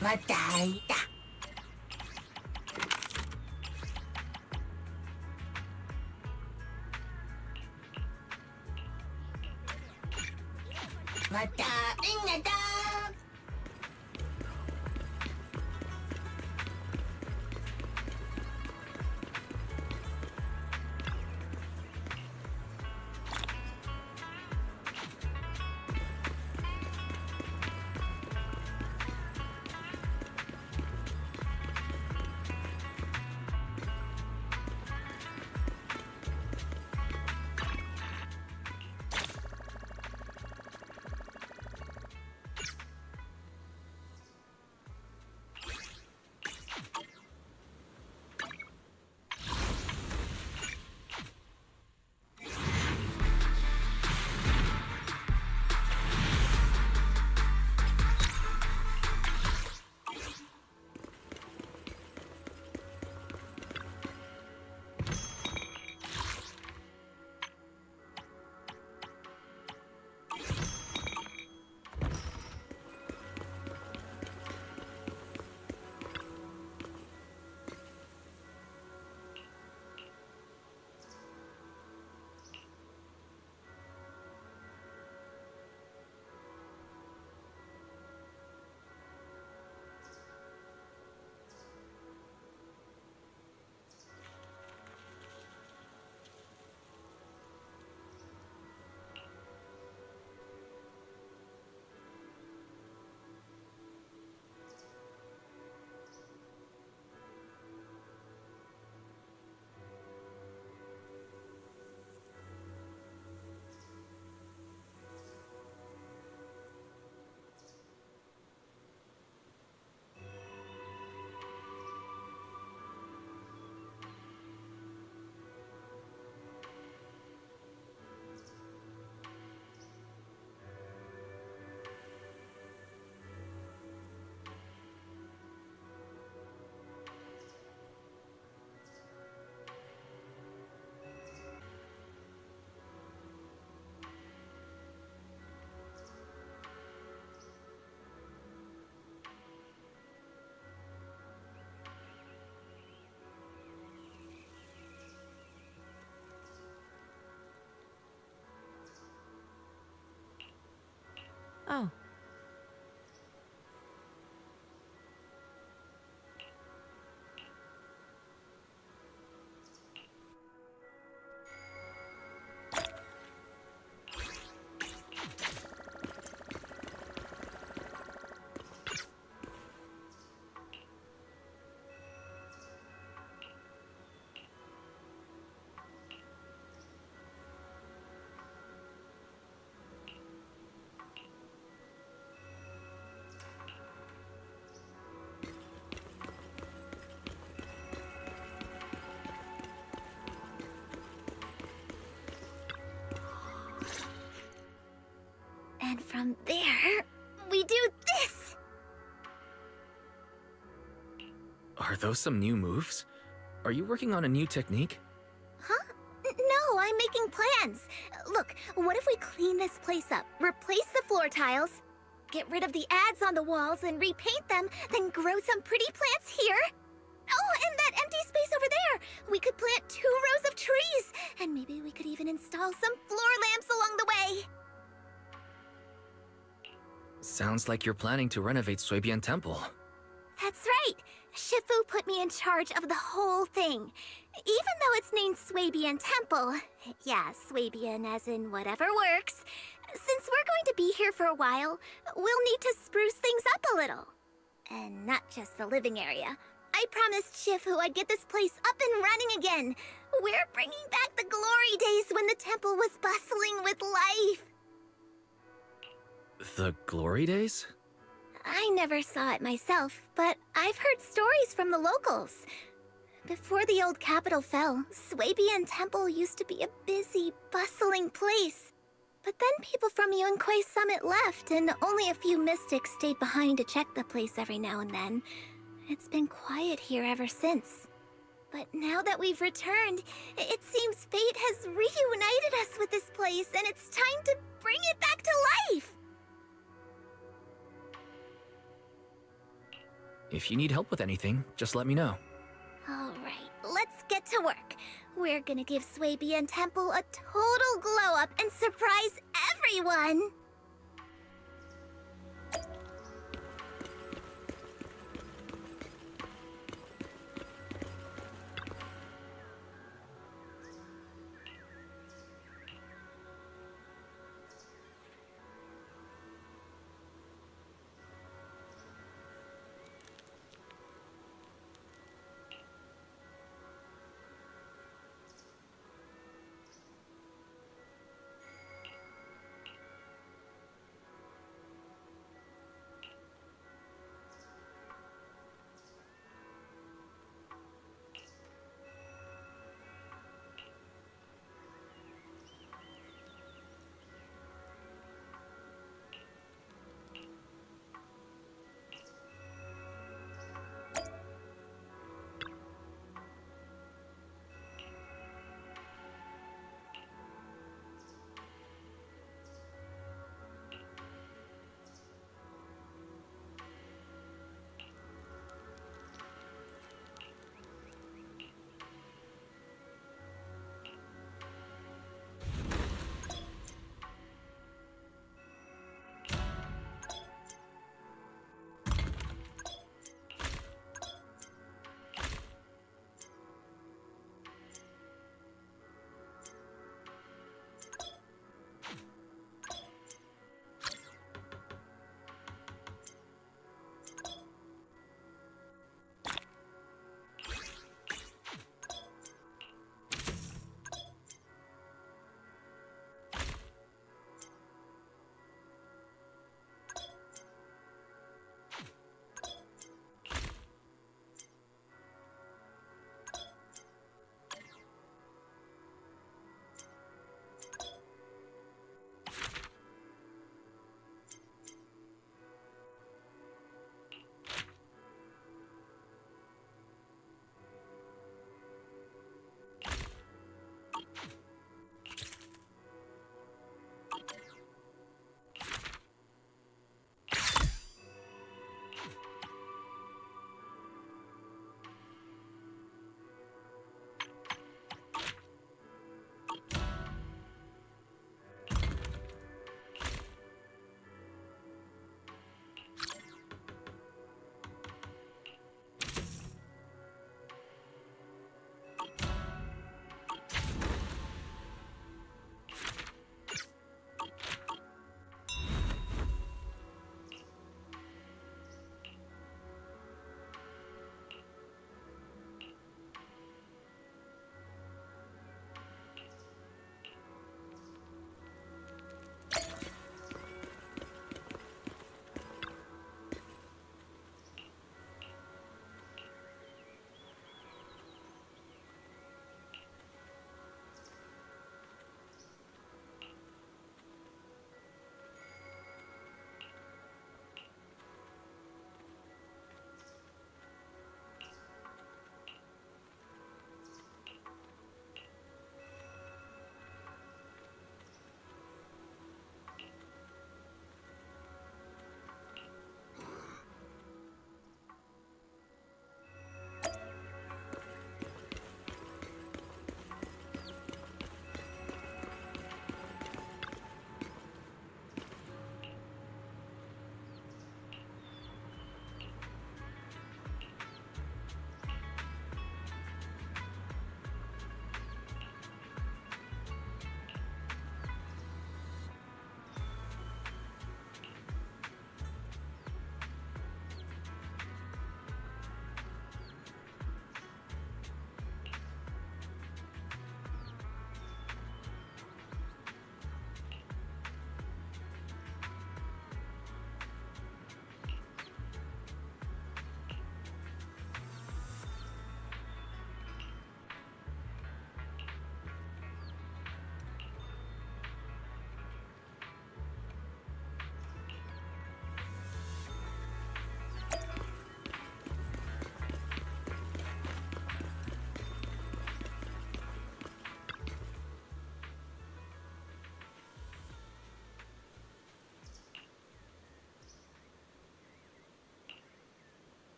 また会いた。また会いなだ。Oh. And from there, we do this! Are those some new moves? Are you working on a new technique? Huh? No, I'm making plans. Look, what if we clean this place up, replace the floor tiles, get rid of the ads on the walls and repaint them, then grow some pretty plants here? Oh, and that empty space over there! We could plant 2 rows of trees, and maybe we could even install some floor lamps along the way. Sounds like you're planning to renovate Suibian Temple. That's right! Shifu put me in charge of the whole thing. Even though it's named Suibian Temple, yeah, Suibian as in whatever works, since we're going to be here for a while, we'll need to spruce things up a little. And not just the living area. I promised Shifu I'd get this place up and running again. We're bringing back the glory days when the temple was bustling with life. The glory days? I never saw it myself, but I've heard stories from the locals. Before the old capital fell, Suibian Temple used to be a busy, bustling place. But then people from Yunquei Summit left, and only a few mystics stayed behind to check the place every now and then. It's been quiet here ever since. But now that we've returned, it seems fate has reunited us with this place, and it's time to bring it back to life! If you need help with anything, just let me know. Alright, let's get to work. We're gonna give Swaby and Temple a total glow-up and surprise everyone!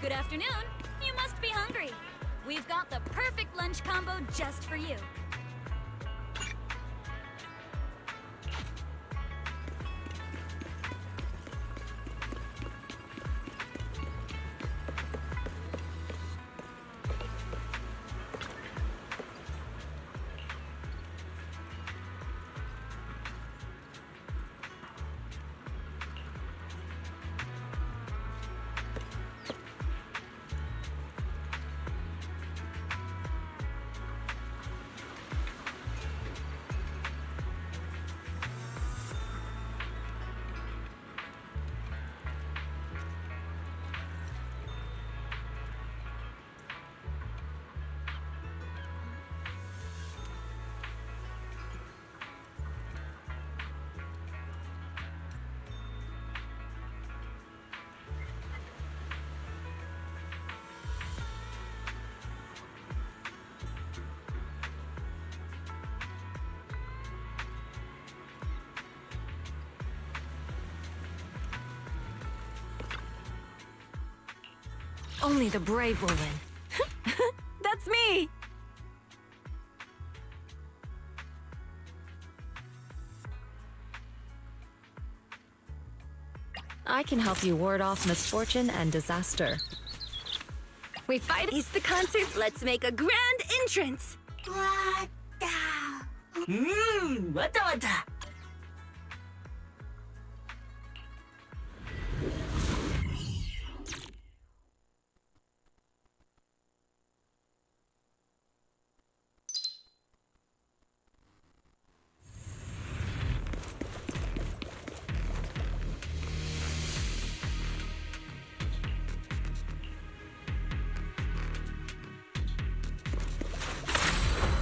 Good afternoon. You must be hungry. We've got the perfect lunch combo just for you. Only the brave will win. That's me! I can help you ward off misfortune and disaster. We fight east the concerts, let's make a grand entrance! 왔다. 왔다.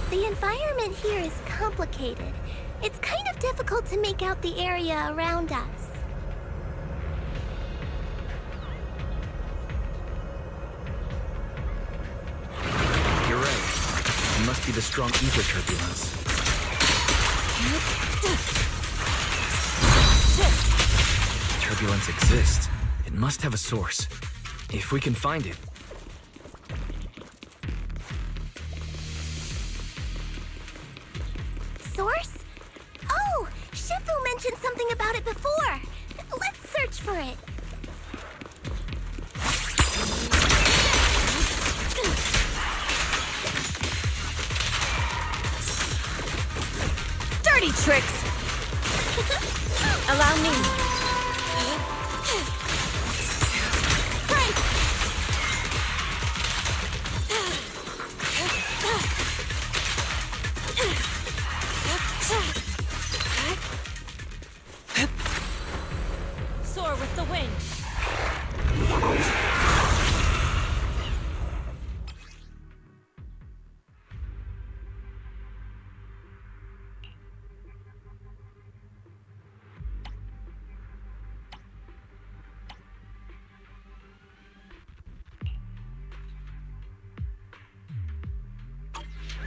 The environment here is complicated. It's kind of difficult to make out the area around us. You're right. It must be the strong ether turbulence. Turbulence exists. It must have a source. If we can find it. Source? Oh, Shifu mentioned something about it before. Let's search for it. Dirty tricks! Allow me. Soar with the wind.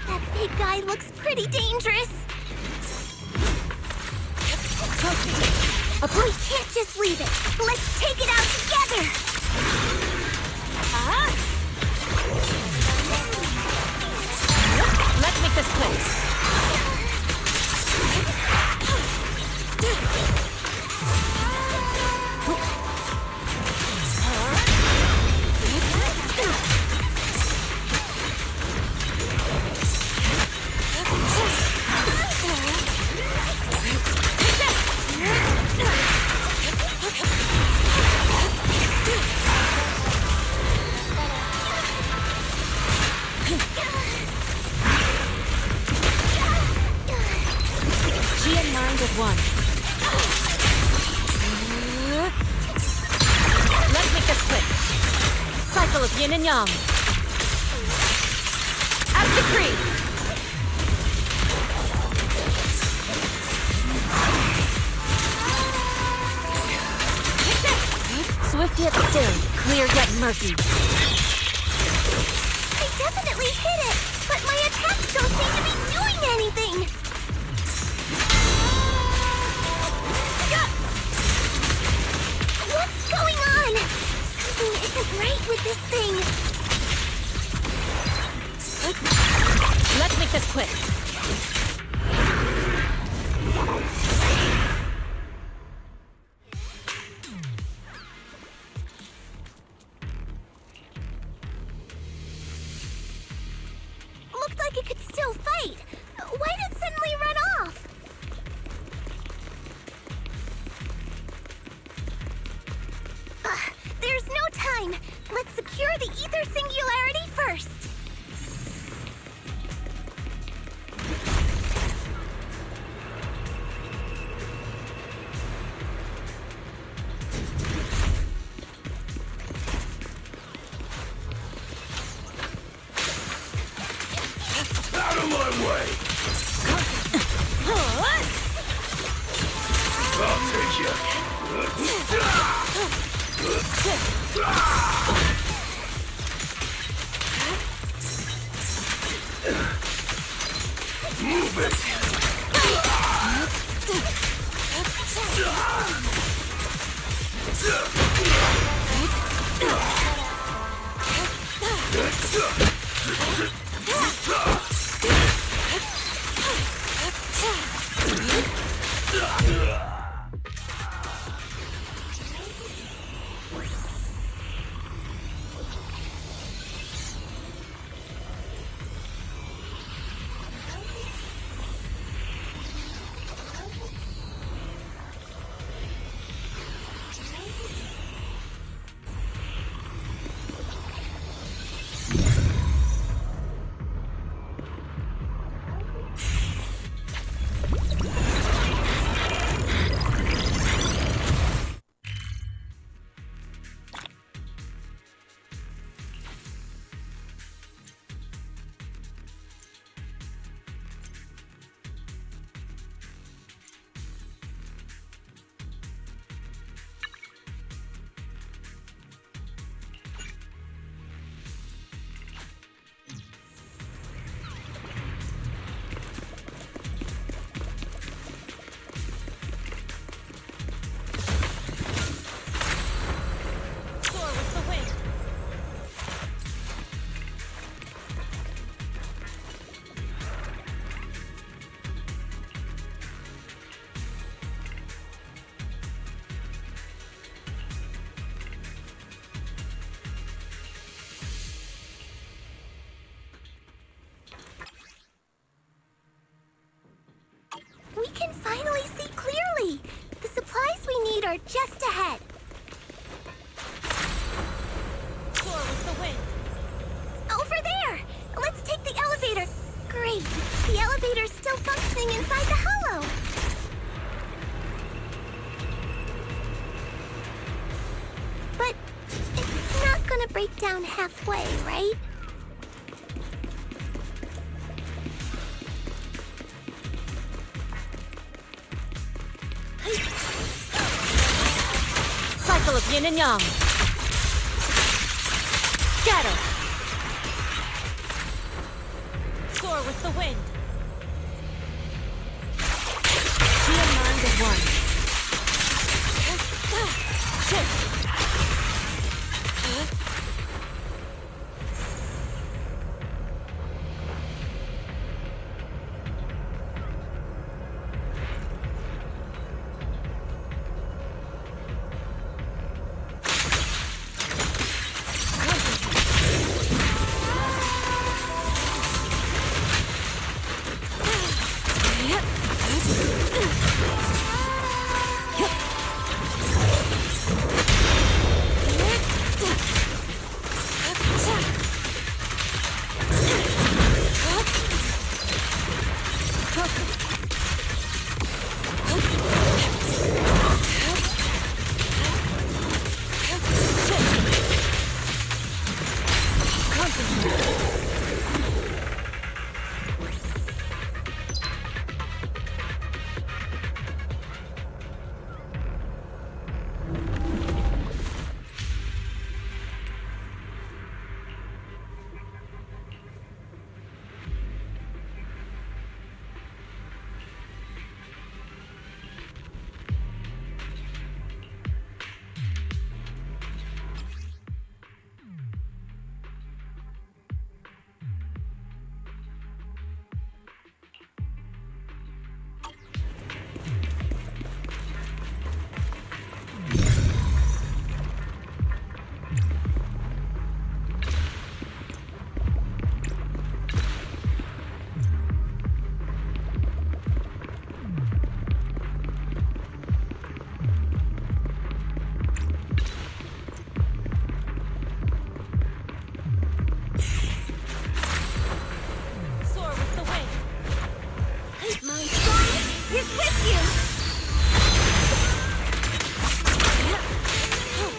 That big guy looks pretty dangerous. We can't just leave it. Let's take it out together. Let's make this quick. One. Let's make this quick. Cycle of yin and yang. As decreed. Swift yet still, clear yet murky. I definitely hit it, but my attacks don't seem to be doing anything. What's going on? Something isn't right with this Move it! We can finally see clearly! The supplies we need are just ahead. Soar with the wind. Over there! Let's take the elevator. Great! The elevator's still functioning inside the hollow. But it's not gonna break down halfway, right? Cycle of yin and yang. Scatter. Soar with the wind. Be a mind of one. Shift.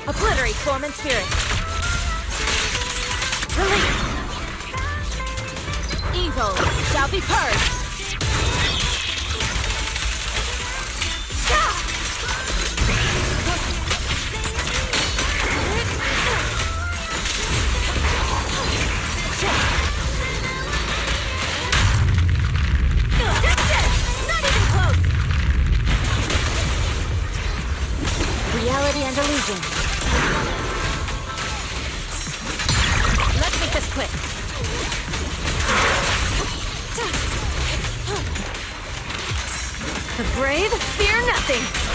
Obliterate form and spirit. Release. Evil shall be purged. The brave fear nothing.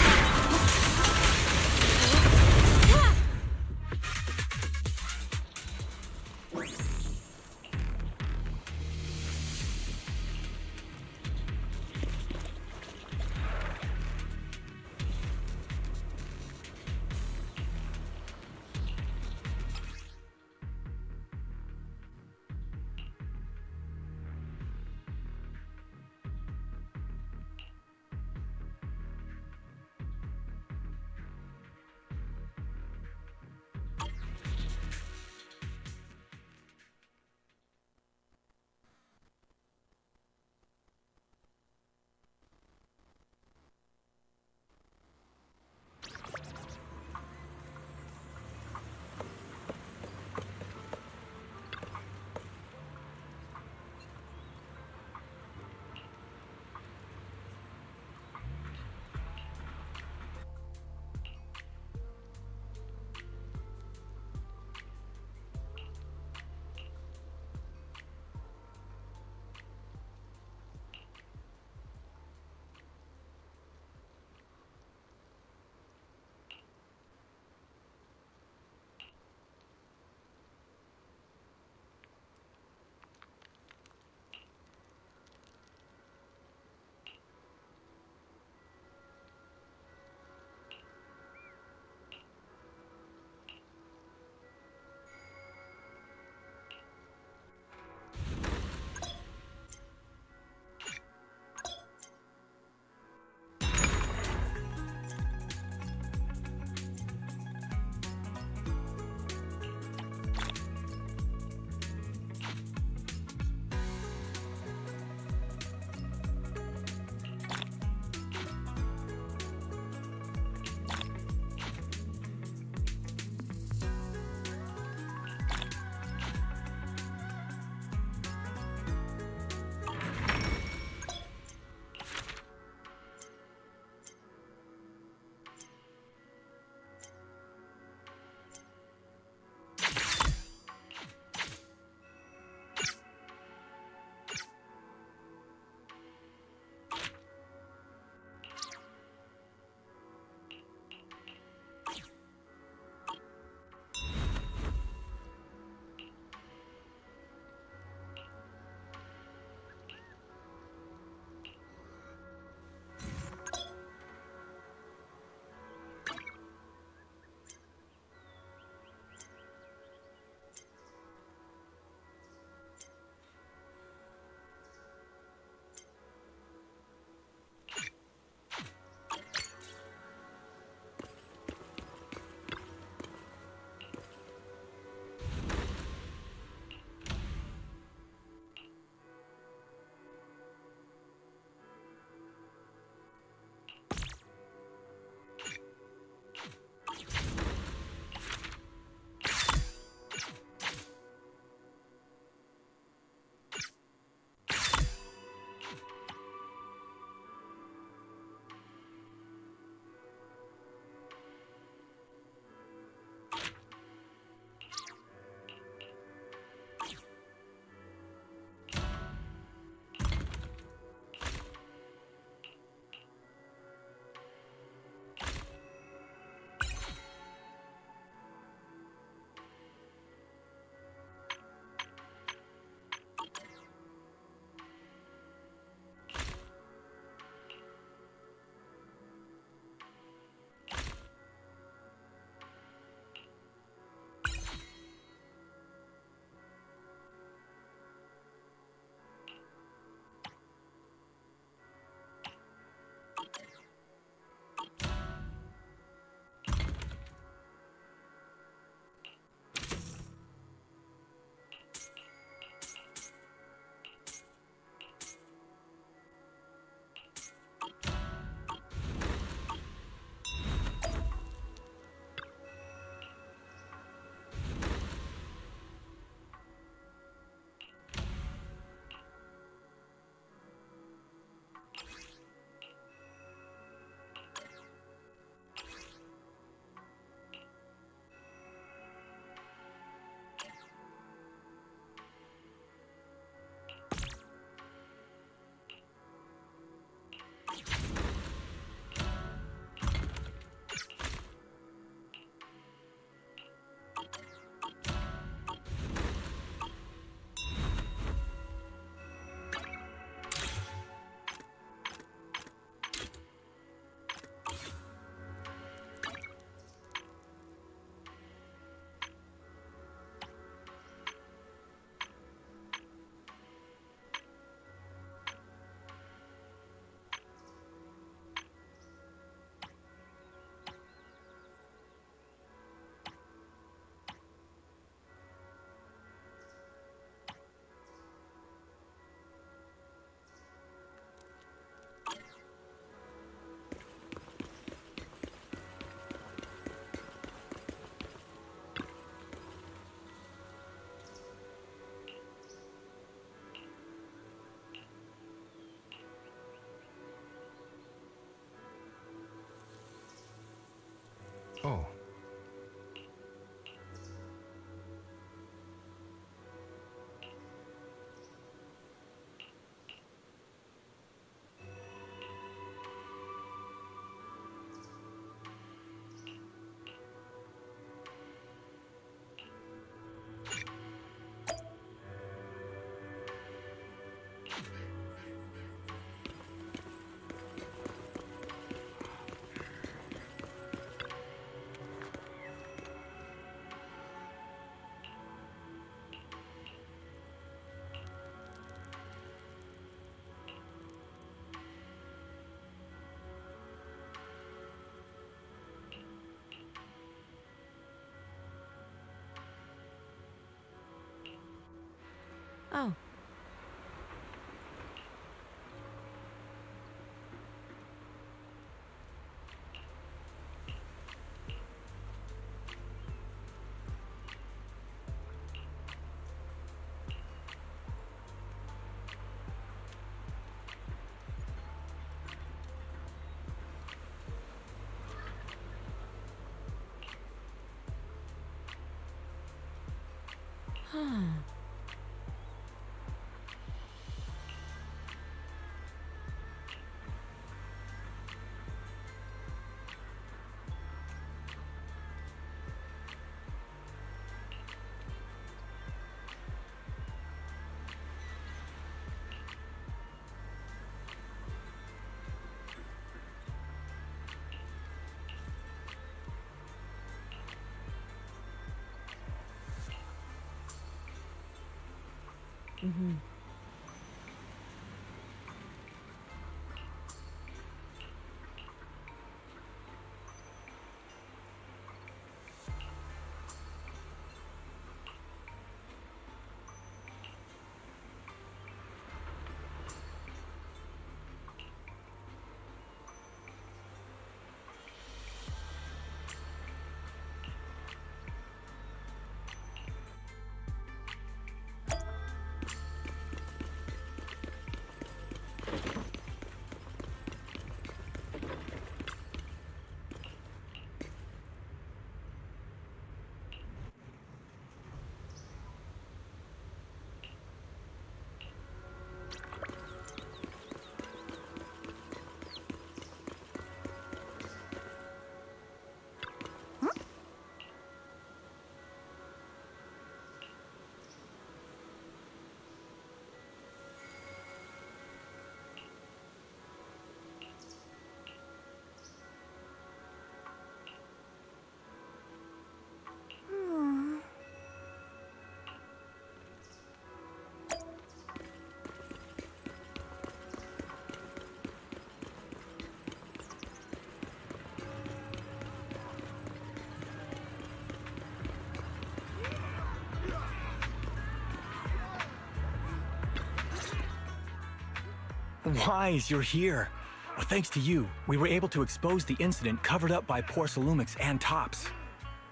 Wise, you're here. Well, thanks to you, we were able to expose the incident covered up by Porcelumix and Tops.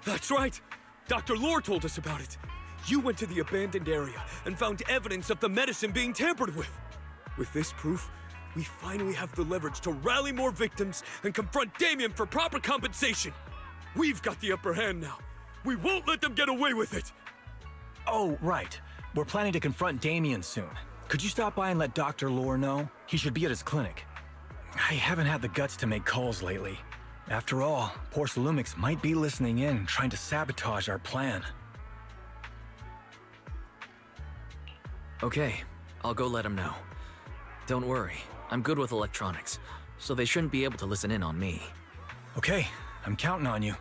That's right! Dr. Lore told us about it. You went to the abandoned area and found evidence of the medicine being tampered with. With this proof, we finally have the leverage to rally more victims and confront Damien for proper compensation. We've got the upper hand now. We won't let them get away with it! Oh, right. We're planning to confront Damien soon. Could you stop by and let Dr. Lore know? He should be at his clinic. I haven't had the guts to make calls lately. After all, Porcelumix might be listening in, trying to sabotage our plan. Okay, I'll go let him know. Don't worry, I'm good with electronics, so they shouldn't be able to listen in on me. Okay, I'm counting on you.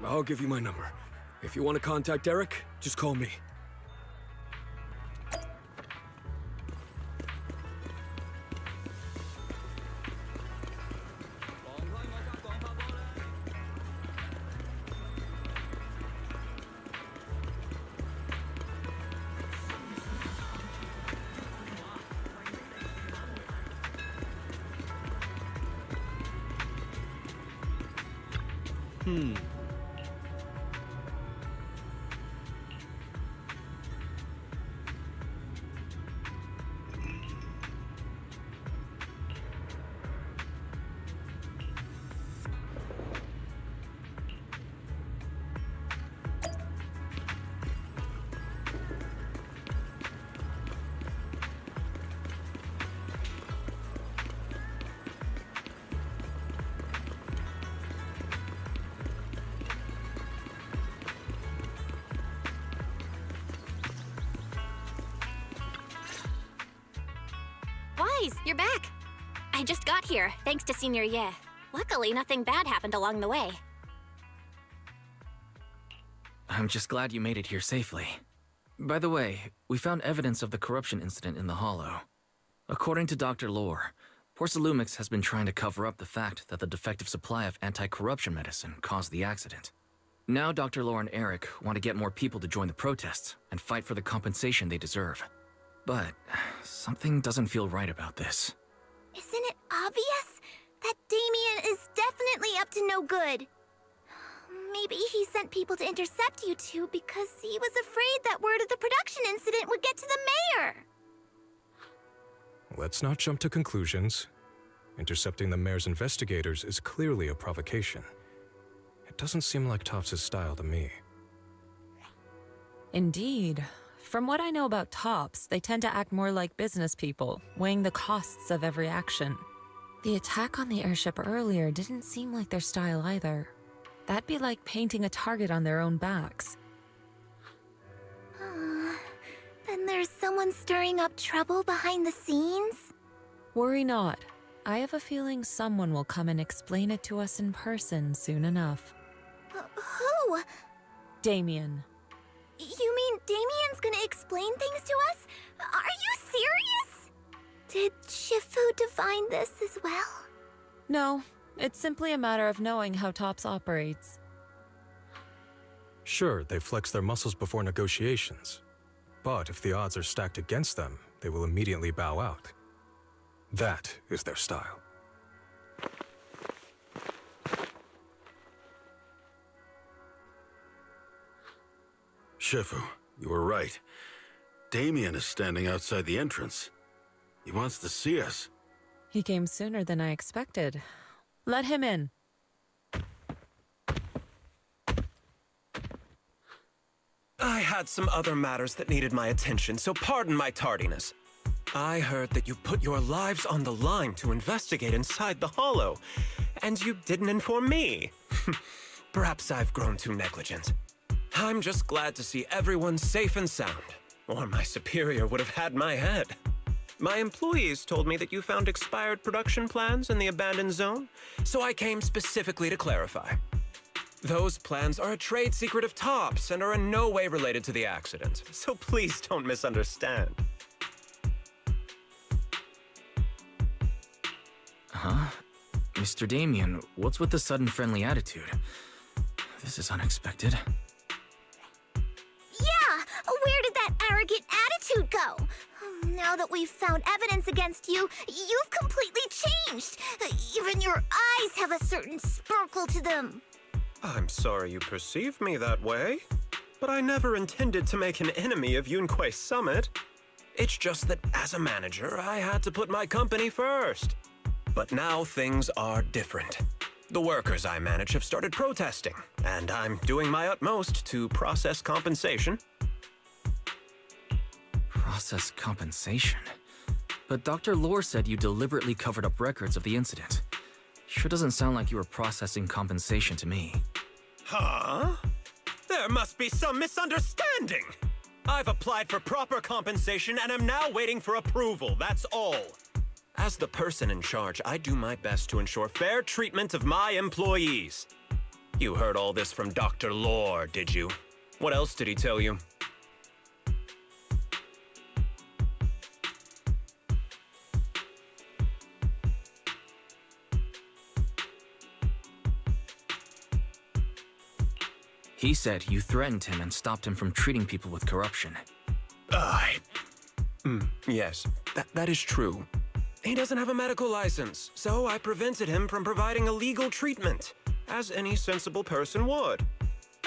I'll give you my number. If you want to contact Eric, just call me. Wise, you're back. I just got here, thanks to Senior Ye. Luckily, nothing bad happened along the way. I'm just glad you made it here safely. By the way, we found evidence of the corruption incident in the Hollow. According to Dr. Lore, Porcelumix has been trying to cover up the fact that the defective supply of anti-corruption medicine caused the accident. Now Dr. Lore and Eric want to get more people to join the protests and fight for the compensation they deserve. But something doesn't feel right about this. Isn't it obvious that Damien is definitely up to no good? Maybe he sent people to intercept you two because he was afraid that word of the production incident would get to the mayor. Let's not jump to conclusions. Intercepting the mayor's investigators is clearly a provocation. It doesn't seem like Topps' style to me. Indeed. From what I know about tops, they tend to act more like business people, weighing the costs of every action. The attack on the airship earlier didn't seem like their style either. That'd be like painting a target on their own backs. Then there's someone stirring up trouble behind the scenes? Worry not. I have a feeling someone will come and explain it to us in person soon enough. Who? Damien. You mean Damien's gonna explain things to us? Are you serious? Did Shifu divine this as well? No, it's simply a matter of knowing how Tops operates. Sure, they flex their muscles before negotiations. But if the odds are stacked against them, they will immediately bow out. That is their style. Shifu, you were right. Damien is standing outside the entrance. He wants to see us. He came sooner than I expected. Let him in. I had some other matters that needed my attention, so pardon my tardiness. I heard that you put your lives on the line to investigate inside the Hollow, and you didn't inform me. Perhaps I've grown too negligent. I'm just glad to see everyone safe and sound, or my superior would have had my head. My employees told me that you found expired production plans in the abandoned zone, so I came specifically to clarify. Those plans are a trade secret of Tops and are in no way related to the accident, so please don't misunderstand. Huh? Mr. Damien, what's with the sudden friendly attitude? This is unexpected. Yeah! Where did that arrogant attitude go? Now that we've found evidence against you, you've completely changed. Even your eyes have a certain sparkle to them. I'm sorry you perceive me that way, but I never intended to make an enemy of Yunquei Summit. It's just that as a manager, I had to put my company first. But now things are different. The workers I manage have started protesting, and I'm doing my utmost to process compensation. Process compensation? But Dr. Lore said you deliberately covered up records of the incident. Sure doesn't sound like you were processing compensation to me. Huh? There must be some misunderstanding. I've applied for proper compensation and am now waiting for approval, that's all. As the person in charge, I do my best to ensure fair treatment of my employees. You heard all this from Dr. Lore, did you? What else did he tell you? He said you threatened him and stopped him from treating people with corruption. Yes, that is true. He doesn't have a medical license, so I prevented him from providing a legal treatment, as any sensible person would.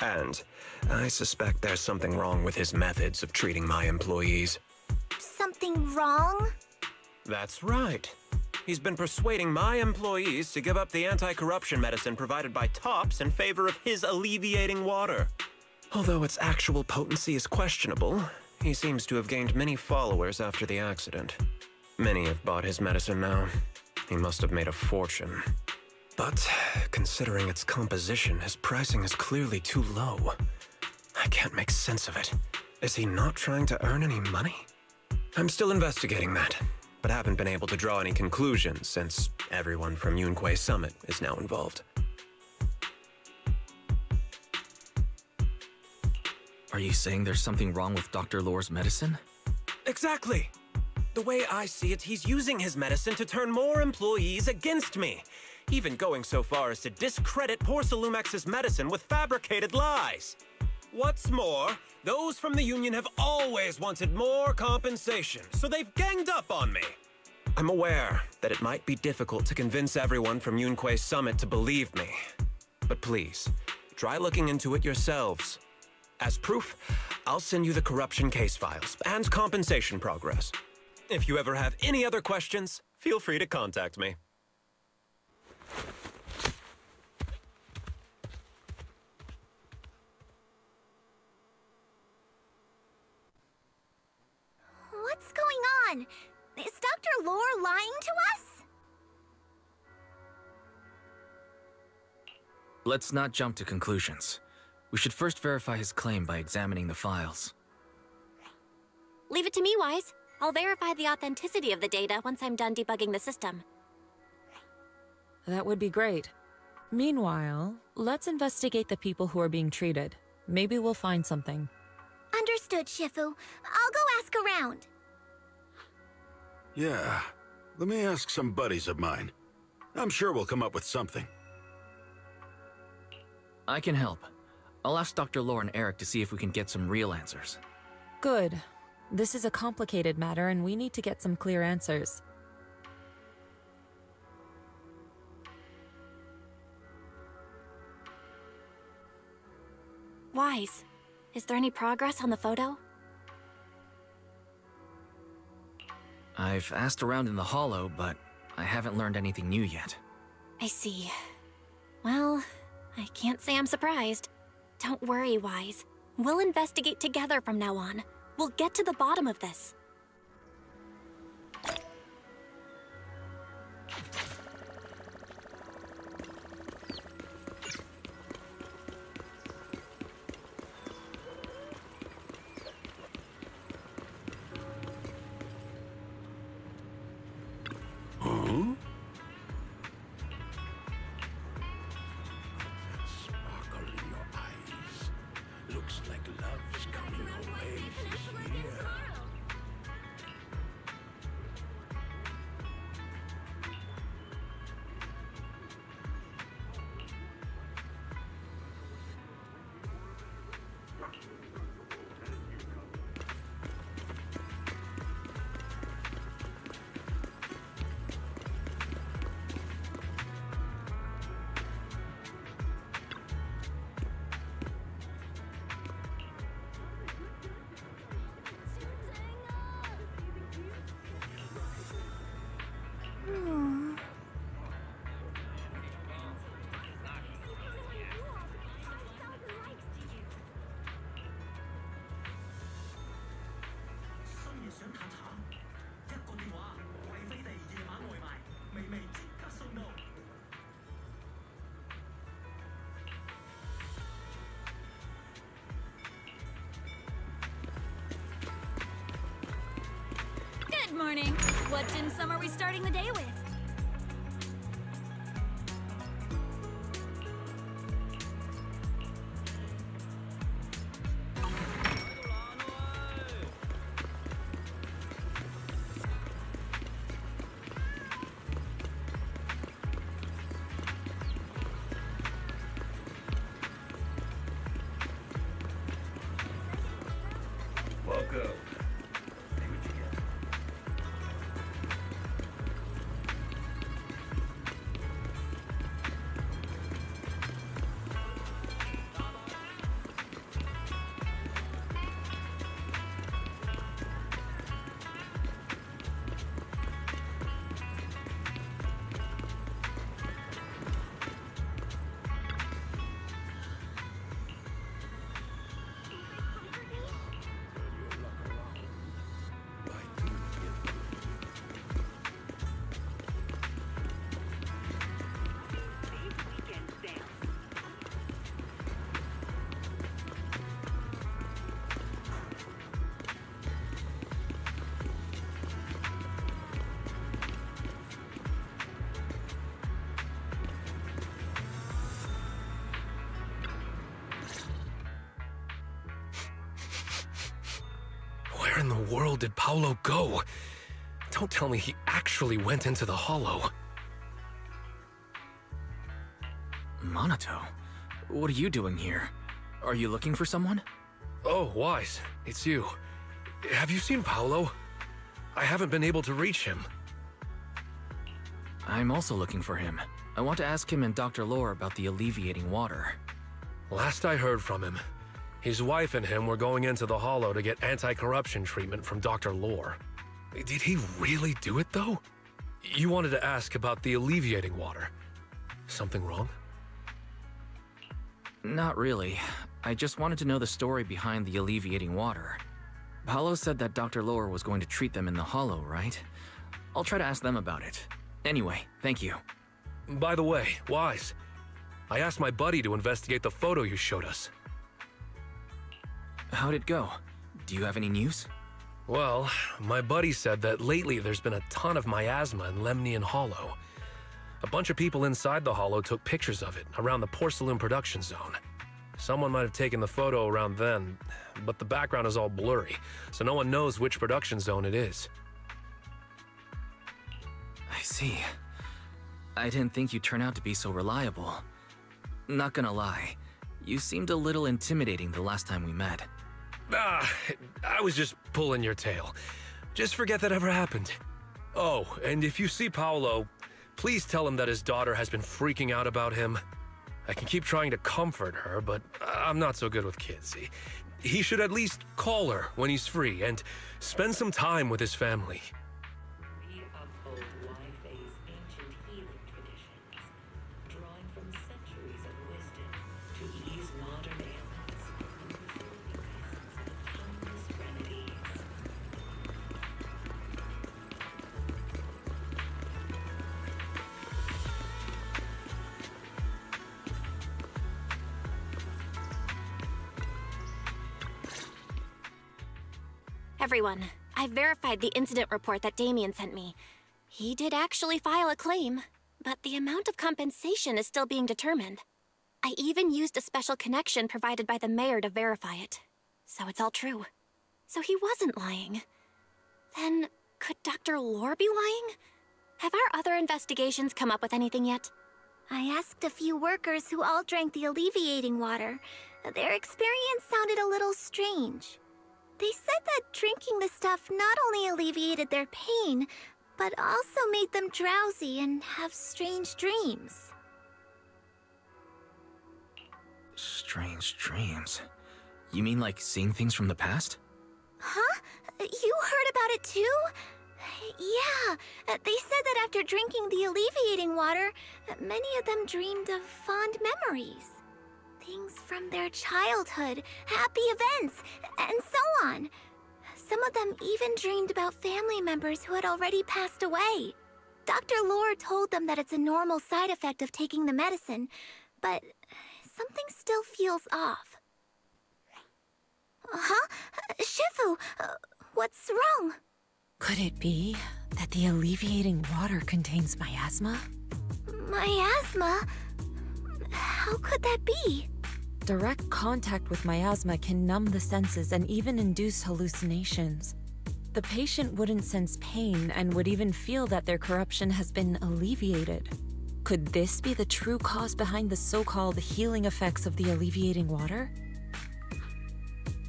And I suspect there's something wrong with his methods of treating my employees. Something wrong? That's right. He's been persuading my employees to give up the anti-corruption medicine provided by Tops in favor of his alleviating water. Although its actual potency is questionable, he seems to have gained many followers after the accident. Many have bought his medicine now. He must have made a fortune. But considering its composition, his pricing is clearly too low. I can't make sense of it. Is he not trying to earn any money? I'm still investigating that, but haven't been able to draw any conclusions since everyone from Yunquei Summit is now involved. Are you saying there's something wrong with Dr. Lore's medicine? Exactly! The way I see it, he's using his medicine to turn more employees against me, even going so far as to discredit Porcelumex's medicine with fabricated lies. What's more, those from the union have always wanted more compensation, so they've ganged up on me. I'm aware that it might be difficult to convince everyone from Yunquei Summit to believe me, but please, try looking into it yourselves. As proof, I'll send you the corruption case files and compensation progress. If you ever have any other questions, feel free to contact me. on! Is Dr. Lore lying to us? Let's not jump to conclusions. We should first verify his claim by examining the files. Leave it to me, Wise. I'll verify the authenticity of the data once I'm done debugging the system. That would be great. Meanwhile, let's investigate the people who are being treated. Maybe we'll find something. Understood, Shifu. I'll go ask around. Yeah, let me ask some buddies of mine. I'm sure we'll come up with something. I can help. I'll ask Dr. Lore and Eric to see if we can get some real answers. Good. This is a complicated matter and we need to get some clear answers. Wise, is there any progress on the photo? I've asked around in the Hollow, but I haven't learned anything new yet. I see. Well, I can't say I'm surprised. Don't worry, Wise. We'll investigate together from now on. We'll get to the bottom of this. Huh? Sparkle in your eyes. Looks like love's coming your way this year. Good morning. What dim sum are we starting the day with? Welcome. Where in the world did Paolo go? Don't tell me he actually went into the Hollow. Monato, what are you doing here? Are you looking for someone? Oh, Wise, it's you. Have you seen Paolo? I haven't been able to reach him. I'm also looking for him. I want to ask him and Dr. Lore about the alleviating water. Last I heard from him, his wife and him were going into the Hollow to get anti-corruption treatment from Dr. Lore. Did he really do it, though? You wanted to ask about the alleviating water. Something wrong? Not really. I just wanted to know the story behind the alleviating water. Paulo said that Dr. Lohr was going to treat them in the hollow, right? I'll try to ask them about it. Anyway, thank you. By the way, Wise, I asked my buddy to investigate the photo you showed us. How'd it go? Do you have any news? Well, my buddy said that lately there's been a ton of miasma in Lemnian Hollow. A bunch of people inside the hollow took pictures of it around the porcelain production zone. Someone might have taken the photo around then, but the background is all blurry, so no one knows which production zone it is. I see. I didn't think you'd turn out to be so reliable. Not gonna lie, you seemed a little intimidating the last time we met. I was just pulling your tail. Just forget that ever happened. Oh, and if you see Paolo, please tell him that his daughter has been freaking out about him. I can keep trying to comfort her, but I'm not so good with kids. He should at least call her when he's free and spend some time with his family. We uphold Wi-Fi's ancient healing traditions, drawing from centuries of wisdom to ease modern ailments and fulfill the essence of timeless remedies. Everyone, I've verified the incident report that Damien sent me. He did actually file a claim, but the amount of compensation is still being determined. I even used a special connection provided by the mayor to verify it. So it's all true. So he wasn't lying. Then, could Dr. Lohr be lying? Have our other investigations come up with anything yet? I asked a few workers who all drank the alleviating water. Their experience sounded a little strange. They said that drinking the stuff not only alleviated their pain, but also made them drowsy and have strange dreams. Strange dreams? You mean like seeing things from the past? Huh? You heard about it too? Yeah, they said that after drinking the alleviating water, many of them dreamed of fond memories. Things from their childhood, happy events, and so on. Some of them even dreamed about family members who had already passed away. Dr. Lohr told them that it's a normal side effect of taking the medicine, but something still feels off. Huh? Shifu, what's wrong? Could it be that the alleviating water contains miasma? Miasma? How could that be? Direct contact with miasma can numb the senses and even induce hallucinations. The patient wouldn't sense pain and would even feel that their corruption has been alleviated. Could this be the true cause behind the so-called healing effects of the alleviating water?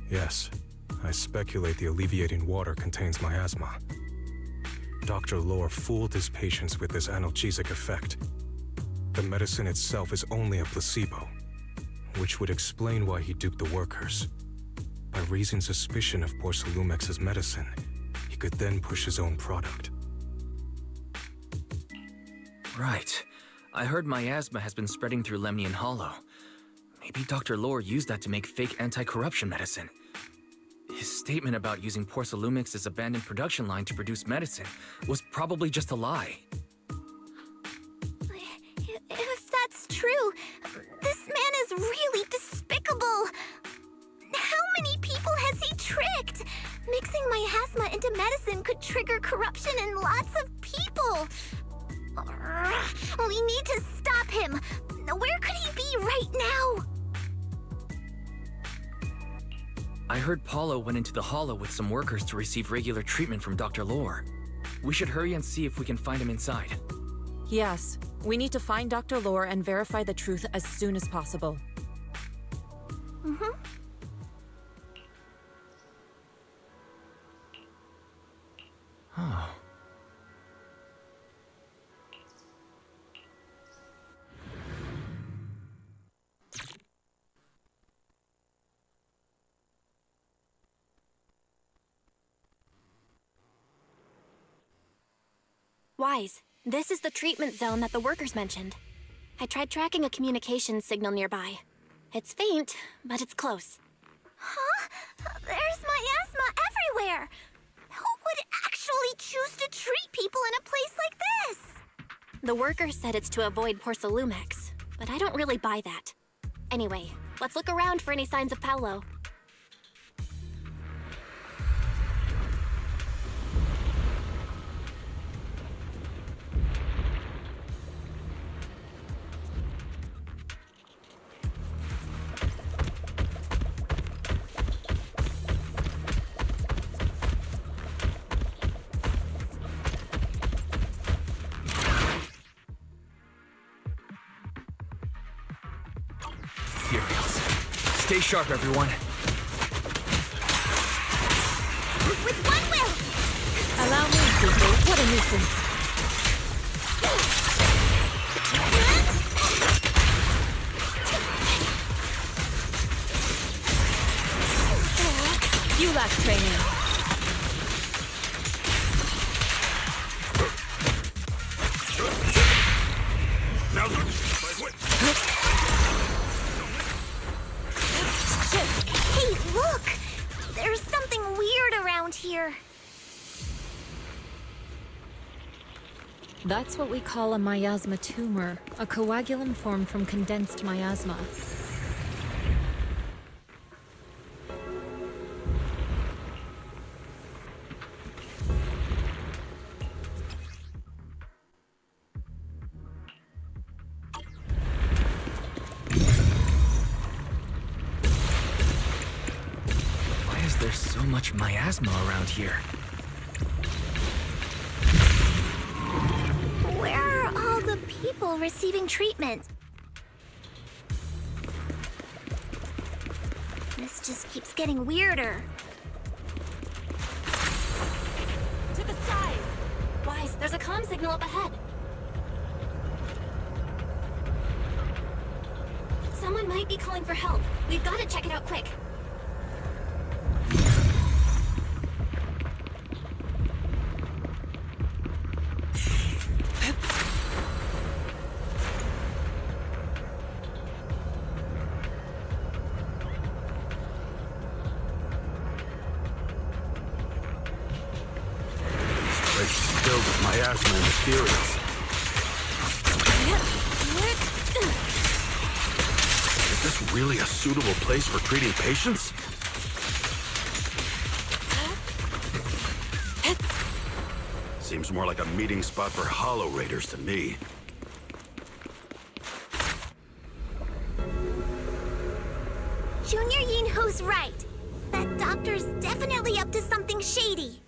Yes, I speculate the alleviating water contains miasma. Dr. Lohr fooled his patients with this analgesic effect. The medicine itself is only a placebo, which would explain why he duped the workers. By raising suspicion of Porcelumex's medicine, he could then push his own product. Right. I heard miasma has been spreading through Lemnian Hollow. Maybe Dr. Lohr used that to make fake anti-corruption medicine. His statement about using Porcelumex's abandoned production line to produce medicine was probably just a lie. If that's true, this man is really despicable. How many people has he tricked? Mixing miasma into medicine could trigger corruption in lots of people. We need to stop him. Where could he be right now? I heard Paulo went into the Hollow with some workers to receive regular treatment from Dr. Lohr. We should hurry and see if we can find him inside. Yes, we need to find Dr. Lohr and verify the truth as soon as possible. Oh. Wise, this is the treatment zone that the workers mentioned. I tried tracking a communications signal nearby. It's faint, but it's close. Huh? There's miasma everywhere! Who would actually choose to treat people in a place like this? The worker said it's to avoid Porcelumex, but I don't really buy that. Anyway, let's look around for any signs of Paolo. Materials. Stay sharp, everyone. With one will! Allow me, people. What a nuisance. You lack training. Now look! Hey, look! There's something weird around here. That's what we call a miasma tumor, a coagulum formed from condensed miasma. Why is there so much miasma around here? Where are all the people receiving treatment? This just keeps getting weirder. To the side! Wise, there's a comm signal up ahead. Someone might be calling for help. We've got to check it out quick. Filled with miasma and materials. Is this really a suitable place for treating patients? Seems more like a meeting spot for Hollow Raiders to me. Junior Yinho's right. That doctor's definitely up to something shady.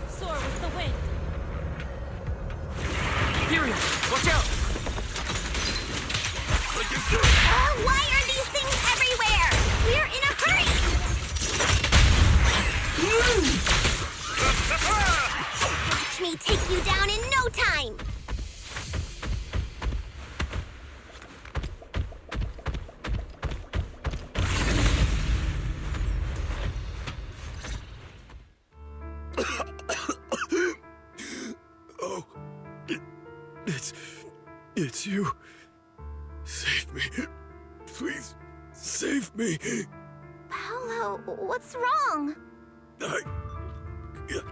Soar with the wind. Watch out! Why are these things everywhere? We're in a hurry! Watch me take you down in no time! Oh, it's you. Save me. Please, save me. Paolo, what's wrong? I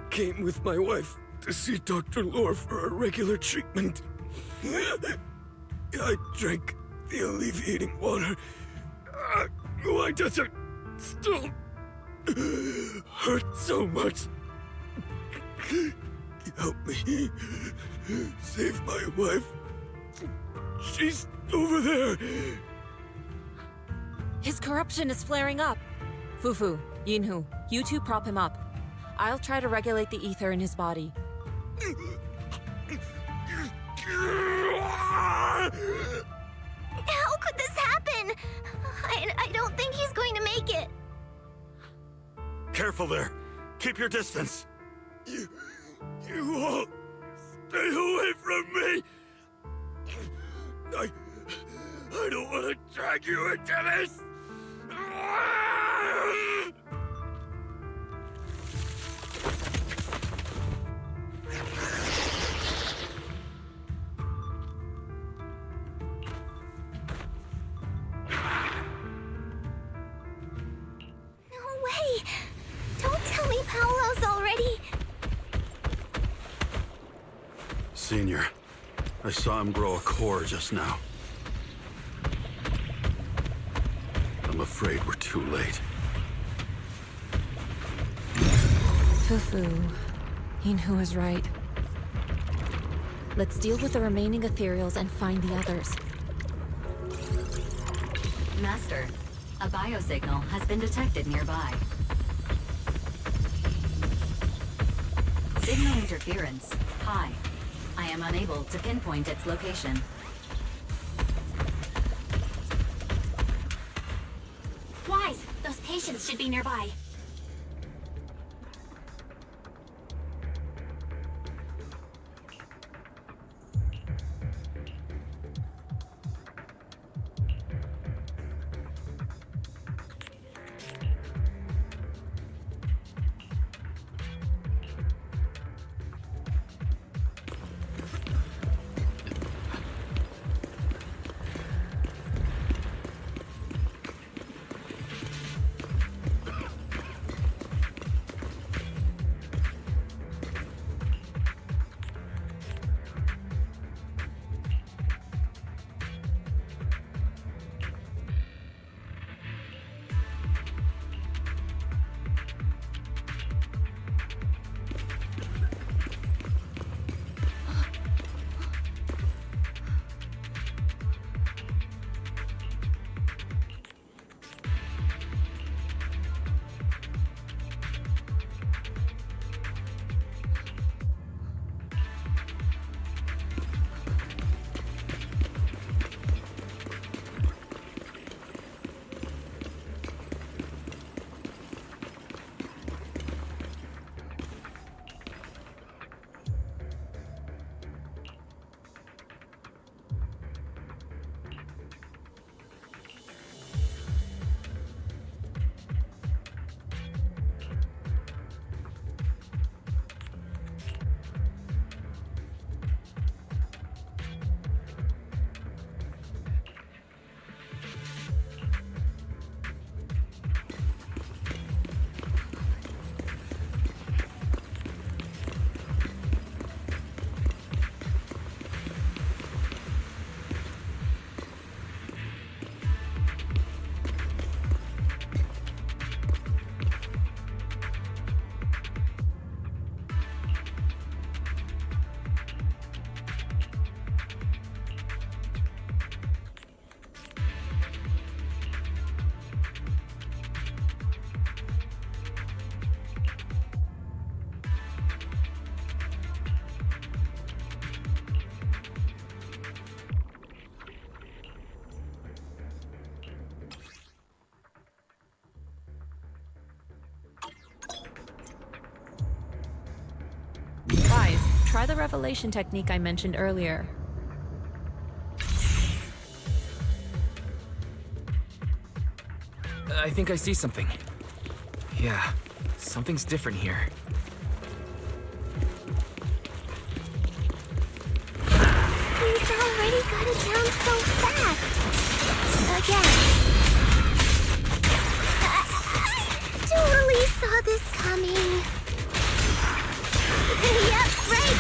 came with my wife to see Dr. Lore for a regular treatment. I drank the alleviating water. Why does it still hurt so much? Help me. Save my wife. She's over there. His corruption is flaring up. Fufu, Yinhu, you two prop him up. I'll try to regulate the ether in his body. How could this happen? I don't think he's going to make it. Careful there. Keep your distance. You all stay away from me. I don't want to drag you into this! No way! Don't tell me Paolo's already... Senior, I saw him grow a core just now. I'm afraid we're too late. Fufu. Yinhu was right. Let's deal with the remaining ethereals and find the others. Master, a biosignal has been detected nearby. Signal interference high. I am unable to pinpoint its location. Wise, those patients should be nearby. Guys, try the revelation technique I mentioned earlier. I think I see something. Yeah, something's different here. He's already got it down so fast! Again. I totally saw this coming. Yep, right!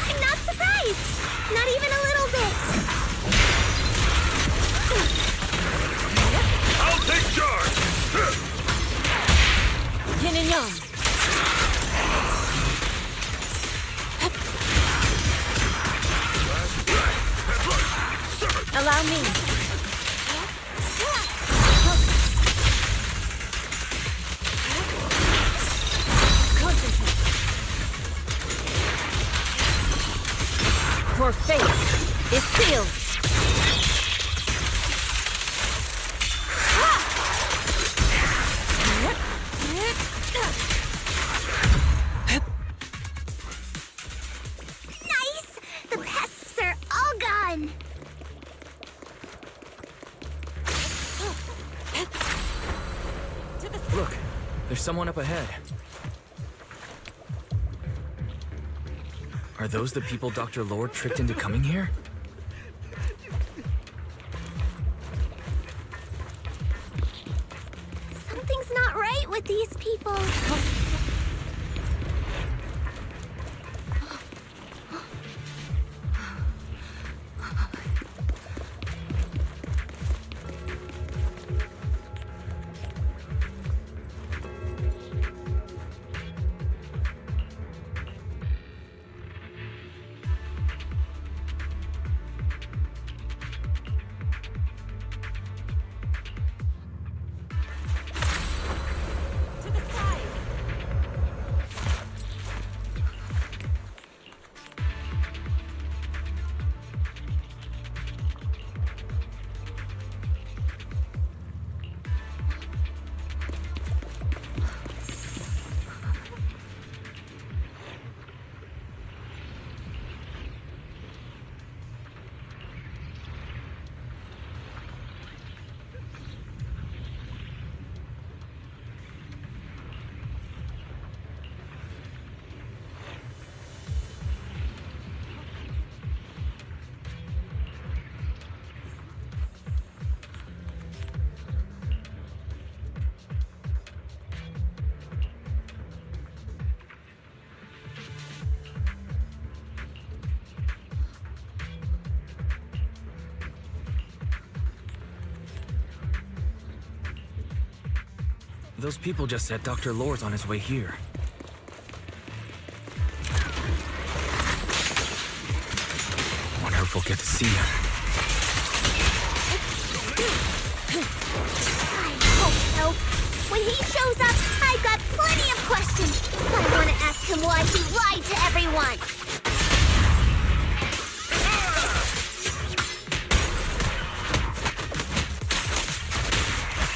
I'm not surprised! Not even a little bit! I'll take charge! Yin and yang. Allow me. Concentrate. Your fate is sealed. Look, there's someone up ahead. Are those the people Dr. Lord tricked into coming here? Something's not right with these people. Those people just said Dr. Lore's on his way here. Wonder if we'll get to see him. I hope so. When he shows up, I've got plenty of questions. I want to ask him why he lied to everyone.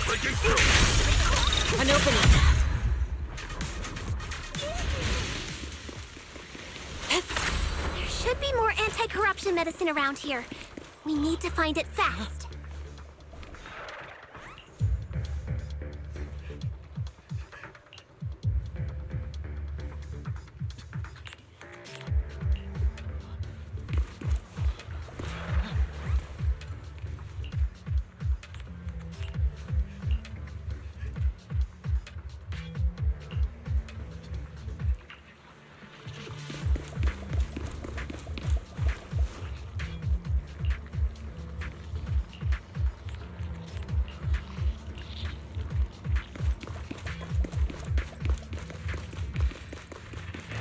Breaking through! An opening. There should be more anti-corruption medicine around here. We need to find it fast.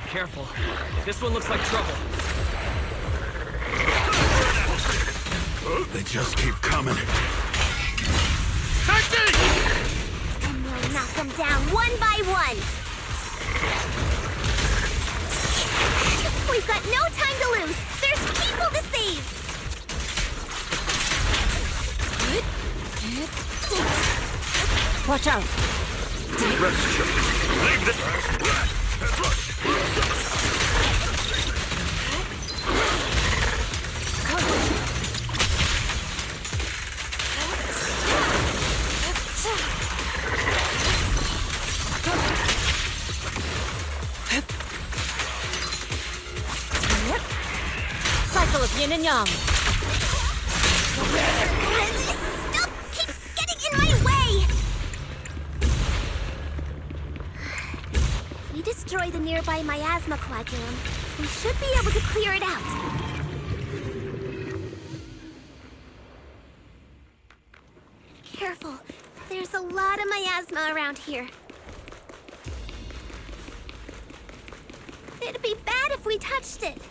Careful. This one looks like trouble. They just keep coming. And we'll knock them down one by one. We've got no time to lose. There's people to save. Watch out! Leave this! Cycle of yin and yang. Stuff keeps getting in my way. If we destroy the nearby miasma coagulum, we should be able to clear it out. Careful. There's a lot of miasma around here. It'd be bad if we touched it.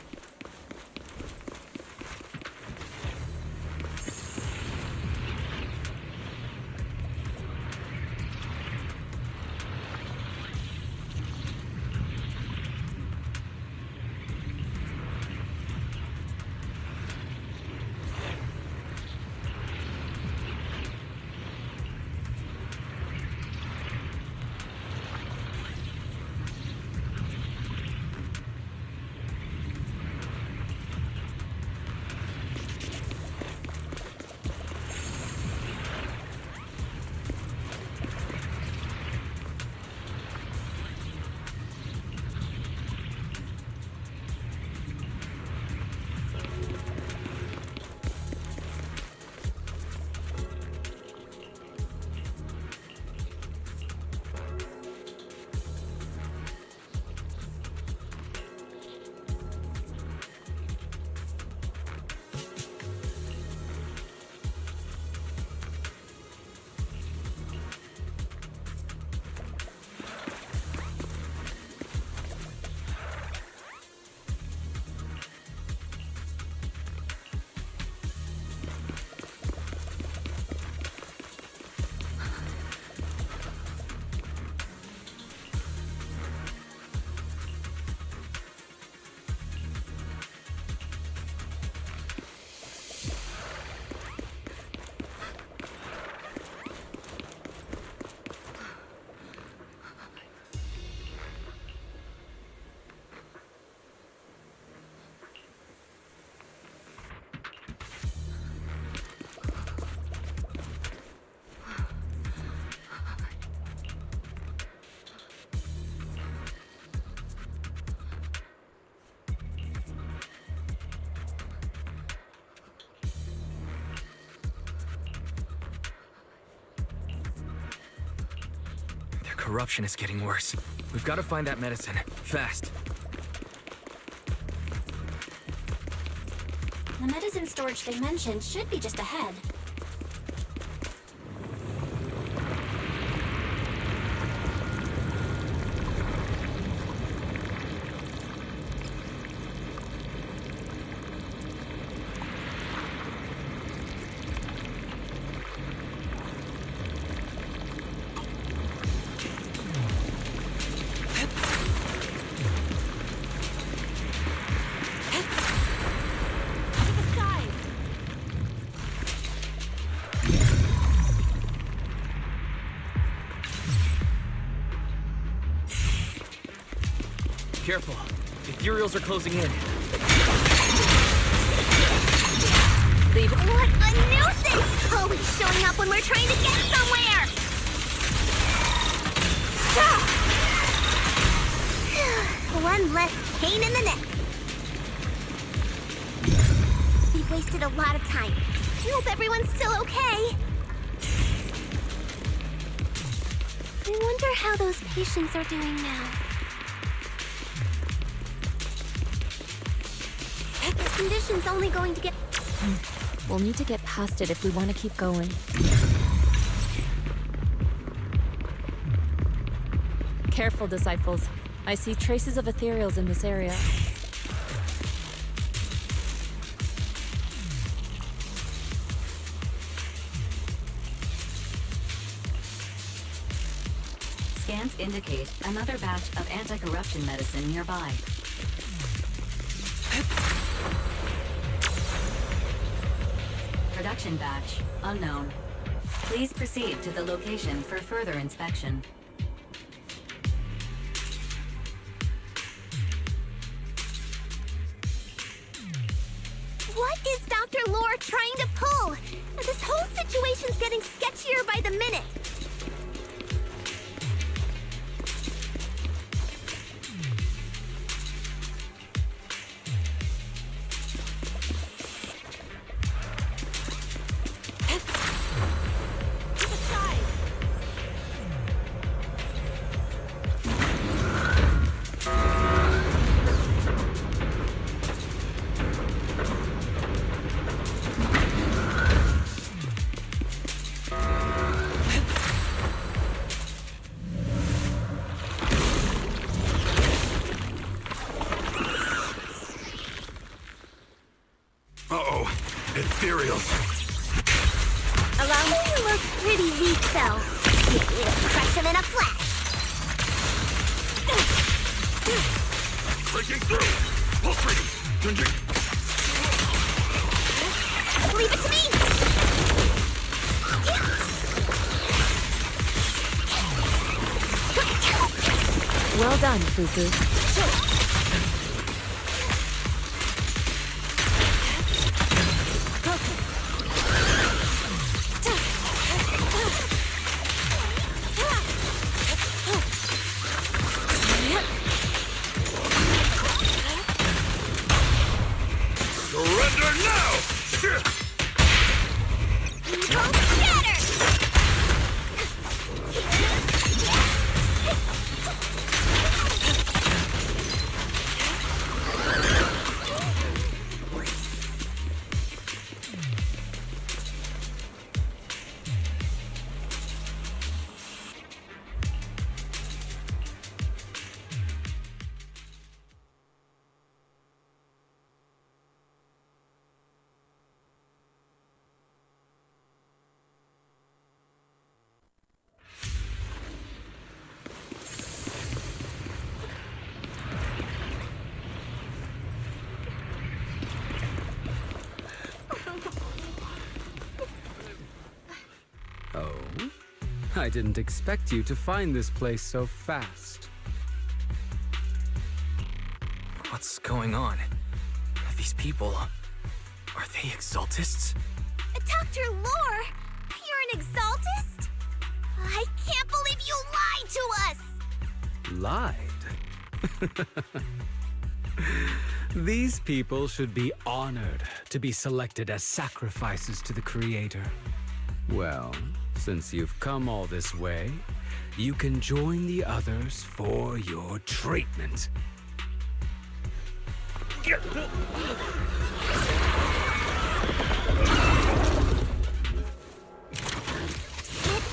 corruption is getting worse. We've got to find that medicine. Fast. The medicine storage they mentioned should be just ahead. Careful. Ethereals are closing in. Leave. What a nuisance! Always showing up when we're trying to get somewhere! One less pain in the neck. We've wasted a lot of time. I hope everyone's still okay. I wonder how those patients are doing now. The condition's only going to get... We'll need to get past it if we want to keep going. Careful, disciples. I see traces of ethereals in this area. Scans indicate another batch of anti-corruption medicine nearby. Production batch unknown. Please proceed to the location for further inspection. What is Dr. Lore trying to pull? This whole situation's getting sketchier by the minute. Well done, Fufu. Surrender now! I didn't expect you to find this place so fast. What's going on? These people... are they Exaltists? Dr. Lore, you're an Exaltist? I can't believe you lied to us! Lied? These people should be honored to be selected as sacrifices to the Creator. Well, since you've come all this way, you can join the others for your treatment.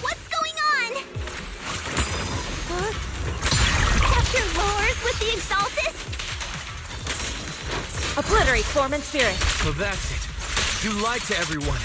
What's going on? Dr. Lores with the Exaltus? Obliterate form and spirit. So that's it. You lied to everyone.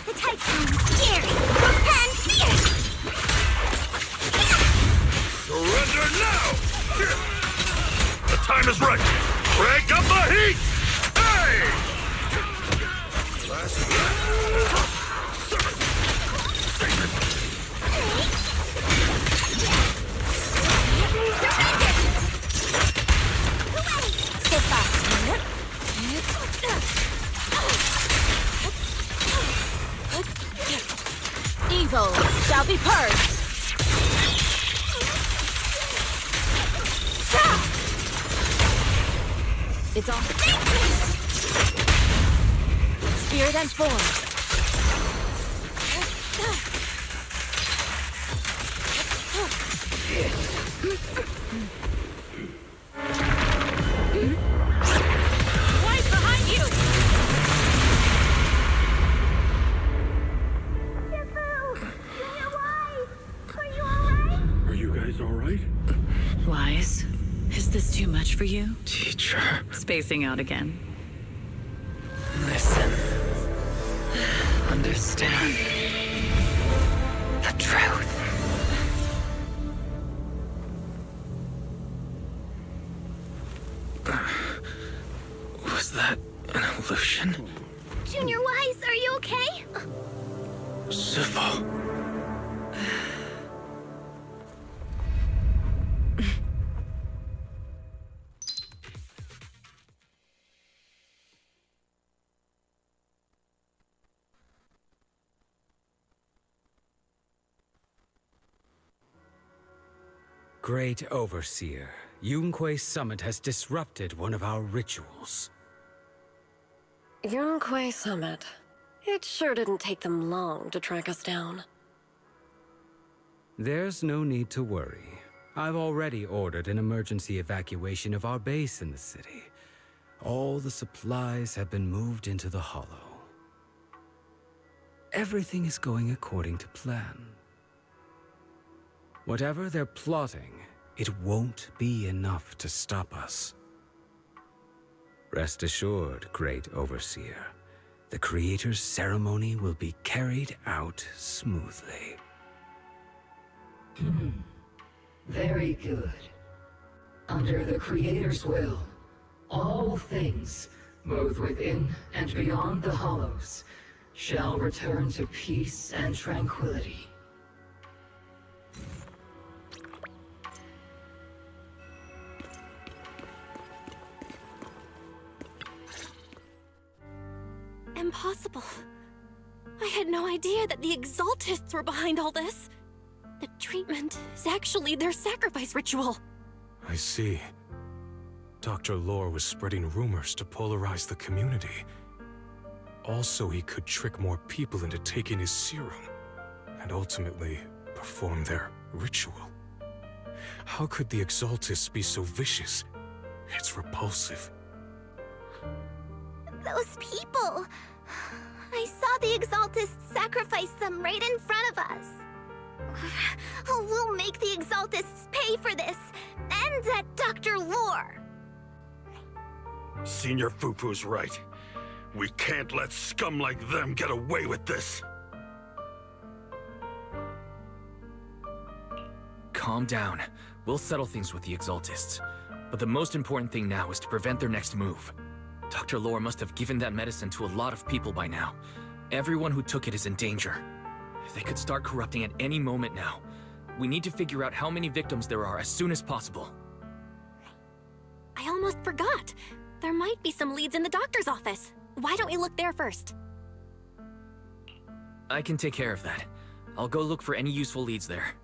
The Typhoon's scary and fierce! Surrender now! The time is right! Crank up the heat! Hey! Sit fast. Evil shall be purged. It's on. Spirit and form. Right behind you! Are you guys alright? Wise, is this too much for you? Teacher. Spacing out again. Listen. Understand. The truth. Was that an illusion? Junior Wise, are you okay? Civil. Great Overseer, Yunque's summit has disrupted one of our rituals. Yunque Summit. It sure didn't take them long to track us down. There's no need to worry. I've already ordered an emergency evacuation of our base in the city. All the supplies have been moved into the Hollow. Everything is going according to plan. Whatever they're plotting, it won't be enough to stop us. Rest assured, Great Overseer. The Creator's ceremony will be carried out smoothly. Very good. Under the Creator's will, all things, both within and beyond the Hollows, shall return to peace and tranquility. Impossible. I had no idea that the Exaltists were behind all this. The treatment is actually their sacrifice ritual. I see. Dr. Lore was spreading rumors to polarize the community. Also, he could trick more people into taking his serum, and ultimately perform their ritual. How could the Exaltists be so vicious? It's repulsive. Those people! I saw the Exaltists sacrifice them right in front of us. We'll make the Exaltists pay for this, and that Dr. Lore! Senior Fufu's right. We can't let scum like them get away with this. Calm down. We'll settle things with the Exaltists. But the most important thing now is to prevent their next move. Dr. Lore must have given that medicine to a lot of people by now. Everyone who took it is in danger. They could start corrupting at any moment now. We need to figure out how many victims there are as soon as possible. I almost forgot. There might be some leads in the doctor's office. Why don't we look there first? I can take care of that. I'll go look for any useful leads there.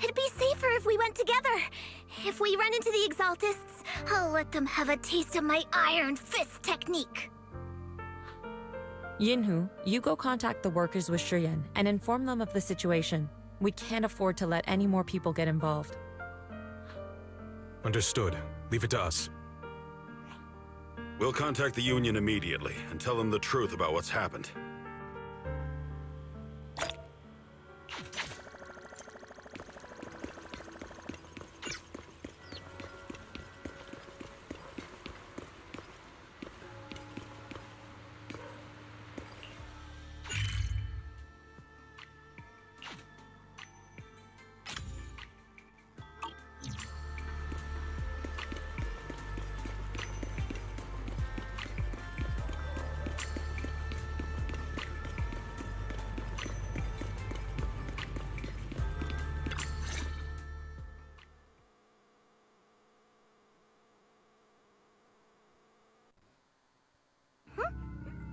It'd be safer if we went together. If we run into the Exaltists, I'll let them have a taste of my iron fist technique. Yinhu, you go contact the workers with Shiyan and inform them of the situation. We can't afford to let any more people get involved. Understood. Leave it to us. We'll contact the Union immediately and tell them the truth about what's happened.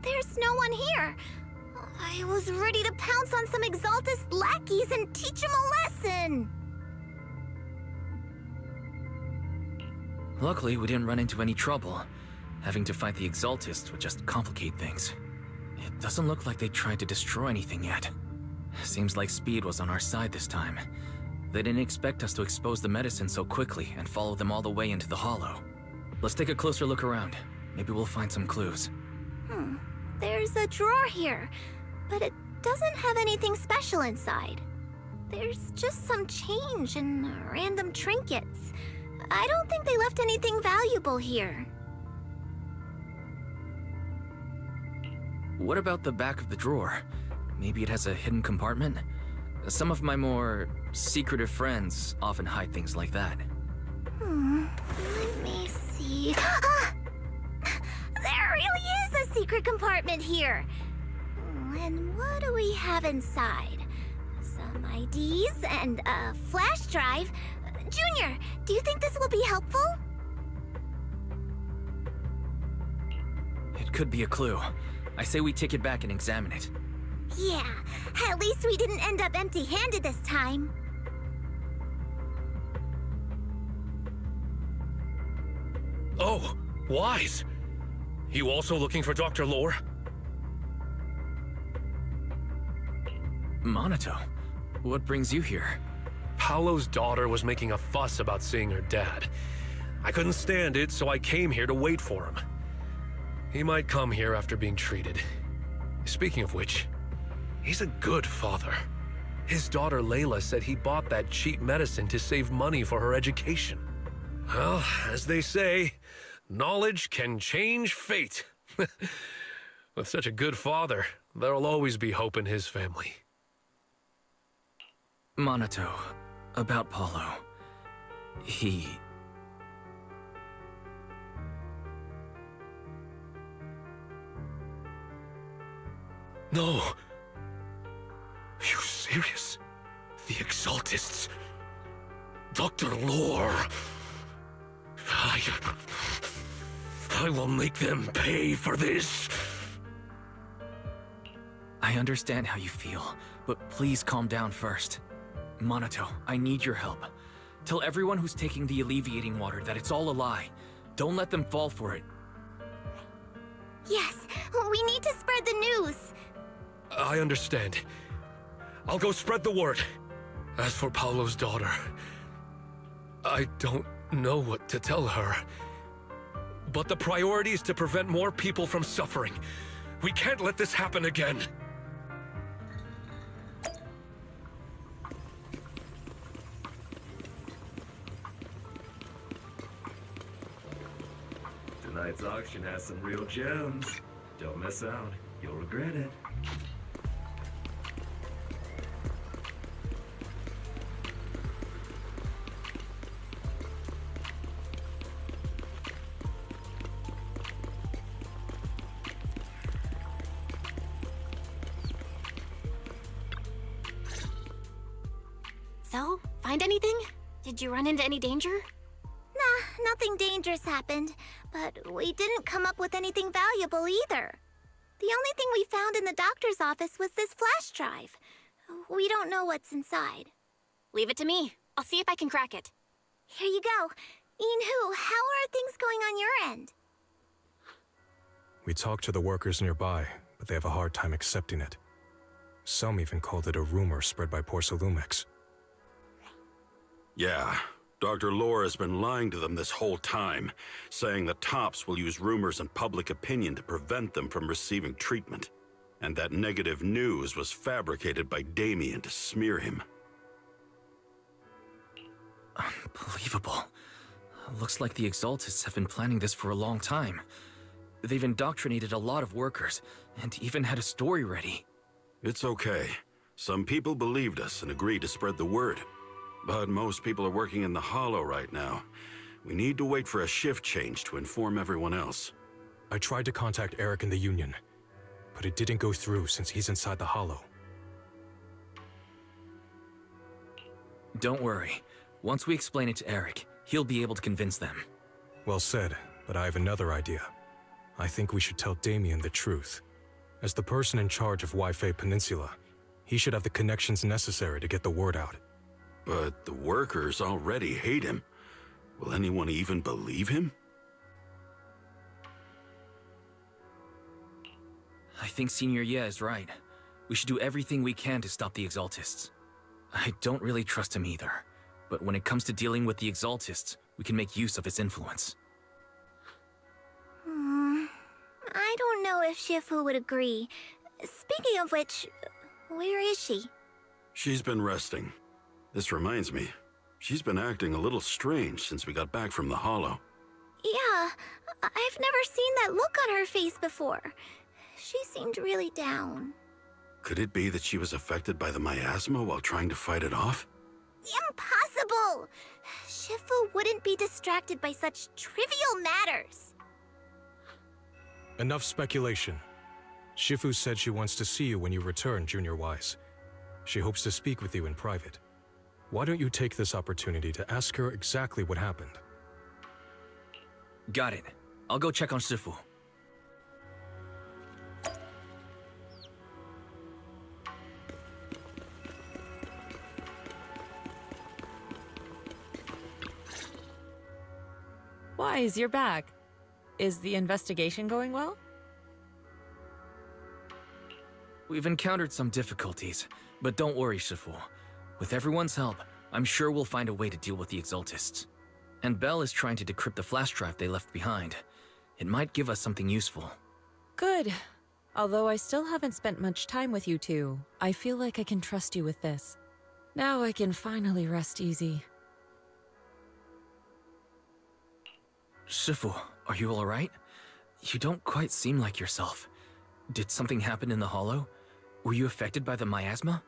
There's no one here. I was ready to pounce on some Exaltist lackeys and teach them a lesson. Luckily, we didn't run into any trouble. Having to fight the Exaltists would just complicate things. It doesn't look like they tried to destroy anything yet. Seems like speed was on our side this time. They didn't expect us to expose the medicine so quickly and follow them all the way into the hollow. Let's take a closer look around. Maybe we'll find some clues. There's a drawer here, but it doesn't have anything special inside. There's just some change and random trinkets. I don't think they left anything valuable here. What about the back of the drawer? Maybe it has a hidden compartment? Some of my more secretive friends often hide things like that. Let me see. Ah! There really is a secret compartment here. And what do we have inside? Some IDs and a flash drive. Junior, do you think this will be helpful? It could be a clue. I say we take it back and examine it. Yeah, at least we didn't end up empty-handed this time. Oh, Wise! You also looking for Dr. Lore? Monato, what brings you here? Paolo's daughter was making a fuss about seeing her dad. I couldn't stand it, so I came here to wait for him. He might come here after being treated. Speaking of which, he's a good father. His daughter Layla said he bought that cheap medicine to save money for her education. Well, as they say, knowledge can change fate. With such a good father, there'll always be hope in his family. Monato, about Paulo. He... No. Are you serious? The Exaltists. Dr. Lore. I will make them pay for this. I understand how you feel, but please calm down first. Monato, I need your help. Tell everyone who's taking the alleviating water that it's all a lie. Don't let them fall for it. Yes, we need to spread the news. I understand. I'll go spread the word. As for Paolo's daughter, I don't know what to tell her. But the priority is to prevent more people from suffering. We can't let this happen again. Tonight's auction has some real gems. Don't miss out. You'll regret it. So, find anything? Did you run into any danger? Nah, nothing dangerous happened, but we didn't come up with anything valuable either. The only thing we found in the doctor's office was this flash drive. We don't know what's inside. Leave it to me. I'll see if I can crack it. Here you go. Inhu, how are things going on your end? We talked to the workers nearby, but they have a hard time accepting it. Some even called it a rumor spread by Porcelumix. Yeah, Dr. Lore has been lying to them this whole time, saying that Tops will use rumors and public opinion to prevent them from receiving treatment. And that negative news was fabricated by Damien to smear him. Unbelievable. Looks like the Exaltists have been planning this for a long time. They've indoctrinated a lot of workers, and even had a story ready. It's okay. Some people believed us and agreed to spread the word. But most people are working in the Hollow right now. We need to wait for a shift change to inform everyone else. I tried to contact Eric in the Union, but it didn't go through since he's inside the Hollow. Don't worry. Once we explain it to Eric, he'll be able to convince them. Well said, but I have another idea. I think we should tell Damien the truth. As the person in charge of Wi-Fi Peninsula, he should have the connections necessary to get the word out. But the workers already hate him. Will anyone even believe him? I think Senior Ye is right. We should do everything we can to stop the Exaltists. I don't really trust him either, but when it comes to dealing with the Exaltists, we can make use of his influence. I don't know if Shifu would agree. Speaking of which, where is she? She's been resting. This reminds me, she's been acting a little strange since we got back from the Hollow. Yeah, I've never seen that look on her face before. She seemed really down. Could it be that she was affected by the miasma while trying to fight it off? Impossible! Shifu wouldn't be distracted by such trivial matters. Enough speculation. Shifu said she wants to see you when you return, Junior Wise. She hopes to speak with you in private. Why don't you take this opportunity to ask her exactly what happened? Got it. I'll go check on Shifu. Wise, you're back. Is the investigation going well? We've encountered some difficulties, but don't worry, Shifu. With everyone's help, I'm sure we'll find a way to deal with the Exaltists. And Bell is trying to decrypt the flash drive they left behind. It might give us something useful. Good. Although I still haven't spent much time with you two, I feel like I can trust you with this. Now I can finally rest easy. Shifu, are you alright? You don't quite seem like yourself. Did something happen in the Hollow? Were you affected by the miasma?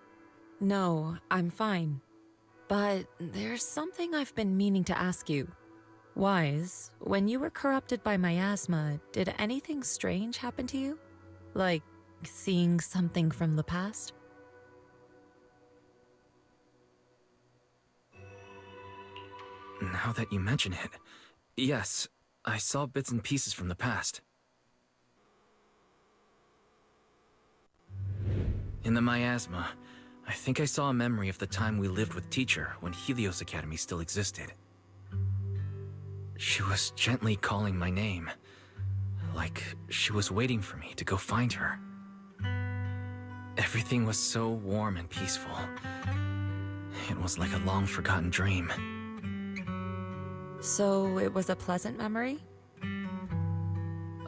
No, I'm fine. But there's something I've been meaning to ask you. Wise, when you were corrupted by miasma, did anything strange happen to you? Like seeing something from the past? Now that you mention it, yes, I saw bits and pieces from the past. In the miasma, I think I saw a memory of the time we lived with Teacher when Helios Academy still existed. She was gently calling my name, like she was waiting for me to go find her. Everything was so warm and peaceful. It was like a long-forgotten dream. So it was a pleasant memory?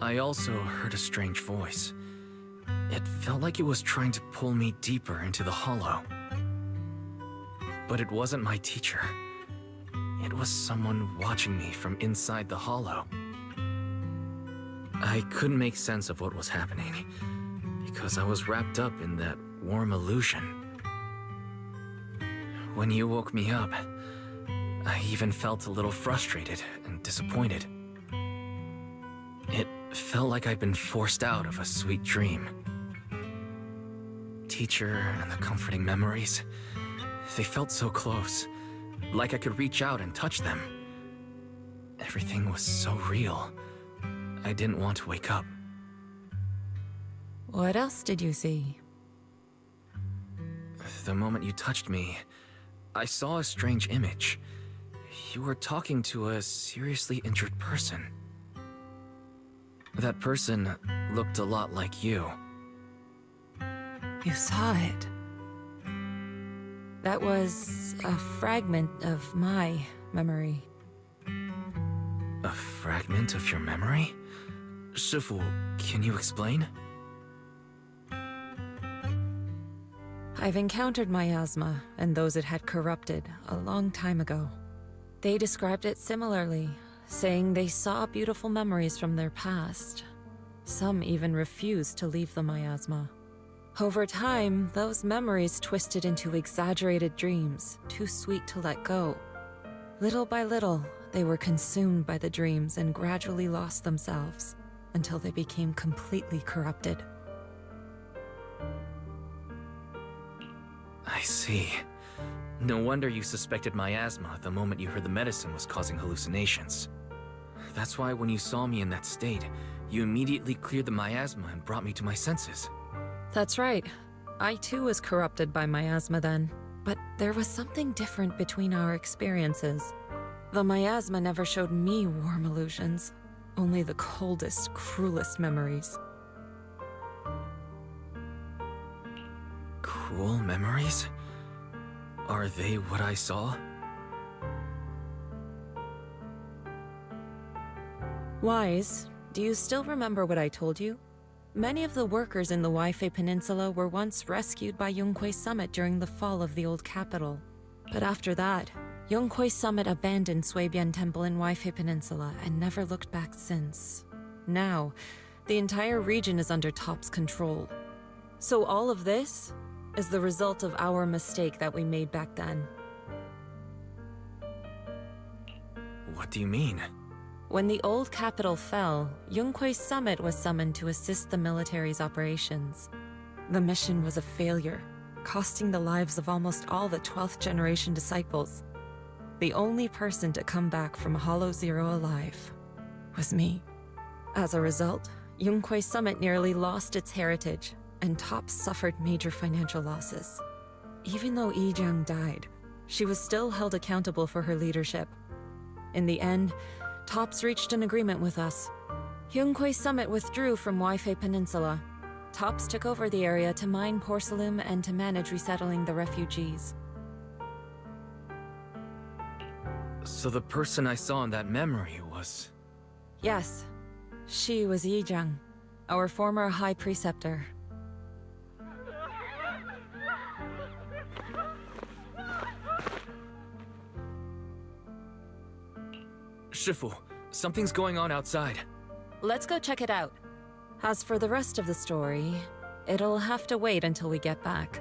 I also heard a strange voice. It felt like it was trying to pull me deeper into the Hollow. But it wasn't my teacher. It was someone watching me from inside the Hollow. I couldn't make sense of what was happening, because I was wrapped up in that warm illusion. When you woke me up, I even felt a little frustrated and disappointed. It felt like I'd been forced out of a sweet dream. Teacher and the comforting memories, they felt so close, like I could reach out and touch them. Everything was so real. I didn't want to wake up. What else did you see? The moment you touched me, I saw a strange image. You were talking to a seriously injured person. That person looked a lot like you. You saw it. That was a fragment of my memory. A fragment of your memory? Shifu, can you explain? I've encountered miasma and those it had corrupted a long time ago. They described it similarly, saying they saw beautiful memories from their past. Some even refused to leave the miasma. Over time, those memories twisted into exaggerated dreams, too sweet to let go. Little by little, they were consumed by the dreams and gradually lost themselves, until they became completely corrupted. I see. No wonder you suspected miasma the moment you heard the medicine was causing hallucinations. That's why when you saw me in that state, you immediately cleared the miasma and brought me to my senses. That's right. I too was corrupted by miasma then, but there was something different between our experiences. The miasma never showed me warm illusions, only the coldest, cruelest memories. Cruel memories? Are they what I saw? Wise, do you still remember what I told you? Many of the workers in the Waifei Peninsula were once rescued by Yonghui Summit during the fall of the old capital. But after that, Yonghui Summit abandoned Suibian Temple in Waifei Peninsula and never looked back since. Now, the entire region is under TOP's control. So all of this is the result of our mistake that we made back then. What do you mean? When the old capital fell, Yonghui Summit was summoned to assist the military's operations. The mission was a failure, costing the lives of almost all the 12th generation disciples. The only person to come back from Hollow Zero alive was me. As a result, Yonghui Summit nearly lost its heritage, and TOPS suffered major financial losses. Even though Yijiang died, she was still held accountable for her leadership. In the end, TOPS reached an agreement with us. Yonghui Summit withdrew from Waifei Peninsula. TOPS took over the area to mine porcelain and to manage resettling the refugees. So the person I saw in that memory was... Yes, she was Yijiang, our former High Preceptor. Shifu, something's going on outside. Let's go check it out. As for the rest of the story, it'll have to wait until we get back.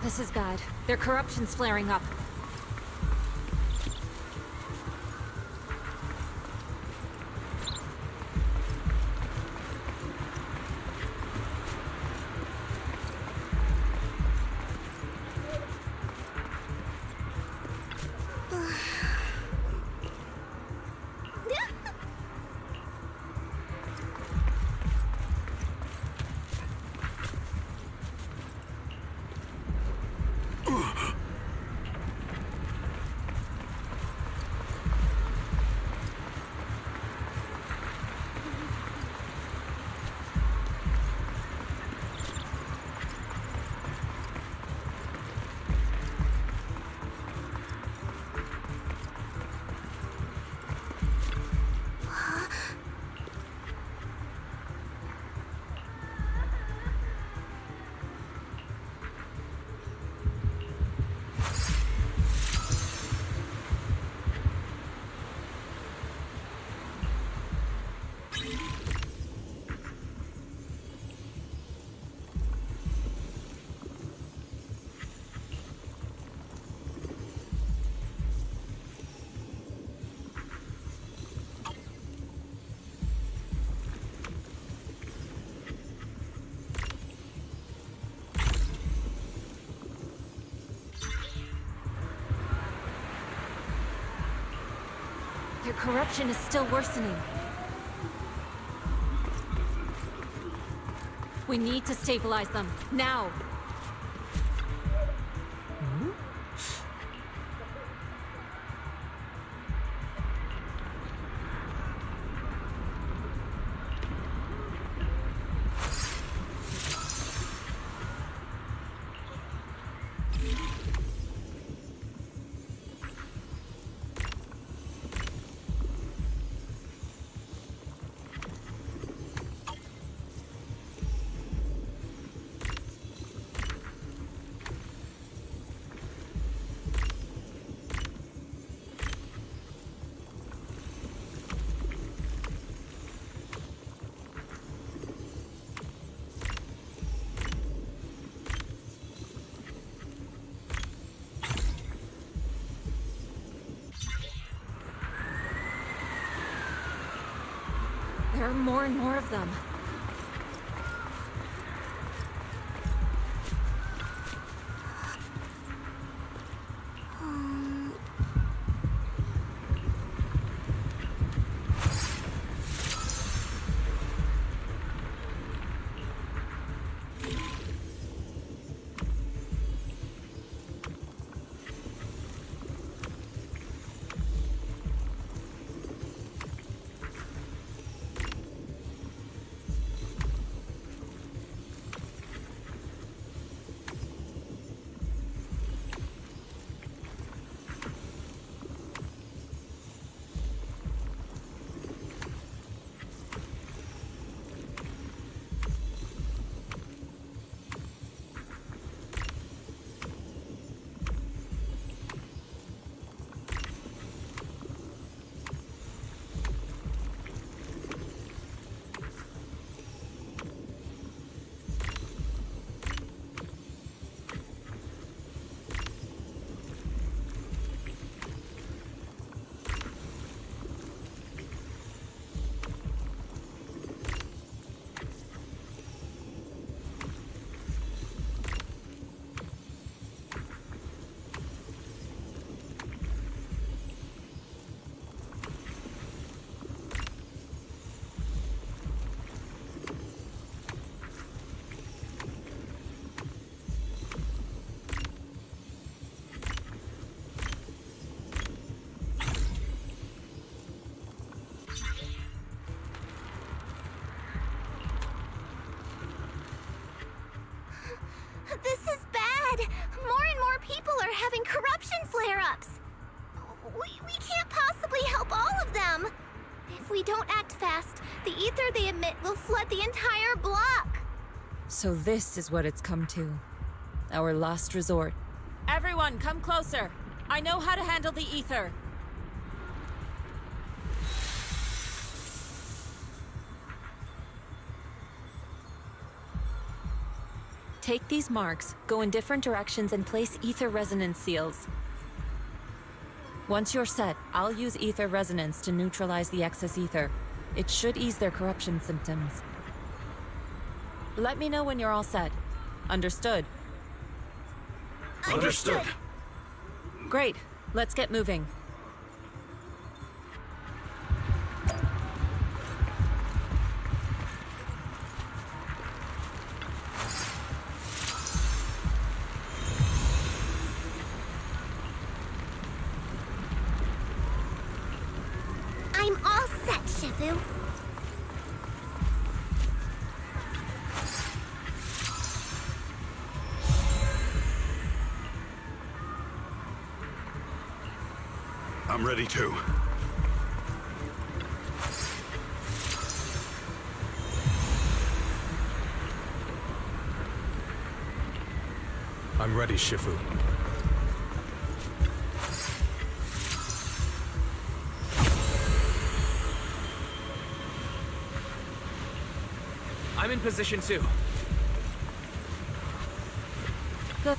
This is bad. Their corruption's flaring up. corruption is still worsening. We need to stabilize them, now! There are more and more of them. This is bad! More and more people are having corruption flare-ups! We can't possibly help all of them! If we don't act fast, the ether they emit will flood the entire block! So this is what it's come to. Our last resort. Everyone, come closer! I know how to handle the ether! Take these marks, go in different directions, and place ether resonance seals. Once you're set, I'll use ether resonance to neutralize the excess ether. It should ease their corruption symptoms. Let me know when you're all set. Understood? Understood. Great. Let's get moving. I'm all set, Shifu. I'm ready too. I'm ready, Shifu. I'm in position too. Good.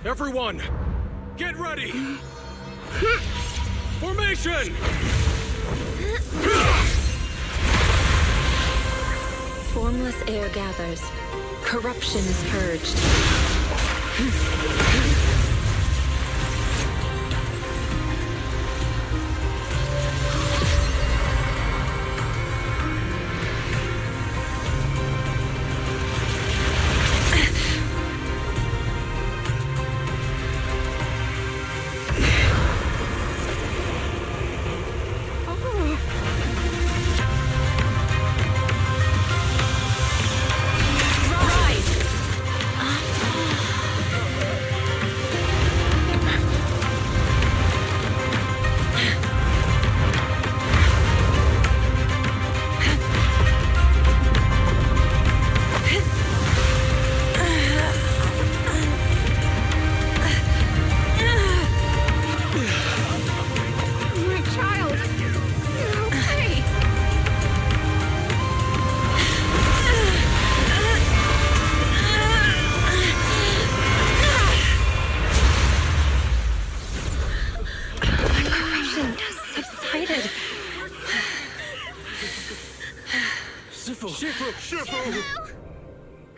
Everyone, get ready! Formation! Formless air gathers. Corruption is purged.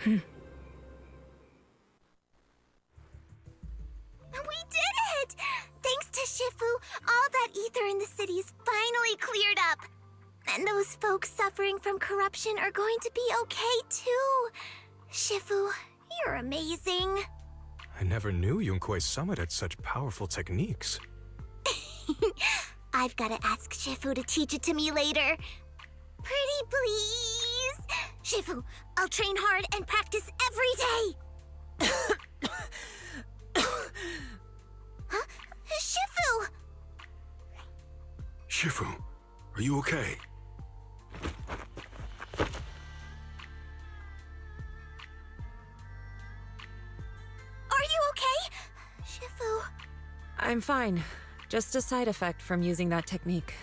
We did it! Thanks to Shifu, all that ether in the city's finally cleared up. And those folks suffering from corruption are going to be okay too. Shifu, you're amazing. I never knew Yunque's summit had such powerful techniques. I've got to ask Shifu to teach it to me later. Pretty please. Shifu, I'll train hard and practice every day. Huh? Shifu! Shifu, are you okay? Are you okay? Shifu... I'm fine. Just a side effect from using that technique.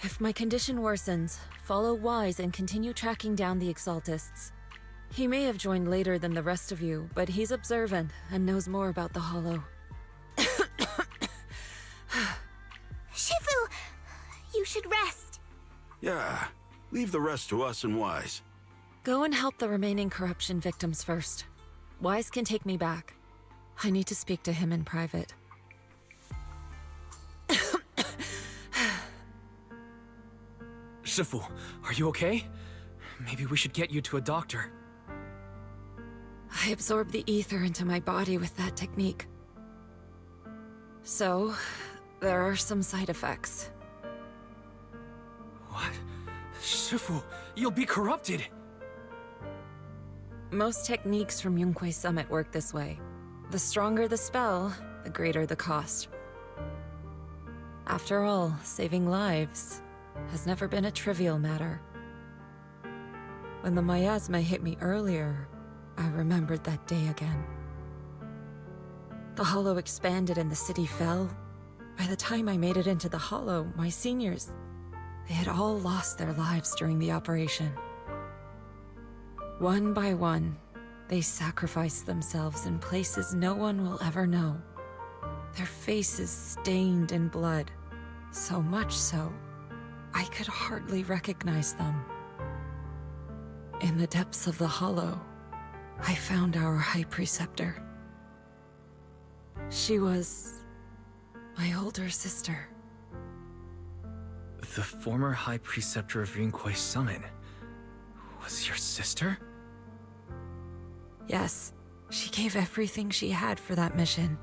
If my condition worsens, follow Wise and continue tracking down the Exaltists. He may have joined later than the rest of you, but he's observant and knows more about the Hollow. Shifu, you should rest. Yeah, leave the rest to us and Wise. Go and help the remaining corruption victims first. Wise can take me back. I need to speak to him in private. Shifu, are you okay? Maybe we should get you to a doctor. I absorbed the ether into my body with that technique. So, there are some side effects. What? Shifu, you'll be corrupted! Most techniques from Yunque's summit work this way. The stronger the spell, the greater the cost. After all, saving lives has never been a trivial matter. When the miasma hit me earlier, I remembered that day again. The Hollow expanded and the city fell. By the time I made it into the Hollow, my seniors, they had all lost their lives during the operation. One by one, they sacrificed themselves in places no one will ever know. Their faces stained in blood, so much so, I could hardly recognize them. In the depths of the Hollow, I found our High Preceptor. She was my older sister. The former High Preceptor of Yunque's summit was your sister? Yes, she gave everything she had for that mission,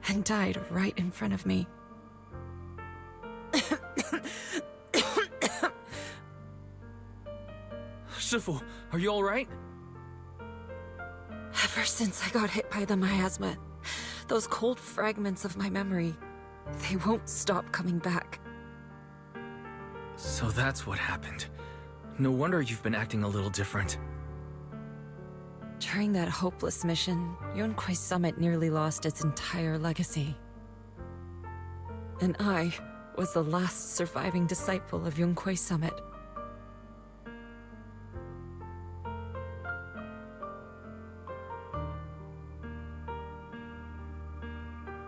and died right in front of me. Shifu, are you alright? Ever since I got hit by the miasma, those cold fragments of my memory, they won't stop coming back. So that's what happened. No wonder you've been acting a little different. During that hopeless mission, Yunque's summit nearly lost its entire legacy. And I was the last surviving disciple of Yunque's summit.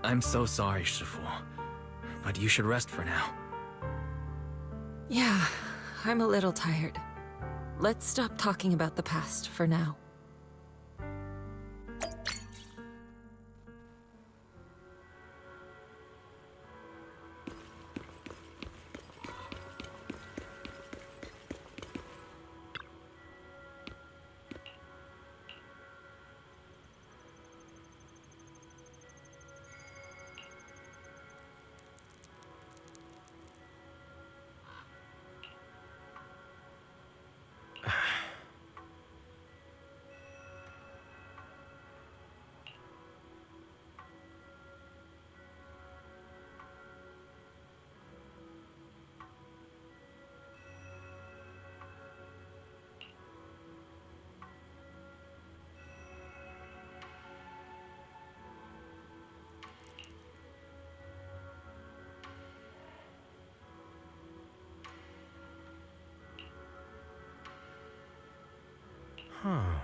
I'm so sorry, Shifu. but you should rest for now. Yeah, I'm a little tired. Let's stop talking about the past for now. Huh.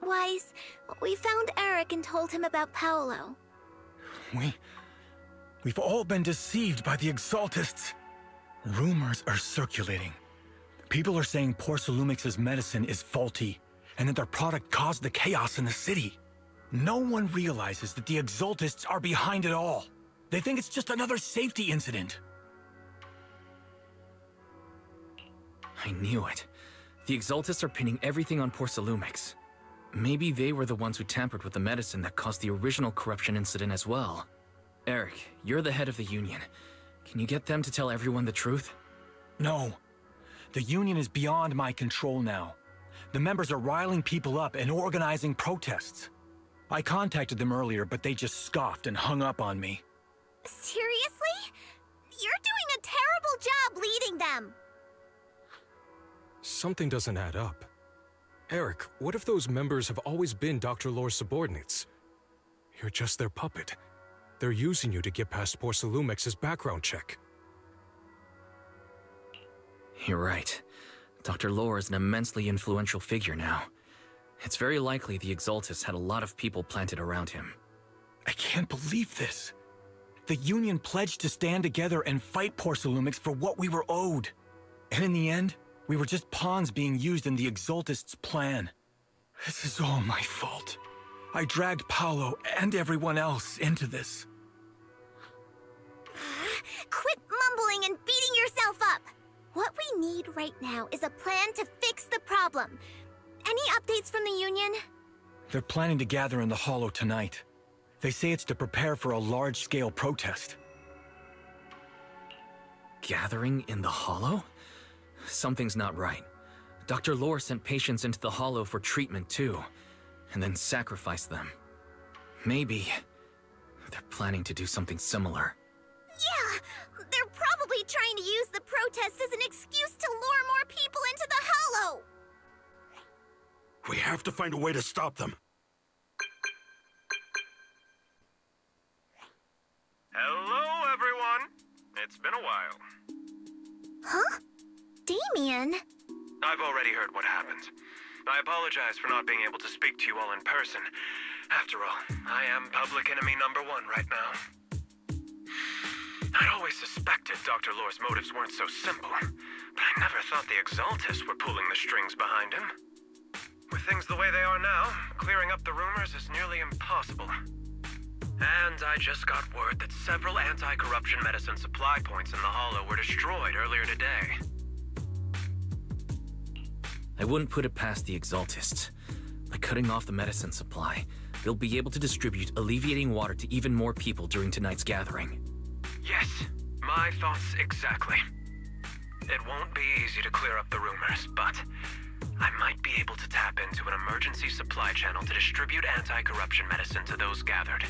Wise, we found Eric and told him about Paolo. We've all been deceived by the Exaltists. Rumors are circulating. People are saying Porcelumix's medicine is faulty, and that their product caused the chaos in the city. No one realizes that the Exaltists are behind it all. They think it's just another safety incident. I knew it. The Exaltists are pinning everything on Porcelumix. Maybe they were the ones who tampered with the medicine that caused the original corruption incident as well. Eric, you're the head of the Union. Can you get them to tell everyone the truth? No. The Union is beyond my control now. The members are riling people up and organizing protests. I contacted them earlier, but they just scoffed and hung up on me. Seriously? You're doing a terrible job leading them! Something doesn't add up. Eric, what if those members have always been Dr. Lore's subordinates? You're just their puppet. They're using you to get past Porcelumix's background check. You're right. Dr. Lore is an immensely influential figure now. It's very likely the Exaltists had a lot of people planted around him. I can't believe this. The Union pledged to stand together and fight Porcelumix for what we were owed. And in the end, we were just pawns being used in the Exaltists' plan. This is all my fault. I dragged Paolo and everyone else into this. Quit mumbling and beating yourself up! What we need right now is a plan to fix the problem. Any updates from the Union? They're planning to gather in the Hollow tonight. They say it's to prepare for a large-scale protest. Gathering in the Hollow? Something's not right. Dr. Lore sent patients into the Hollow for treatment too, and then sacrificed them. Maybe they're planning to do something similar. Yeah! They're probably trying to use the protest as an excuse to lure more people into the Hollow! We have to find a way to stop them. Hello, everyone. It's been a while. Huh? Damien? I've already heard what happened. I apologize for not being able to speak to you all in person. After all, I am public enemy #1 right now. I'd always suspected Dr. Lore's motives weren't so simple, but I never thought the Exaltists were pulling the strings behind him. With things the way they are now, clearing up the rumors is nearly impossible. And I just got word that several anti-corruption medicine supply points in the Hollow were destroyed earlier today. I wouldn't put it past the Exaltists. By cutting off the medicine supply, they'll be able to distribute alleviating water to even more people during tonight's gathering. Yes, my thoughts exactly. It won't be easy to clear up the rumors, but I might be able to tap into an emergency supply channel to distribute anti-corruption medicine to those gathered.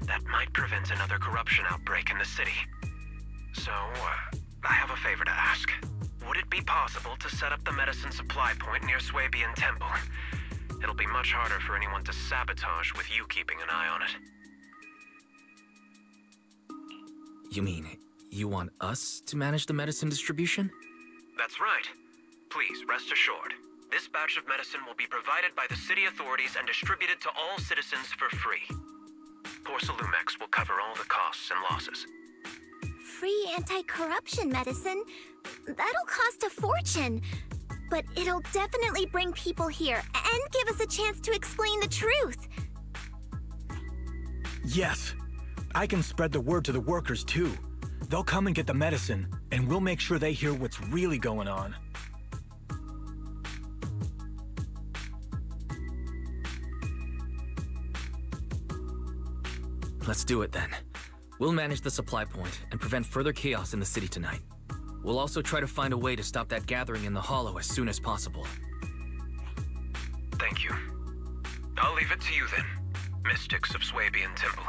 That might prevent another corruption outbreak in the city. So, I have a favor to ask. Would it be possible to set up the medicine supply point near Swabian Temple? It'll be much harder for anyone to sabotage with you keeping an eye on it. You mean, you want us to manage the medicine distribution? That's right. Please, rest assured. This batch of medicine will be provided by the city authorities and distributed to all citizens for free. Porcelumex will cover all the costs and losses. Free anti-corruption medicine? That'll cost a fortune. But it'll definitely bring people here and give us a chance to explain the truth. Yes. I can spread the word to the workers too. They'll come and get the medicine, and we'll make sure they hear what's really going on. Let's do it then. We'll manage the supply point and prevent further chaos in the city tonight. We'll also try to find a way to stop that gathering in the Hollow as soon as possible. Thank you. I'll leave it to you then, mystics of Swabian Temple.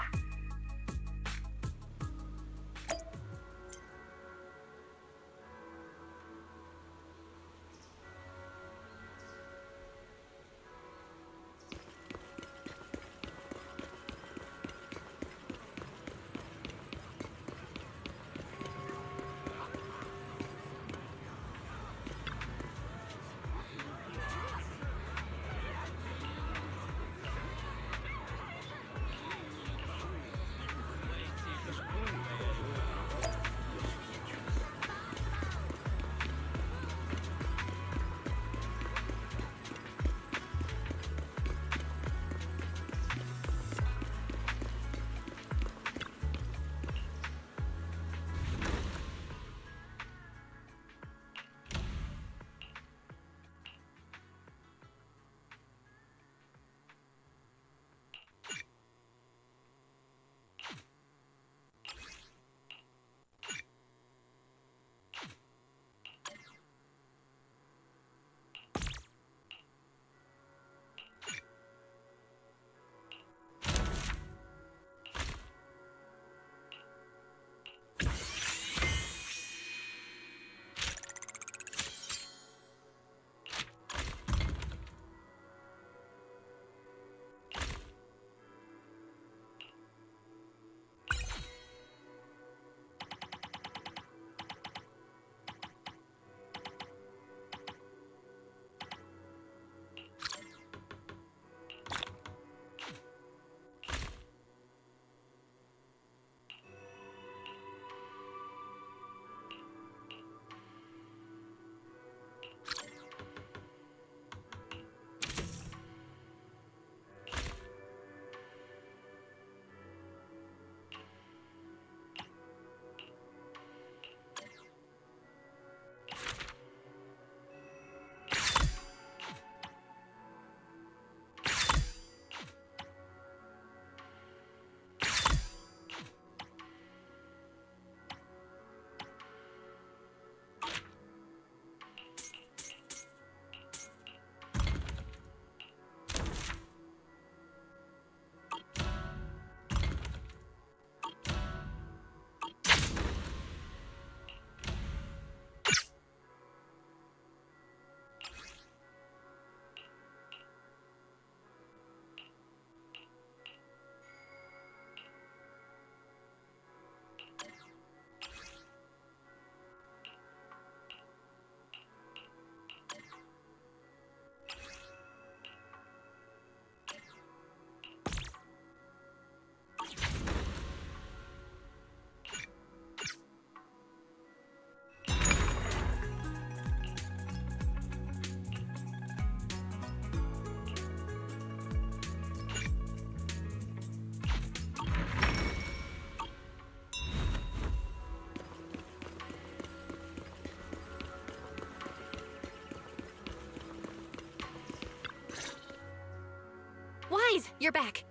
Wise, you're back.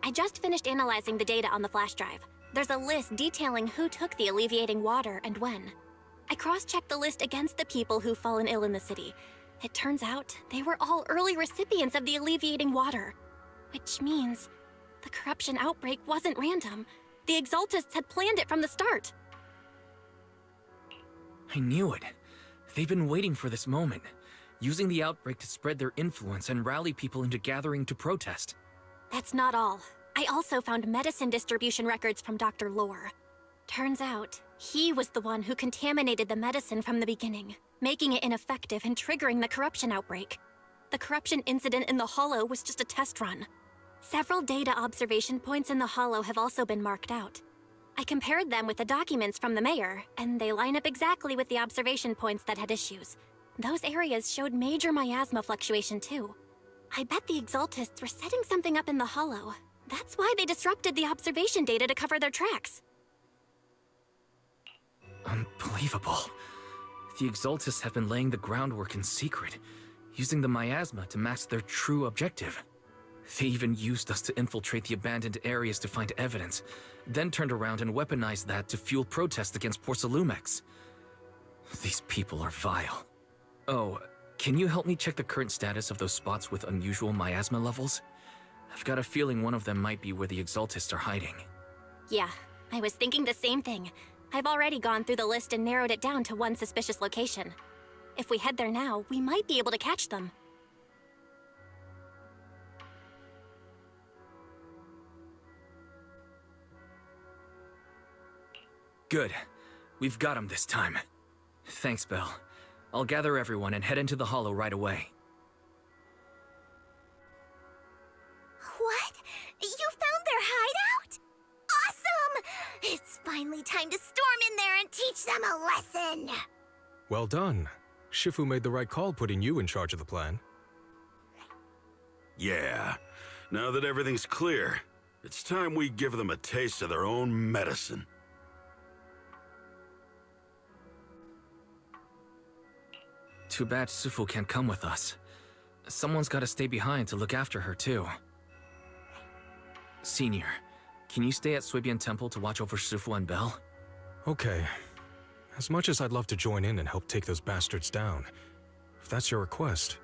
I just finished analyzing the data on the flash drive. There's a list detailing who took the alleviating water and when. I cross-checked the list against the people who've fallen ill in the city. It turns out they were all early recipients of the alleviating water. Which means the corruption outbreak wasn't random. The Exaltists had planned it from the start. I knew it. They've been waiting for this moment, using the outbreak to spread their influence and rally people into gathering to protest. That's not all. I also found medicine distribution records from Dr. Lore. Turns out, he was the one who contaminated the medicine from the beginning, making it ineffective and triggering the corruption outbreak. The corruption incident in the Hollow was just a test run. Several data observation points in the Hollow have also been marked out. I compared them with the documents from the mayor, and they line up exactly with the observation points that had issues. Those areas showed major miasma fluctuation too. I bet the Exaltists were setting something up in the Hollow. That's why they disrupted the observation data to cover their tracks. Unbelievable. The Exaltists have been laying the groundwork in secret, using the miasma to mask their true objective. They even used us to infiltrate the abandoned areas to find evidence, then turned around and weaponized that to fuel protests against Porcelumex. These people are vile. Oh, can you help me check the current status of those spots with unusual miasma levels? I've got a feeling one of them might be where the Exaltists are hiding. Yeah, I was thinking the same thing. I've already gone through the list and narrowed it down to one suspicious location. If we head there now, we might be able to catch them. Good. We've got him this time. Thanks, Belle. I'll gather everyone and head into the Hollow right away. What? You found their hideout? Awesome! It's finally time to storm in there and teach them a lesson! Well done. Shifu made the right call putting you in charge of the plan. Yeah. Now that everything's clear, it's time we give them a taste of their own medicine. Too bad Sufu can't come with us. Someone's gotta stay behind to look after her, too. Senior, can you stay at Swabian Temple to watch over Sufu and Belle? Okay. As much as I'd love to join in and help take those bastards down, if that's your request,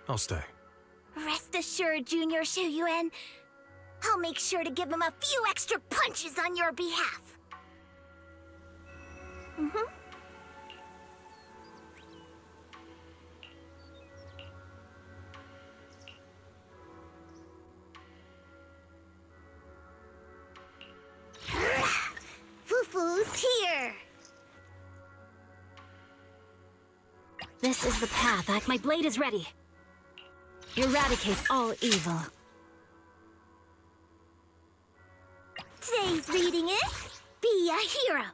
I'll stay. Rest assured, Junior Shuyuan. I'll make sure to give him a few extra punches on your behalf. Fufu's here. This is the path. My blade is ready. Eradicate all evil. Today's reading is Be a Hero.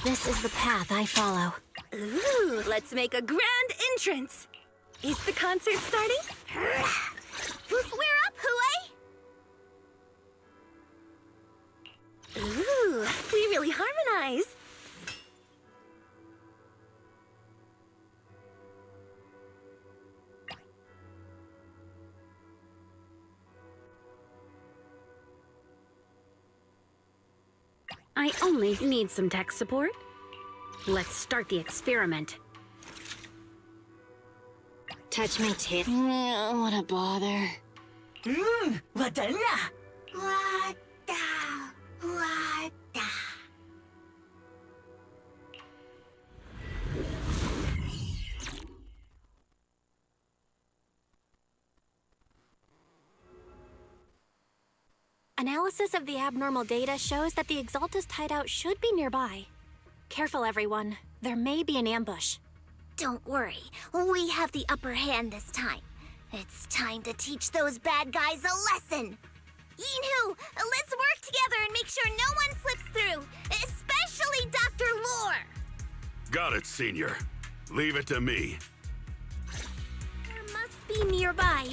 This is the path I follow. Ooh, let's make a grand entrance. Is the concert starting? We're up, Hue! Ooh, we really harmonize. I only need some tech support. Let's start the experiment. Touch my tip. What a bother. Wada na! Wada. Analysis of the abnormal data shows that the Exaltist hideout should be nearby. Careful, everyone. There may be an ambush. Don't worry, we have the upper hand this time. It's time to teach those bad guys a lesson. Yinhu, let's work together and make sure no one slips through, especially Dr. Lore. Got it, Senior. Leave it to me. There must be nearby.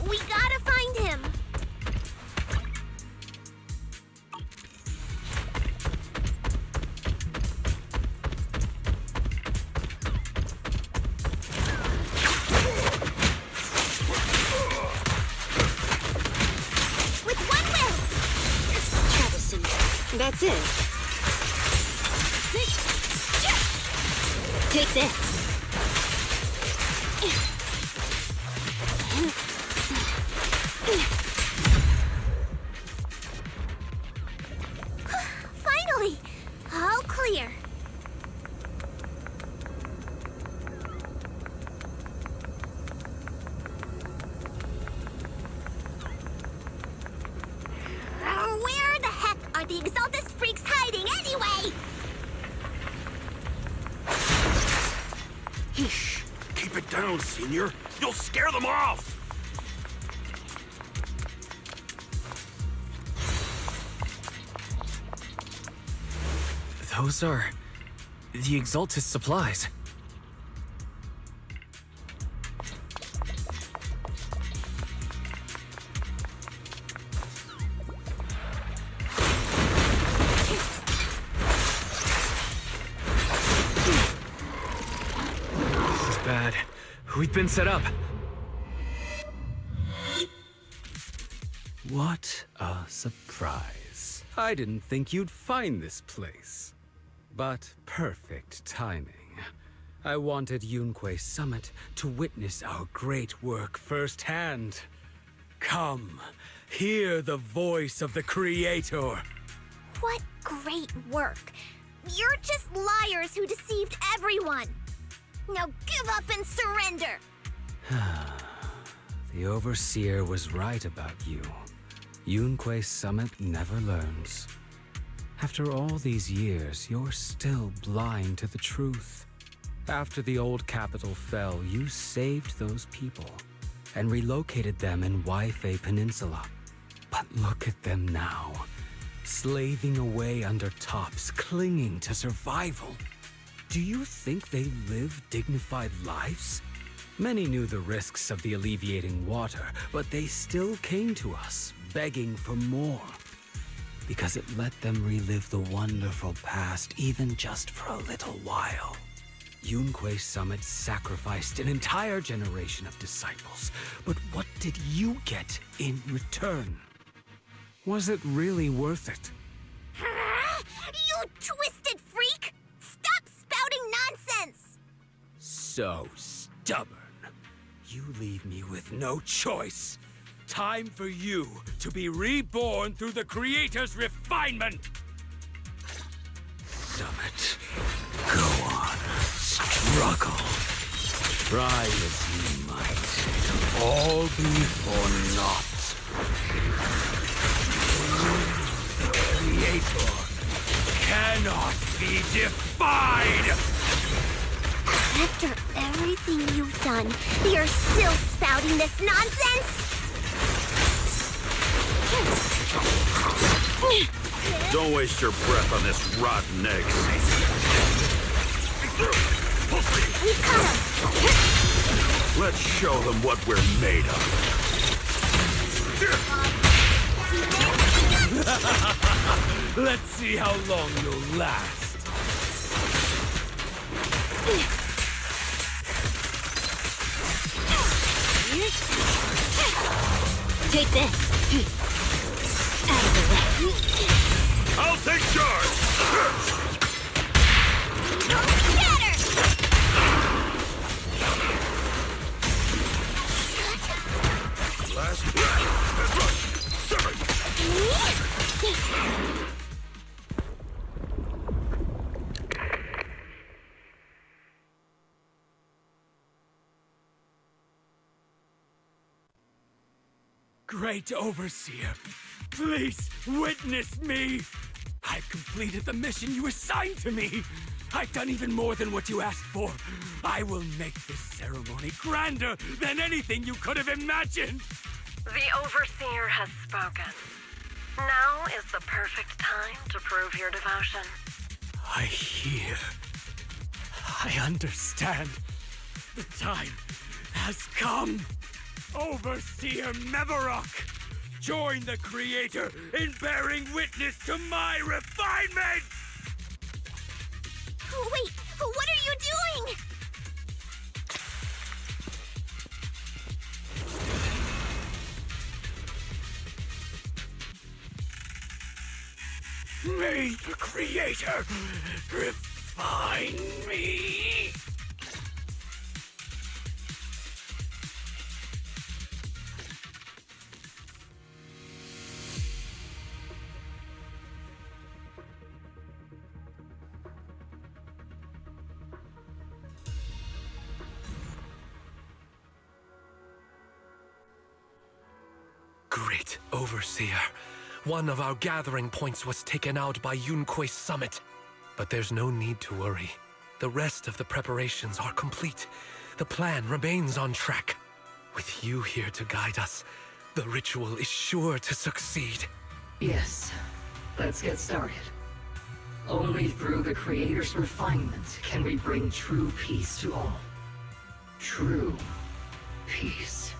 We gotta find him. That's it. Take this. Finally! All clear. Where the heck are the Exaltist freaks hiding anyway? Shh! Keep it down, Senior. You'll scare them off! Those are the Exaltist supplies. This is bad. We've been set up. What a surprise. I didn't think you'd find this place. But perfect timing. I wanted Yunque Summit to witness our great work firsthand. Come, hear the voice of the Creator. What great work. You're just liars who deceived everyone. Now give up and surrender. The Overseer was right about you. Yunque Summit never learns. After all these years, you're still blind to the truth. After the old capital fell, you saved those people and relocated them in Waifei Peninsula. But look at them now, slaving away under tops, clinging to survival. Do you think they live dignified lives? Many knew the risks of the alleviating water, but they still came to us, begging for more. Because it let them relive the wonderful past, even just for a little while. Yunque Summit sacrificed an entire generation of disciples, but what did you get in return? Was it really worth it? You twisted freak! Stop spouting nonsense! So stubborn. You leave me with no choice. Time for you to be reborn through the Creator's refinement! Summit, go on, struggle. Try as you might, it'll all be for naught. The Creator cannot be defied! After everything you've done, you're still spouting this nonsense? Don't waste your breath on this rotten egg. We've got him! Let's show them what we're made of. Let's see how long you'll last. Take this. Out of the way. I'll take charge! Last Great Overseer, please witness me! I've completed the mission you assigned to me! I've done even more than what you asked for. I will make this ceremony grander than anything you could have imagined! The Overseer has spoken. Now is the perfect time to prove your devotion. I hear. I understand. The time has come. Overseer Motherboard, join the Creator in bearing witness to my refinement! Wait, what are you doing? May the Creator refine me. Great Overseer. One of our gathering points was taken out by Yunque's summit. But there's no need to worry. The rest of the preparations are complete. The plan remains on track. With you here to guide us, the ritual is sure to succeed. Yes, let's get started. Only through the Creator's refinement can we bring true peace to all. True peace.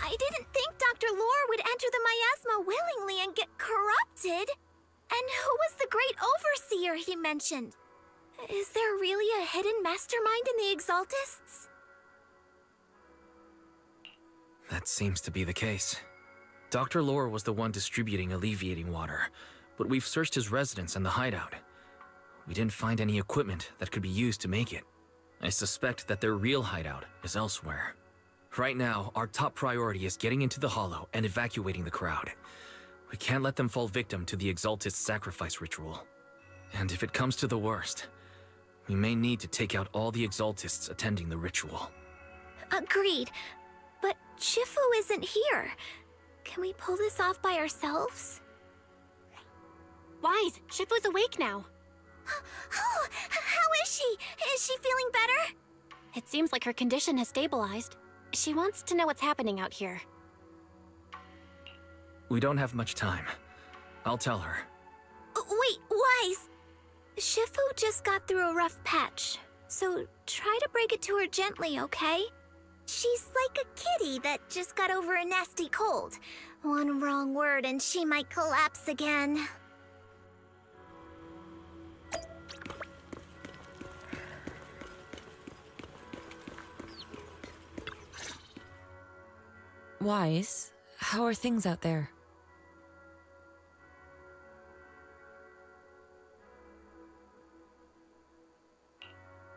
I didn't think Dr. Lore would enter the miasma willingly and get corrupted. And who was the great overseer he mentioned? Is there really a hidden mastermind in the Exaltists? That seems to be the case. Dr. Lore was the one distributing alleviating water, but we've searched his residence and the hideout. We didn't find any equipment that could be used to make it. I suspect that their real hideout is elsewhere. Right now, our top priority is getting into the Hollow and evacuating the crowd. We can't let them fall victim to the Exaltist sacrifice ritual. And if it comes to the worst, we may need to take out all the Exaltists attending the ritual. Agreed. But Shifu isn't here. Can we pull this off by ourselves? Wise, Shifu's awake now. Oh, how is she? Is she feeling better? It seems like her condition has stabilized. She wants to know what's happening out here. We don't have much time. I'll tell her. Wait, Wise! Shifu just got through a rough patch, so try to break it to her gently, okay? She's like a kitty that just got over a nasty cold. One wrong word and she might collapse again. Wise, how are things out there?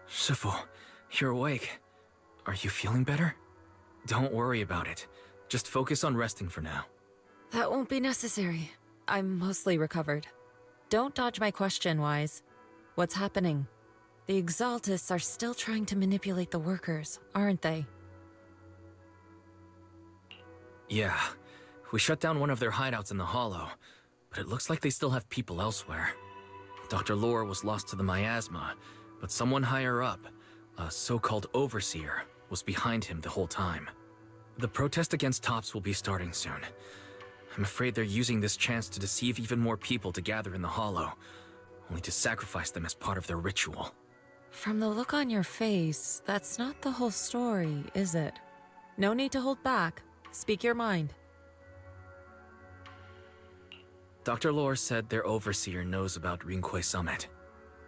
Shifu, you're awake. Are you feeling better? Don't worry about it. Just focus on resting for now. That won't be necessary. I'm mostly recovered. Don't dodge my question, Wise. What's happening? The Exaltists are still trying to manipulate the workers, aren't they? Yeah. We shut down one of their hideouts in the Hollow, but it looks like they still have people elsewhere. Dr. Lore was lost to the miasma, but someone higher up, a so-called overseer, was behind him the whole time. The protest against Tops will be starting soon. I'm afraid they're using this chance to deceive even more people to gather in the Hollow, only to sacrifice them as part of their ritual. From the look on your face, that's not the whole story, is it? No need to hold back. Speak your mind. Dr. Lore said their overseer knows about Rinque Summit.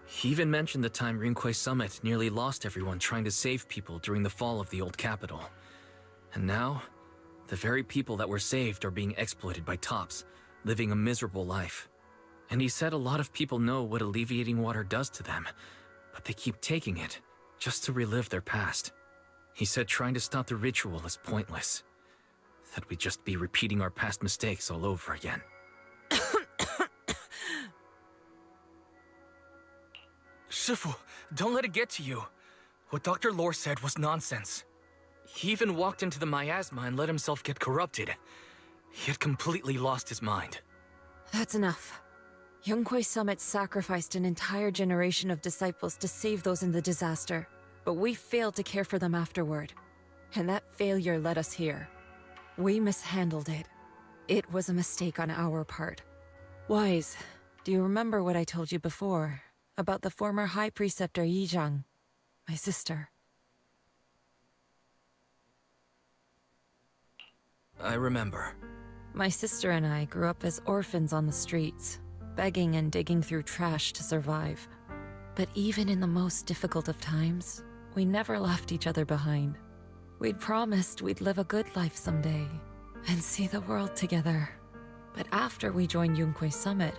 He even mentioned the time Rinque Summit nearly lost everyone trying to save people during the fall of the old capital. And now, the very people that were saved are being exploited by Tops, living a miserable life. And he said a lot of people know what alleviating water does to them, but they keep taking it just to relive their past. He said trying to stop the ritual is pointless, that we'd just be repeating our past mistakes all over again. Shifu, don't let it get to you. What Dr. Lore said was nonsense. He even walked into the miasma and let himself get corrupted. He had completely lost his mind. That's enough. Rinque Summit sacrificed an entire generation of disciples to save those in the disaster, but we failed to care for them afterward. And that failure led us here. We mishandled it. It was a mistake on our part. Wise, do you remember what I told you before about the former High Preceptor Yizhang, my sister? I remember. My sister and I grew up as orphans on the streets, begging and digging through trash to survive. But even in the most difficult of times, we never left each other behind. We'd promised we'd live a good life someday and see the world together. But after we joined Yunquei Summit,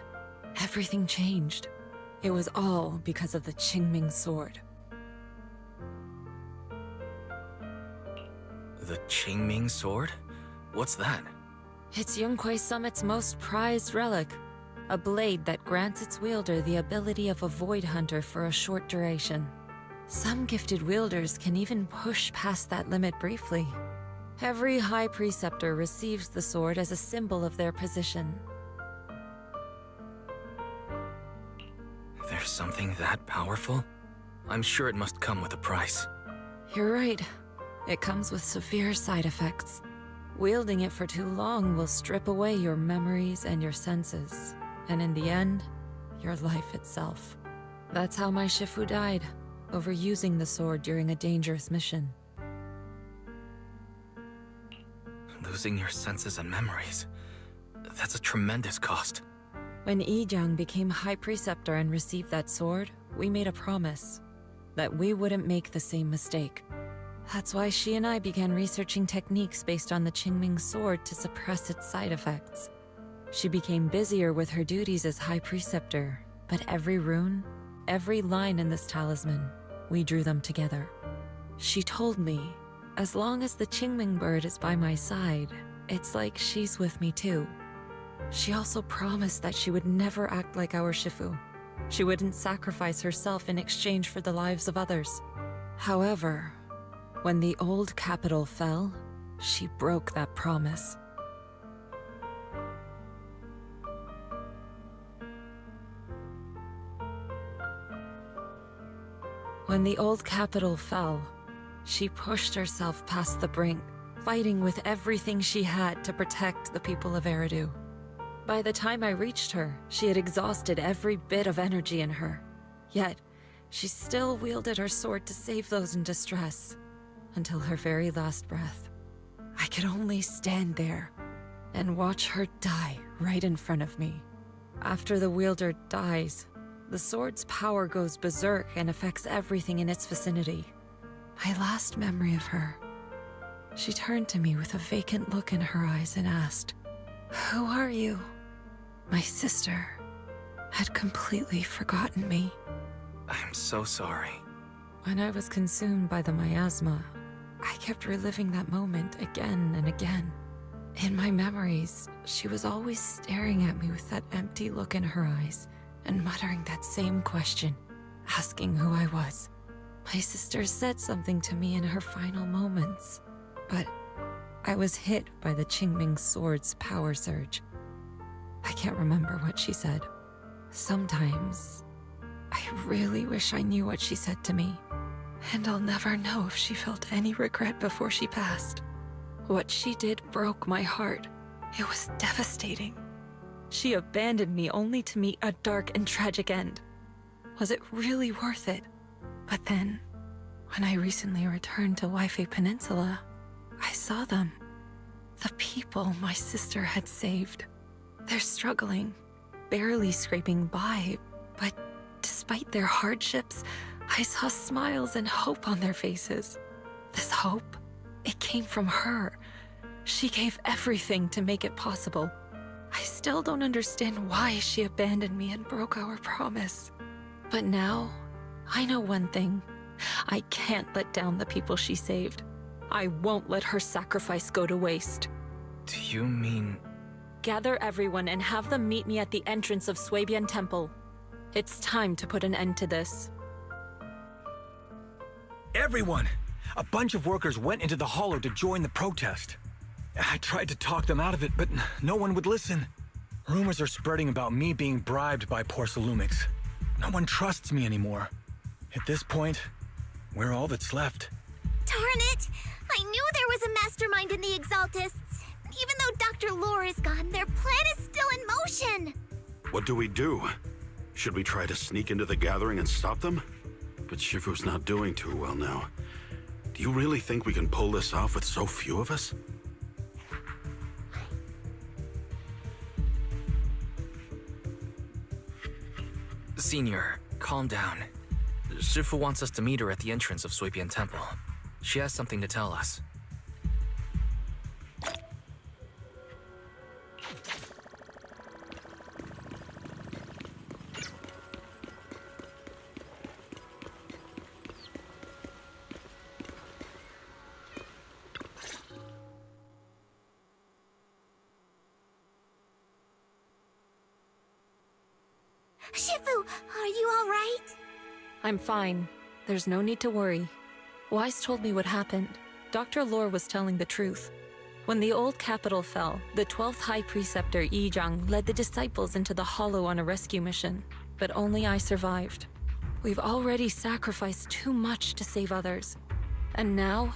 everything changed. It was all because of the Qingming sword. The Qingming sword? What's that? It's Yunquei Summit's most prized relic. A blade that grants its wielder the ability of a void hunter for a short duration. Some gifted wielders can even push past that limit briefly. Every High Preceptor receives the sword as a symbol of their position. There's something that powerful? I'm sure it must come with a price. You're right. It comes with severe side effects. Wielding it for too long will strip away your memories and your senses. And in the end, your life itself. That's how my Shifu died, overusing the sword during a dangerous mission. Losing your senses and memories. That's a tremendous cost. When Yijiang became High Preceptor and received that sword, we made a promise that we wouldn't make the same mistake. That's why she and I began researching techniques based on the Qingming sword to suppress its side effects. She became busier with her duties as High Preceptor, but every rune, every line in this talisman, we drew them together. She told me, as long as the Qingming bird is by my side, it's like she's with me too. She also promised that she would never act like our Shifu. She wouldn't sacrifice herself in exchange for the lives of others. However, when the old capital fell, she broke that promise. When the old capital fell, she pushed herself past the brink, fighting with everything she had to protect the people of Eridu. By the time I reached her, she had exhausted every bit of energy in her. Yet, she still wielded her sword to save those in distress, until her very last breath. I could only stand there and watch her die right in front of me. After the wielder dies, the sword's power goes berserk and affects everything in its vicinity. My last memory of her, she turned to me with a vacant look in her eyes and asked, "Who are you?" My sister had completely forgotten me. I'm so sorry. When I was consumed by the miasma, I kept reliving that moment again and again. In my memories, she was always staring at me with that empty look in her eyes and muttering that same question, asking who I was. My sister said something to me in her final moments, but I was hit by the Qingming sword's power surge. I can't remember what she said. Sometimes, I really wish I knew what she said to me, and I'll never know if she felt any regret before she passed. What she did broke my heart. It was devastating. She abandoned me only to meet a dark and tragic end. Was it really worth it? But then, when I recently returned to Waifei Peninsula, I saw them. The people my sister had saved. They're struggling, barely scraping by, but despite their hardships, I saw smiles and hope on their faces. This hope, it came from her. She gave everything to make it possible. I still don't understand why she abandoned me and broke our promise. But now, I know one thing. I can't let down the people she saved. I won't let her sacrifice go to waste. Do you mean... Gather everyone and have them meet me at the entrance of Suibian Temple. It's time to put an end to this. Everyone! A bunch of workers went into the hollow to join the protest. I tried to talk them out of it, but no one would listen. Rumors are spreading about me being bribed by Porcelumix. No one trusts me anymore. At this point, we're all that's left. Darn it! I knew there was a mastermind in the Exaltists. Even though Dr. Lore is gone, their plan is still in motion. What do we do? Should we try to sneak into the gathering and stop them? But Shifu's not doing too well now. Do you really think we can pull this off with so few of us? Senior, calm down. Shifu wants us to meet her at the entrance of Suibian Temple. She has something to tell us. Shifu, are you all right? I'm fine. There's no need to worry. Wise told me what happened. Dr. Lore was telling the truth. When the old capital fell, the 12th High Preceptor Yi Zhang led the disciples into the Hollow on a rescue mission, but only I survived. We've already sacrificed too much to save others. And now,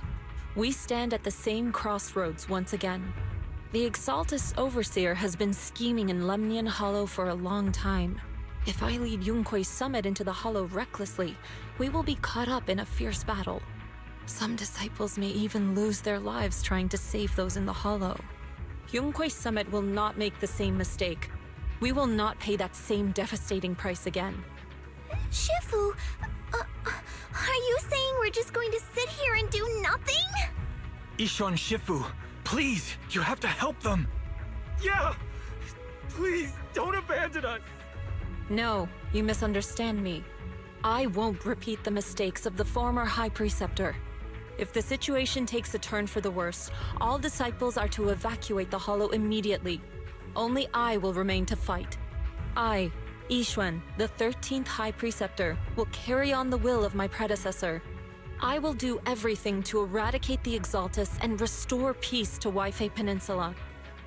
we stand at the same crossroads once again. The Exaltus Overseer has been scheming in Lemnian Hollow for a long time. If I lead Yunque's summit into the Hollow recklessly, we will be caught up in a fierce battle. Some disciples may even lose their lives trying to save those in the Hollow. Yunque's summit will not make the same mistake. We will not pay that same devastating price again. Shifu, are you saying we're just going to sit here and do nothing? Isho and Shifu, please, you have to help them. Yeah! Please, don't abandon us! No, you misunderstand me. I won't repeat the mistakes of the former High Preceptor. If the situation takes a turn for the worse, all disciples are to evacuate the Hollow immediately. Only I will remain to fight. I, Yixuan, the 13th High Preceptor, will carry on the will of my predecessor. I will do everything to eradicate the Exaltus and restore peace to Waifei Peninsula.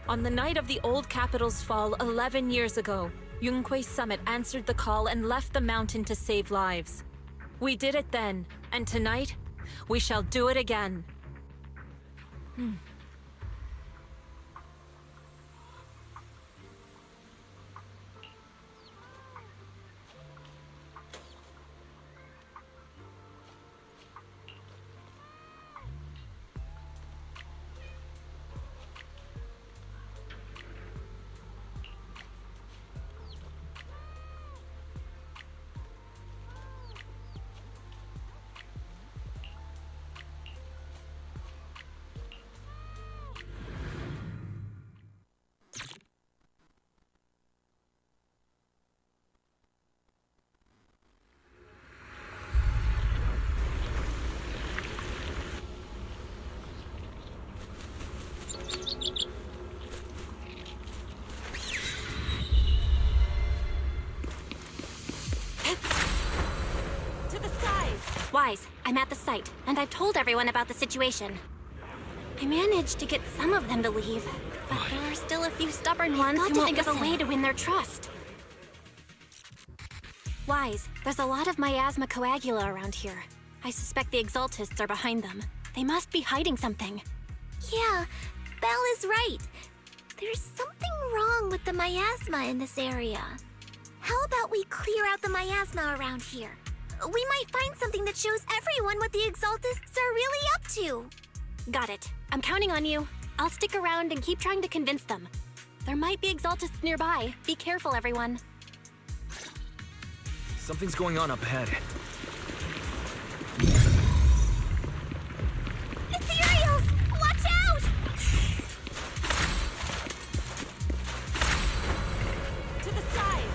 On the night of the old capital's fall 11 years ago, Yunque's summit answered the call and left the mountain to save lives. We did it then, and tonight, we shall do it again. Wise, I'm at the site, and I've told everyone about the situation. I managed to get some of them to leave, but there are still a few stubborn ones who won't think of a way to win their trust. Wise, there's a lot of miasma coagula around here. I suspect the Exaltists are behind them. They must be hiding something. Yeah, Belle is right. There's something wrong with the miasma in this area. How about we clear out the miasma around here? We might find something that shows everyone what the Exaltists are really up to. Got it. I'm counting on you. I'll stick around and keep trying to convince them. There might be Exaltists nearby. Be careful, everyone. Something's going on up ahead. Ethereals! Watch out! To the side!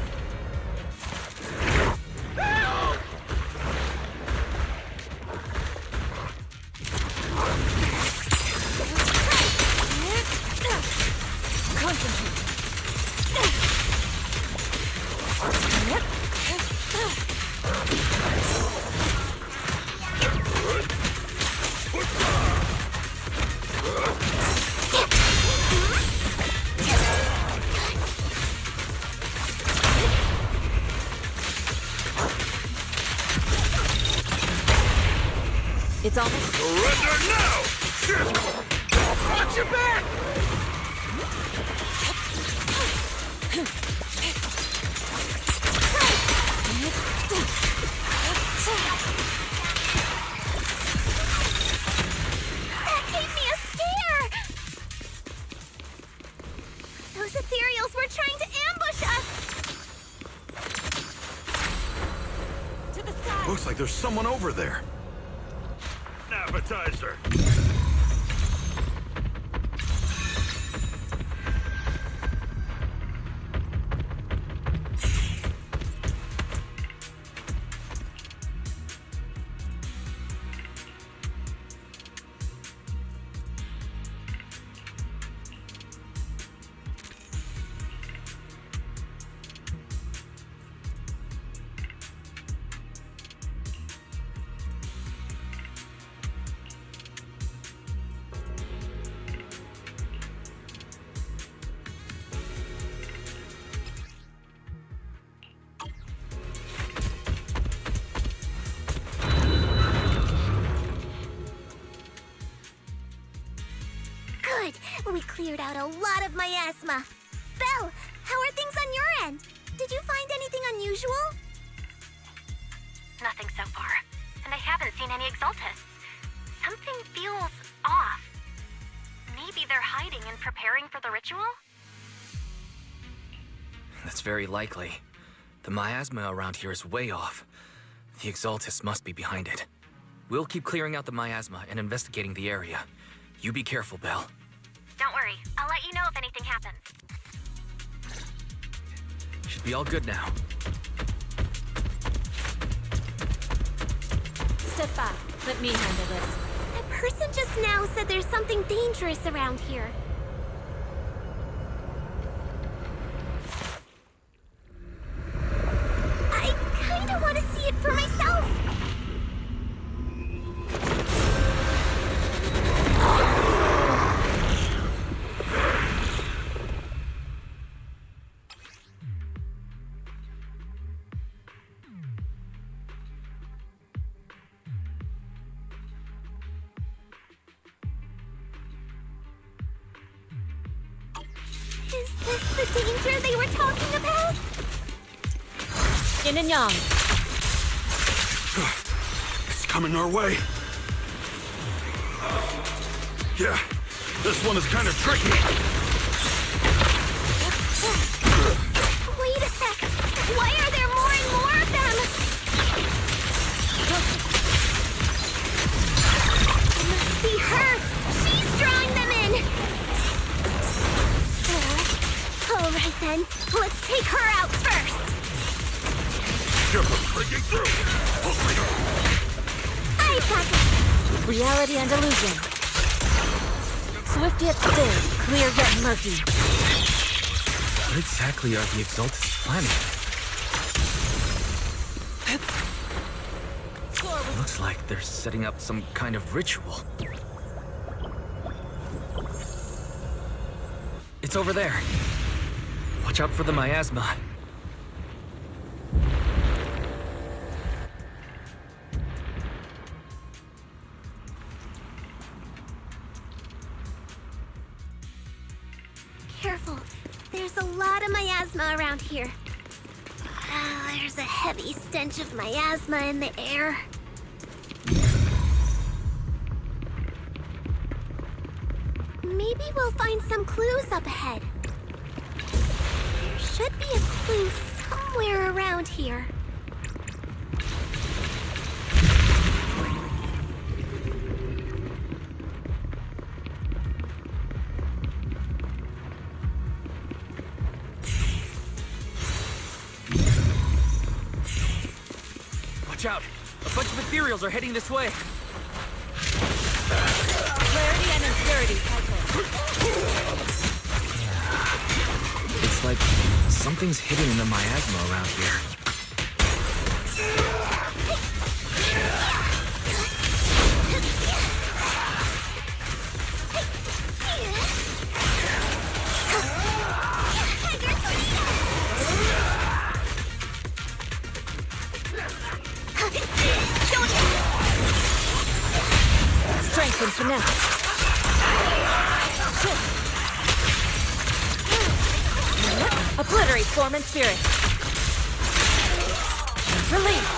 It's almost... Surrender now! Watch your back! That gave me a scare! Those ethereals were trying to ambush us! To the sky! Looks like there's someone over there. Appetizer. We cleared out a lot of miasma. Belle, how are things on your end? Did you find anything unusual? Nothing so far. And I haven't seen any exaltists. Something feels off. Maybe they're hiding and preparing for the ritual? That's very likely. The miasma around here is way off. The exaltists must be behind it. We'll keep clearing out the miasma and investigating the area. You be careful, Belle. Don't worry. I'll let you know if anything happens. Should be all good now. Step back. Let me handle this. A person just now said there's something dangerous around here. I kinda want to see it for myself. Is this the danger they were talking about? Yin and yang. It's coming our way. Yeah, this one is kind of tricky. Wait a sec. Why are there more and more of them? It must be her. She's drawing them in. All right then. Let's take her out first. Breaking through. I got it. Reality and illusion. Swift yet still, clear yet murky. What exactly are the exaltists planning? Looks like they're setting up some kind of ritual. It's over there. Watch out for the miasma. Careful. There's a lot of miasma around here. There's a heavy stench of miasma in the air. Maybe we'll find some clues up ahead. There should be a clue somewhere around here. Watch out! A bunch of ethereals are heading this way. Clarity and impurity. It's like something's hidden in the miasma around here. Strength and finesse. Obliterate form and spirit. Release.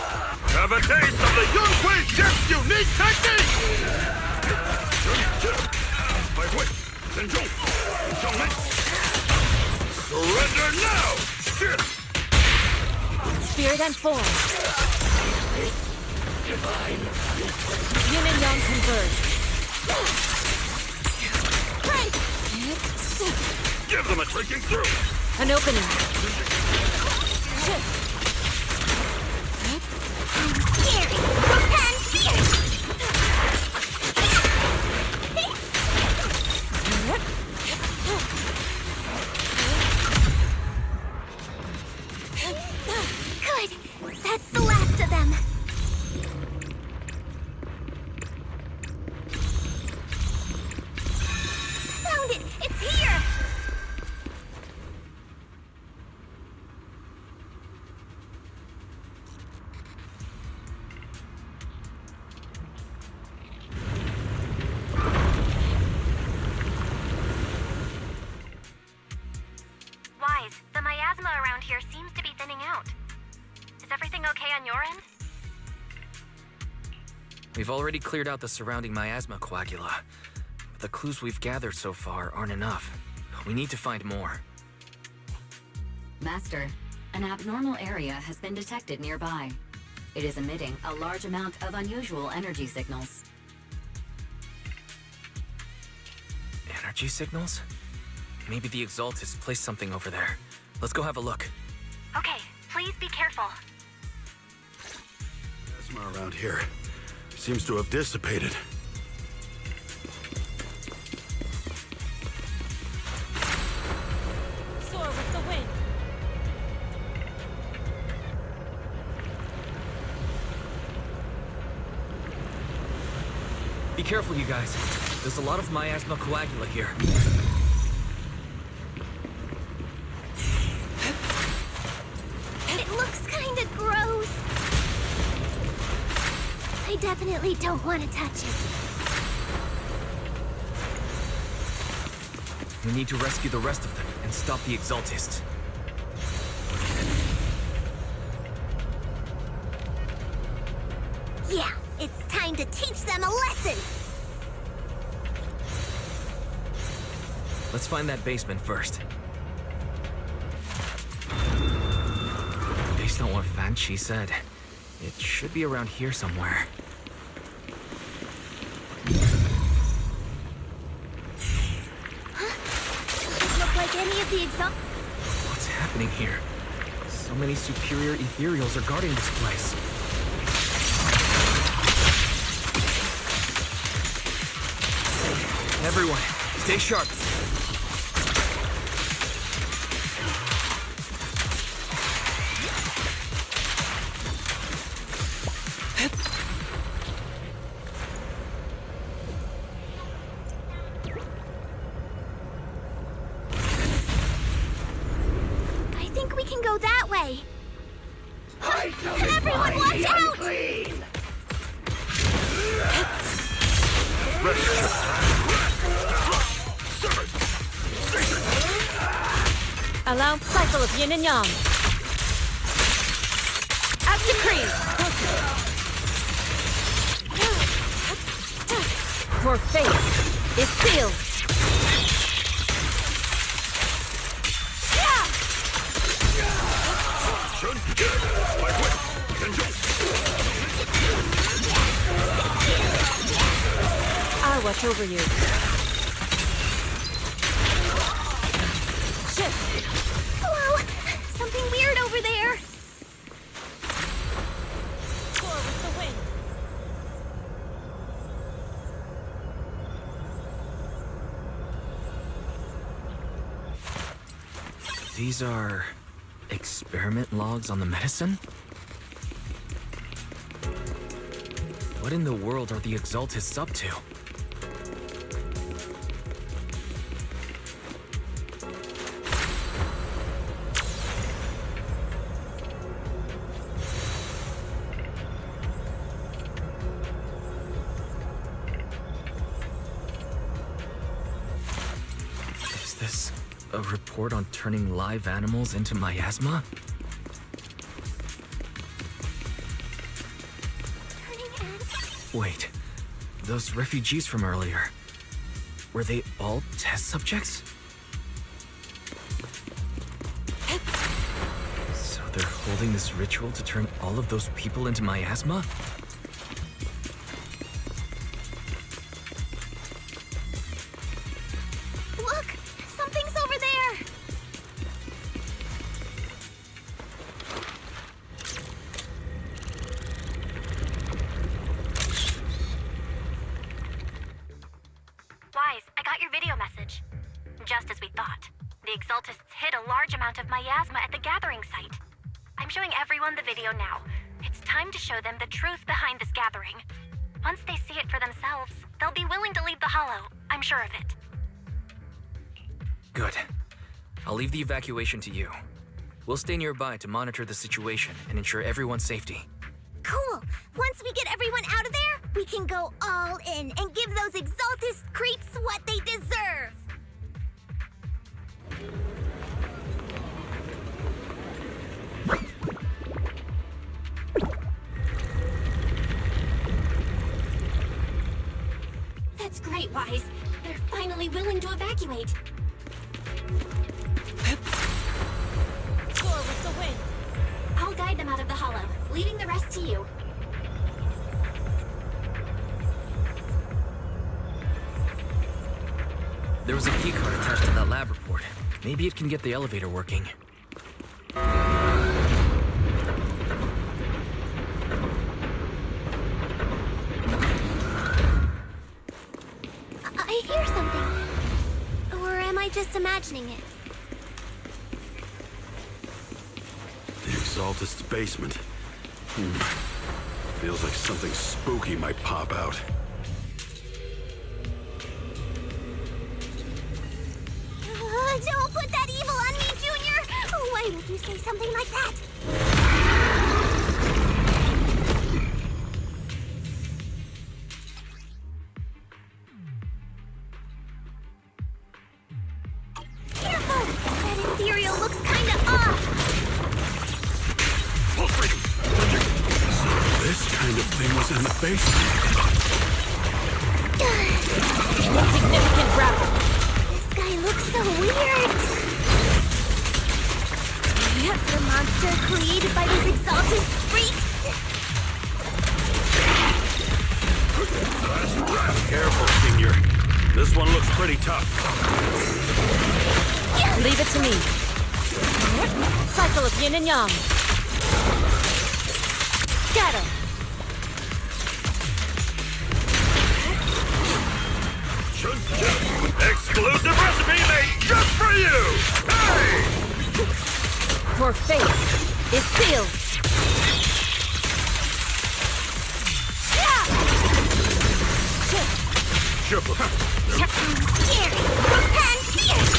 Have a taste of the Yunhui Chef's unique technique! Surrender now! Spirit and form. Yin and yang converge. Give them a breaking through! An opening. Scary! Japan fierce! Good! That's the last of them! Found it! It's here! around here seems to be thinning out. Is everything okay on your end? We've already cleared out the surrounding miasma coagula. But the clues we've gathered so far aren't enough. We need to find more. Master, an abnormal area has been detected nearby. It is emitting a large amount of unusual energy signals. Energy signals? Maybe the Exaltist placed something over there. Let's go have a look. Okay, please be careful. Plasma around here seems to have dissipated. Soar with the wind. Be careful, you guys. There's a lot of miasma coagula here. It looks kinda gross. I definitely don't want to touch it. We need to rescue the rest of them and stop the Exaltist. Yeah, it's time to teach them a lesson. Let's find that basement first. Based on what Fan Chi said, it should be around here somewhere. Doesn't look like any of the What's happening here? So many superior ethereals are guarding this place. Everyone, stay sharp. I think we can go that way. Everyone, watch out! Allow cycle of yin and yang. As decreed. Your fate is sealed. I'll watch over you. Whoa! Something weird over there! Soar with the wind. These are experiment logs on the medicine? What in the world are the Exaltists up to? Is this a report on turning live animals into miasma? Wait, those refugees from earlier, were they all test subjects? So they're holding this ritual to turn all of those people into miasma? Look! Something's over there! Wise, I got your video message. Just as we thought. The Exaltists hid a large amount of miasma at the gathering site. I'm showing everyone the video now. It's time to show them the truth behind this gathering. Once they see it for themselves, they'll be willing to leave the Hollow. I'm sure of it. Good. I'll leave the evacuation to you. We'll stay nearby to monitor the situation and ensure everyone's safety. Cool! Once we get everyone out of there, we can go all in and give those Exaltist creeps what they deserve! That's great, Wise. They're finally willing to evacuate. Soar with the wind. I'll guide them out of the hollow, leaving the rest to you. There was a keycard attached to that lab report. Maybe it can get the elevator working. I hear something. Or am I just imagining it? The Exaltist's basement. Feels like something spooky might pop out. Don't put that evil on me, Junior! Why would you say something like that? Careful! That ethereal looks kinda off! So this kind of thing was in the basement. Insignificant grapple. This guy looks so weird! That's the monster created by these exalted freaks! Careful, Senior. This one looks pretty tough. Leave it to me. Cycle of yin and yang. Scatter. Exclusive recipe made just for you! Hey! Your fate is sealed. Scary and fierce!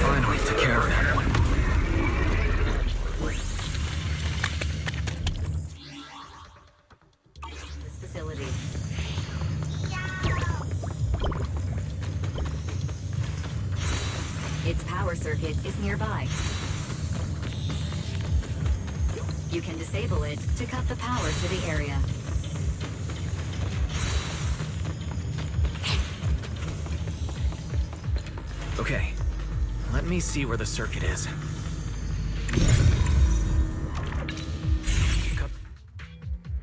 Finally took care of that one. This facility. Its power circuit is nearby. You can disable it to cut the power to the area. Okay, let me see where the circuit is.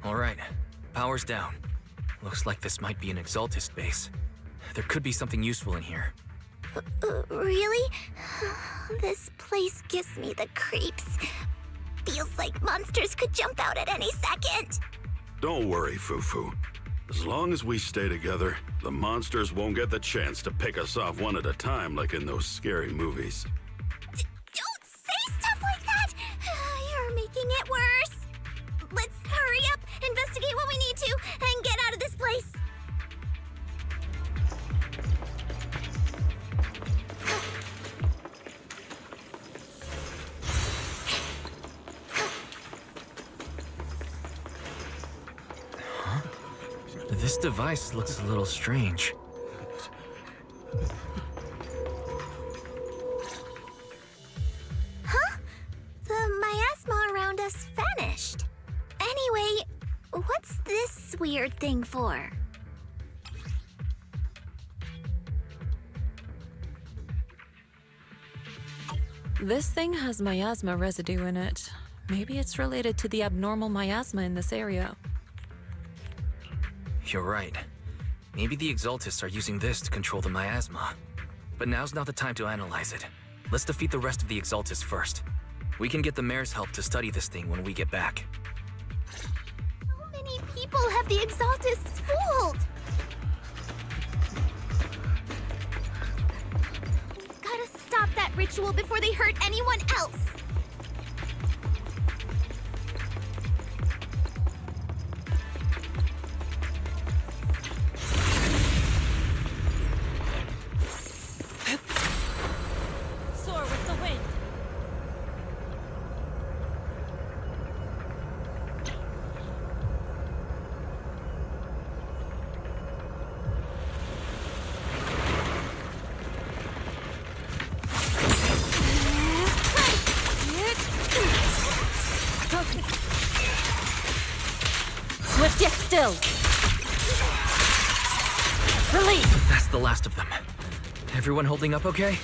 All right, power's down. Looks like this might be an Exaltist base. There could be something useful in here. Really? This place gives me the creeps. Feels like monsters could jump out at any second. Don't worry, Fufu. As long as we stay together, the monsters won't get the chance to pick us off one at a time like in those scary movies. Don't say stuff like that! You're making it worse. Let's hurry up, investigate what we need to, and get out of this place. This device looks a little strange. Huh? The miasma around us vanished. Anyway, what's this weird thing for? This thing has miasma residue in it. Maybe it's related to the abnormal miasma in this area. You're right. Maybe the Exaltists are using this to control the miasma. But now's not the time to analyze it. Let's defeat the rest of the Exaltists first. We can get the mayor's help to study this thing when we get back. How many people have the Exaltists fooled? We've gotta stop that ritual before they hurt anyone else. Soar with the wind. Yet still. Release. That's the last of them. Everyone holding up okay?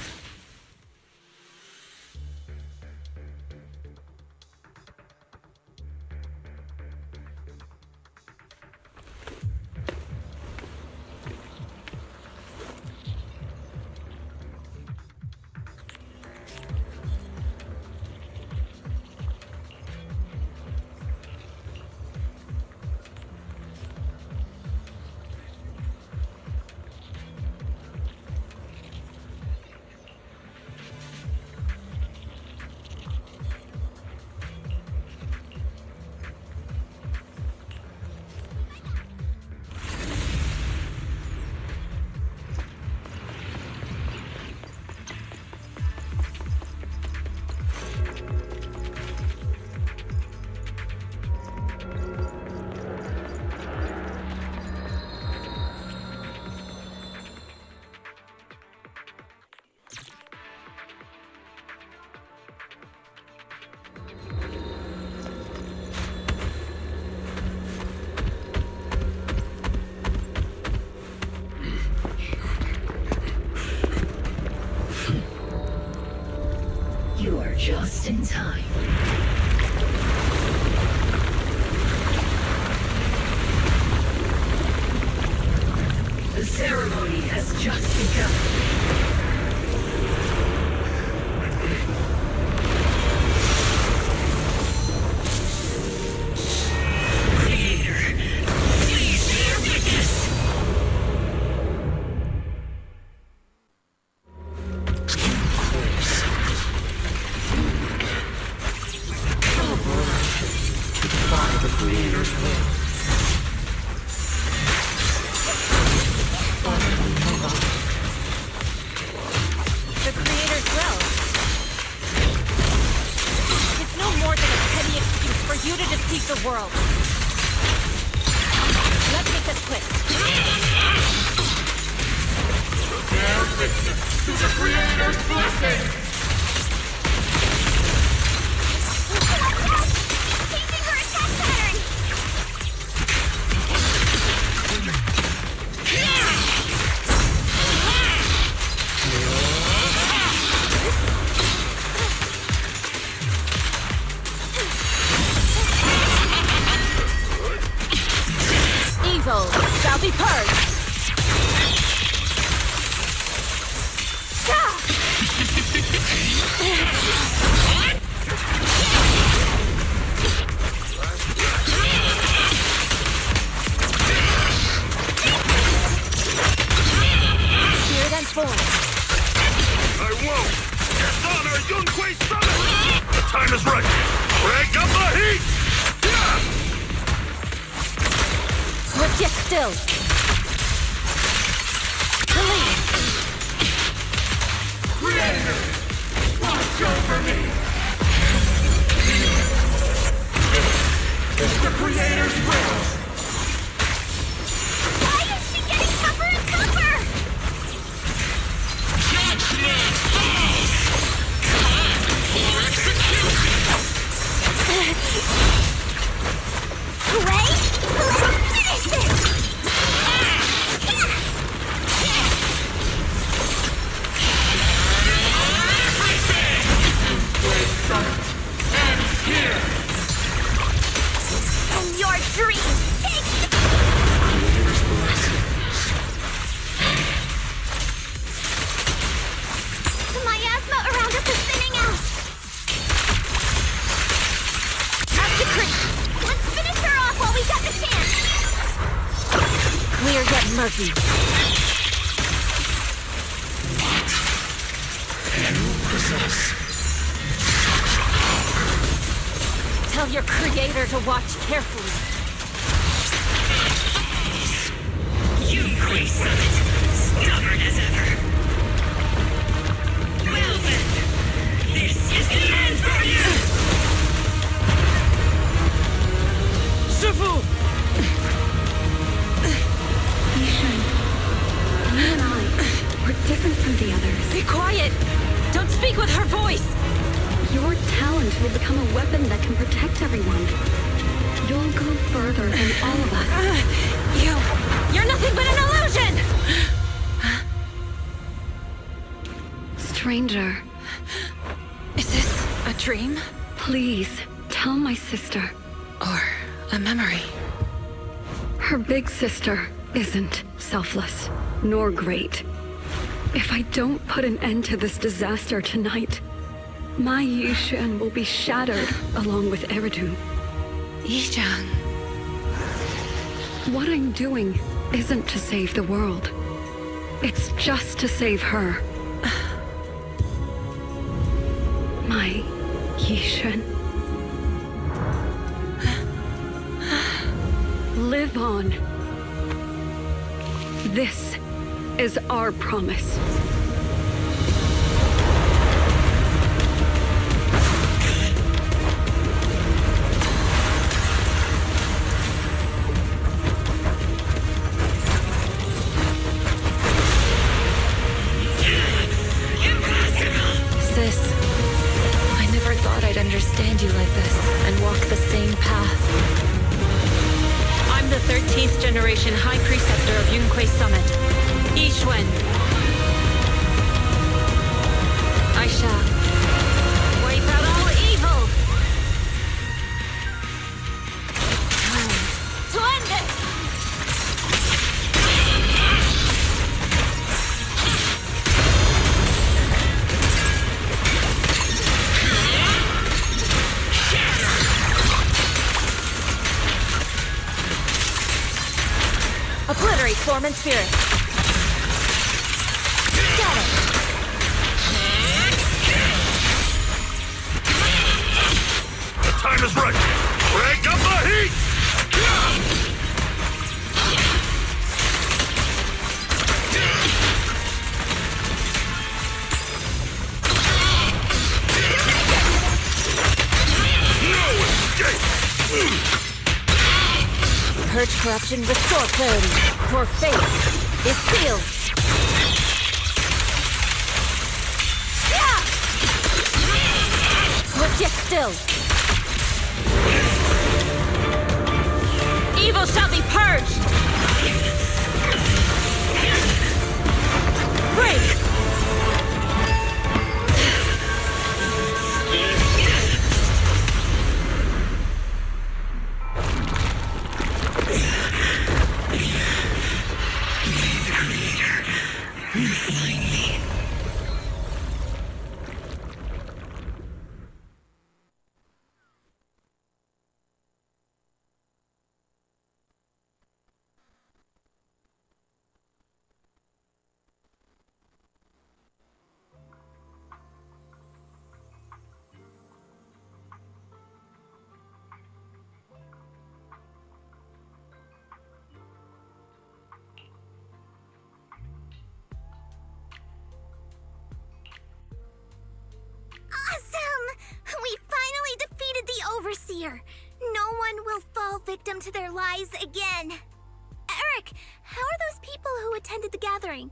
You are just in time. The ceremony has just begun. Murphy. Tell your creator to watch carefully. You grace of it, stubborn as ever. Well then, this is the end for you! Shifu! You and I, we're different from the others. Be quiet! Don't speak with her voice! Your talent will become a weapon that can protect everyone. You'll go further than all of us. You're nothing but an illusion! Stranger. Is this a dream? Please, tell my sister. Or a memory? Her big sister isn't selfless, nor great. If I don't put an end to this disaster tonight, my Yishan will be shattered along with Eridu. Yishan. What I'm doing isn't to save the world. It's just to save her. My Yishan. Live on. This is our promise. Sis, I never thought I'd understand you like this and walk the same path. I'm the 13th generation High Preceptor of Yunquei Summit, Yixuan. I shall wipe out all evil. To end this! Obliterate form and spirit. Get it! The time is right! Crank up the heat! No escape! Purge corruption, restore clarity. Your fate is sealed. Swift yet still. Evil shall be purged. Break. Overseer. No one will fall victim to their lies again. Eric, how are those people who attended the gathering?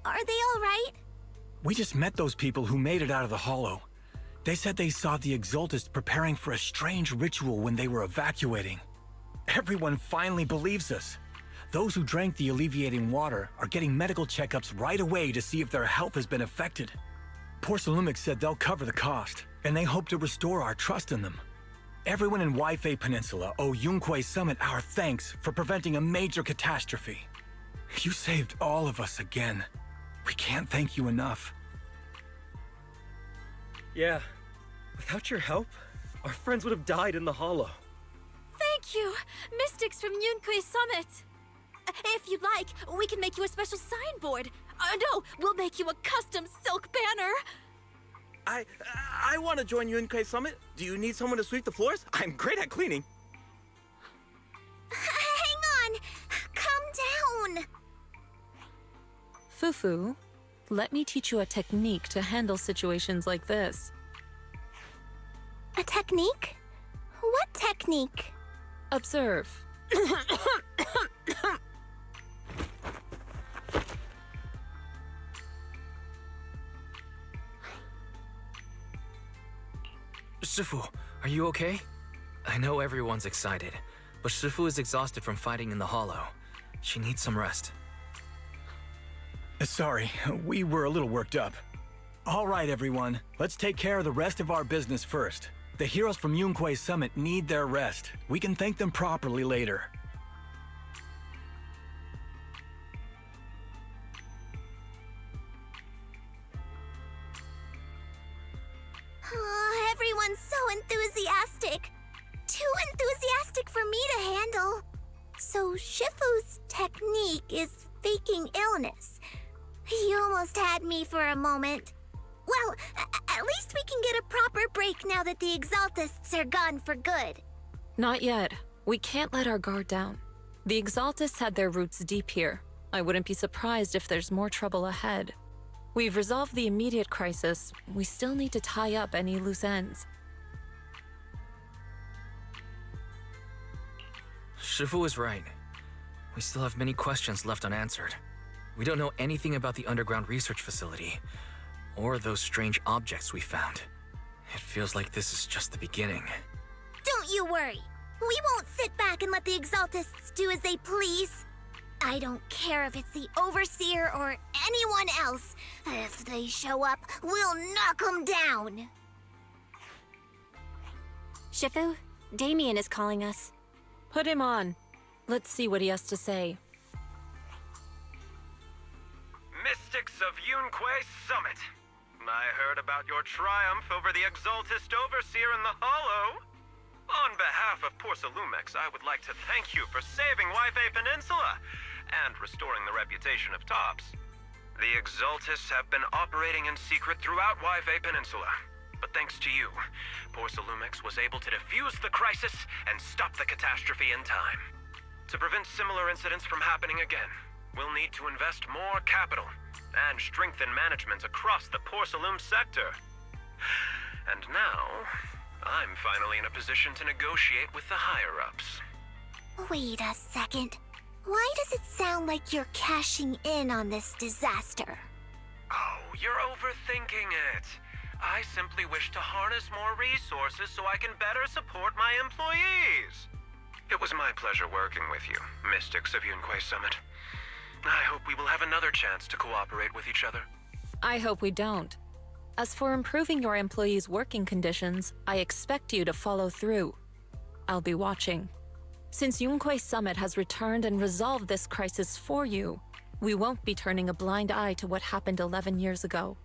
Are they all right? We just met those people who made it out of the hollow. They said they saw the Exaltists preparing for a strange ritual when they were evacuating. Everyone finally believes us. Those who drank the alleviating water are getting medical checkups right away to see if their health has been affected. Porcelumix said they'll cover the cost, and they hope to restore our trust in them. Everyone in Waifei Peninsula owe Yunquei Summit our thanks for preventing a major catastrophe. You saved all of us again. We can't thank you enough. Yeah, without your help, our friends would have died in the hollow. Thank you, mystics from Yunquei Summit. If you'd like, we can make you a special signboard. No, we'll make you a custom silk banner. I want to join Yunquei Summit. Do you need someone to sweep the floors? I'm great at cleaning. Hang on! Calm down! Fufu, let me teach you a technique to handle situations like this. A technique? What technique? Observe. Shifu, are you okay? I know everyone's excited, but Shifu is exhausted from fighting in the hollow. She needs some rest. Sorry, we were a little worked up. All right, everyone. Let's take care of the rest of our business first. The heroes from Yunquei Summit need their rest. We can thank them properly later. Oh, everyone's so enthusiastic. Too enthusiastic for me to handle. So Shifu's technique is faking illness. He almost had me for a moment. Well, at least we can get a proper break now that the Exaltists are gone for good. Not yet. We can't let our guard down. The Exaltists had their roots deep here. I wouldn't be surprised if there's more trouble ahead. We've resolved the immediate crisis. We still need to tie up any loose ends. Shifu is right. We still have many questions left unanswered. We don't know anything about the underground research facility, or those strange objects we found. It feels like this is just the beginning. Don't you worry. We won't sit back and let the Exaltists do as they please. I don't care if it's the Overseer or anyone else. If they show up, we'll knock them down. Shifu, Damien is calling us. Put him on. Let's see what he has to say. Mystics of Yunquei Summit. I heard about your triumph over the Exaltist Overseer in the Hollow. On behalf of Porcelumex, I would like to thank you for saving Waifei Peninsula and restoring the reputation of Tops. The Exaltists have been operating in secret throughout Waifei Peninsula, but thanks to you, Porcelumex was able to defuse the crisis and stop the catastrophe in time. To prevent similar incidents from happening again, we'll need to invest more capital and strengthen management across the Porcelume sector. And now, I'm finally in a position to negotiate with the higher-ups. Wait a second. Why does it sound like you're cashing in on this disaster? Oh, you're overthinking it. I simply wish to harness more resources so I can better support my employees. It was my pleasure working with you, Mystics of Yunquei Summit. I hope we will have another chance to cooperate with each other. I hope we don't. As for improving your employees' working conditions, I expect you to follow through. I'll be watching. Since Yunquei Summit has returned and resolved this crisis for you, we won't be turning a blind eye to what happened 11 years ago.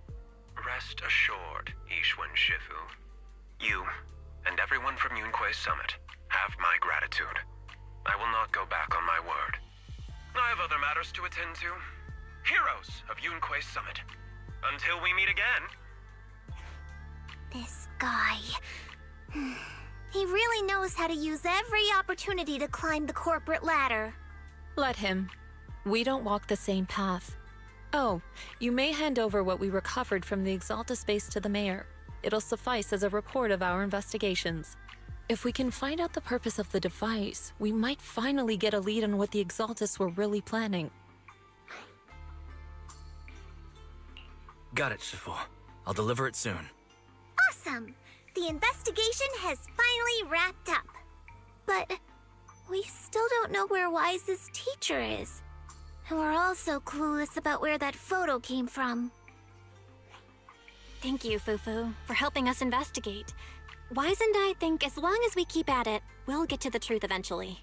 Rest assured, Ishwan Shifu. You, and everyone from Yunquei Summit, have my gratitude. I will not go back on my word. I have other matters to attend to. Heroes of Yunquei Summit. Until we meet again. This guy... He really knows how to use every opportunity to climb the corporate ladder. Let him. We don't walk the same path. Oh, you may hand over what we recovered from the Exaltus base to the mayor. It'll suffice as a report of our investigations. If we can find out the purpose of the device, we might finally get a lead on what the Exaltus were really planning. Got it, Shifu. I'll deliver it soon. Awesome! The investigation has finally wrapped up. But we still don't know where Wise's teacher is. And we're also clueless about where that photo came from. Thank you, Fufu, for helping us investigate. Wise and I think as long as we keep at it, we'll get to the truth eventually.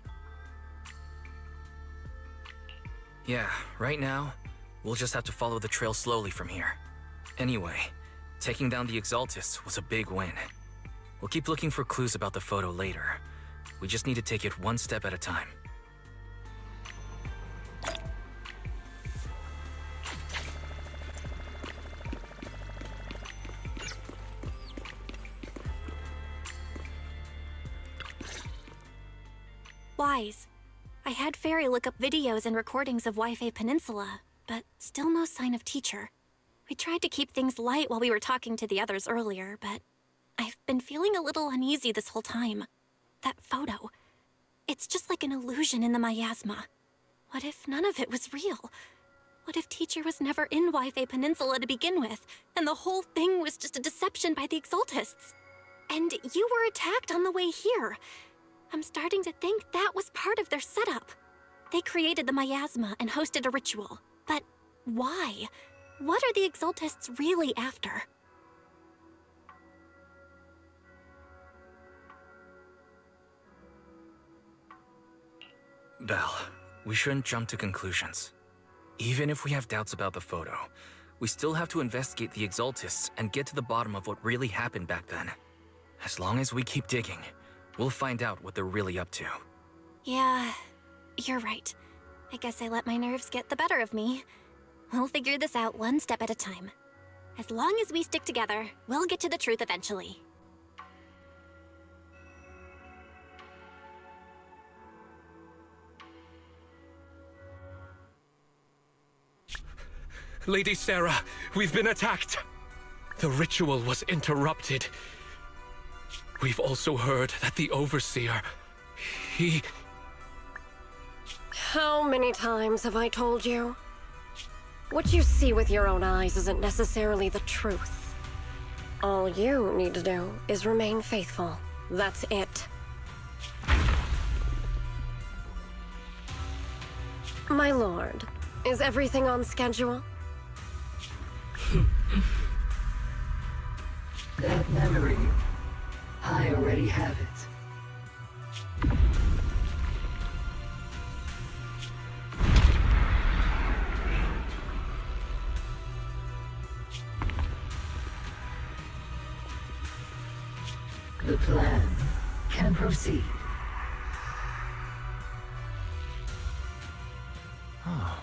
Yeah, right now, we'll just have to follow the trail slowly from here. Anyway, taking down the Exaltists was a big win. We'll keep looking for clues about the photo later. We just need to take it one step at a time. Wise. I had Fairy look up videos and recordings of Waifei Peninsula, but still no sign of teacher. We tried to keep things light while we were talking to the others earlier, but I've been feeling a little uneasy this whole time. That photo, it's just like an illusion in the miasma. What if none of it was real? What if teacher was never in Waifei Peninsula to begin with, and the whole thing was just a deception by the Exaltists? And you were attacked on the way here. I'm starting to think that was part of their setup. They created the miasma and hosted a ritual. But why? What are the Exaltists really after? Belle, we shouldn't jump to conclusions. Even if we have doubts about the photo, we still have to investigate the Exaltists and get to the bottom of what really happened back then. As long as we keep digging, we'll find out what they're really up to. Yeah, you're right. I guess I let my nerves get the better of me. We'll figure this out one step at a time. As long as we stick together, we'll get to the truth eventually. Lady Sarah, we've been attacked. The ritual was interrupted. We've also heard that the Overseer, he... How many times have I told you? What you see with your own eyes isn't necessarily the truth. All you need to do is remain faithful. That's it. My lord, is everything on schedule? That memory, I already have it. The plan can proceed. Oh.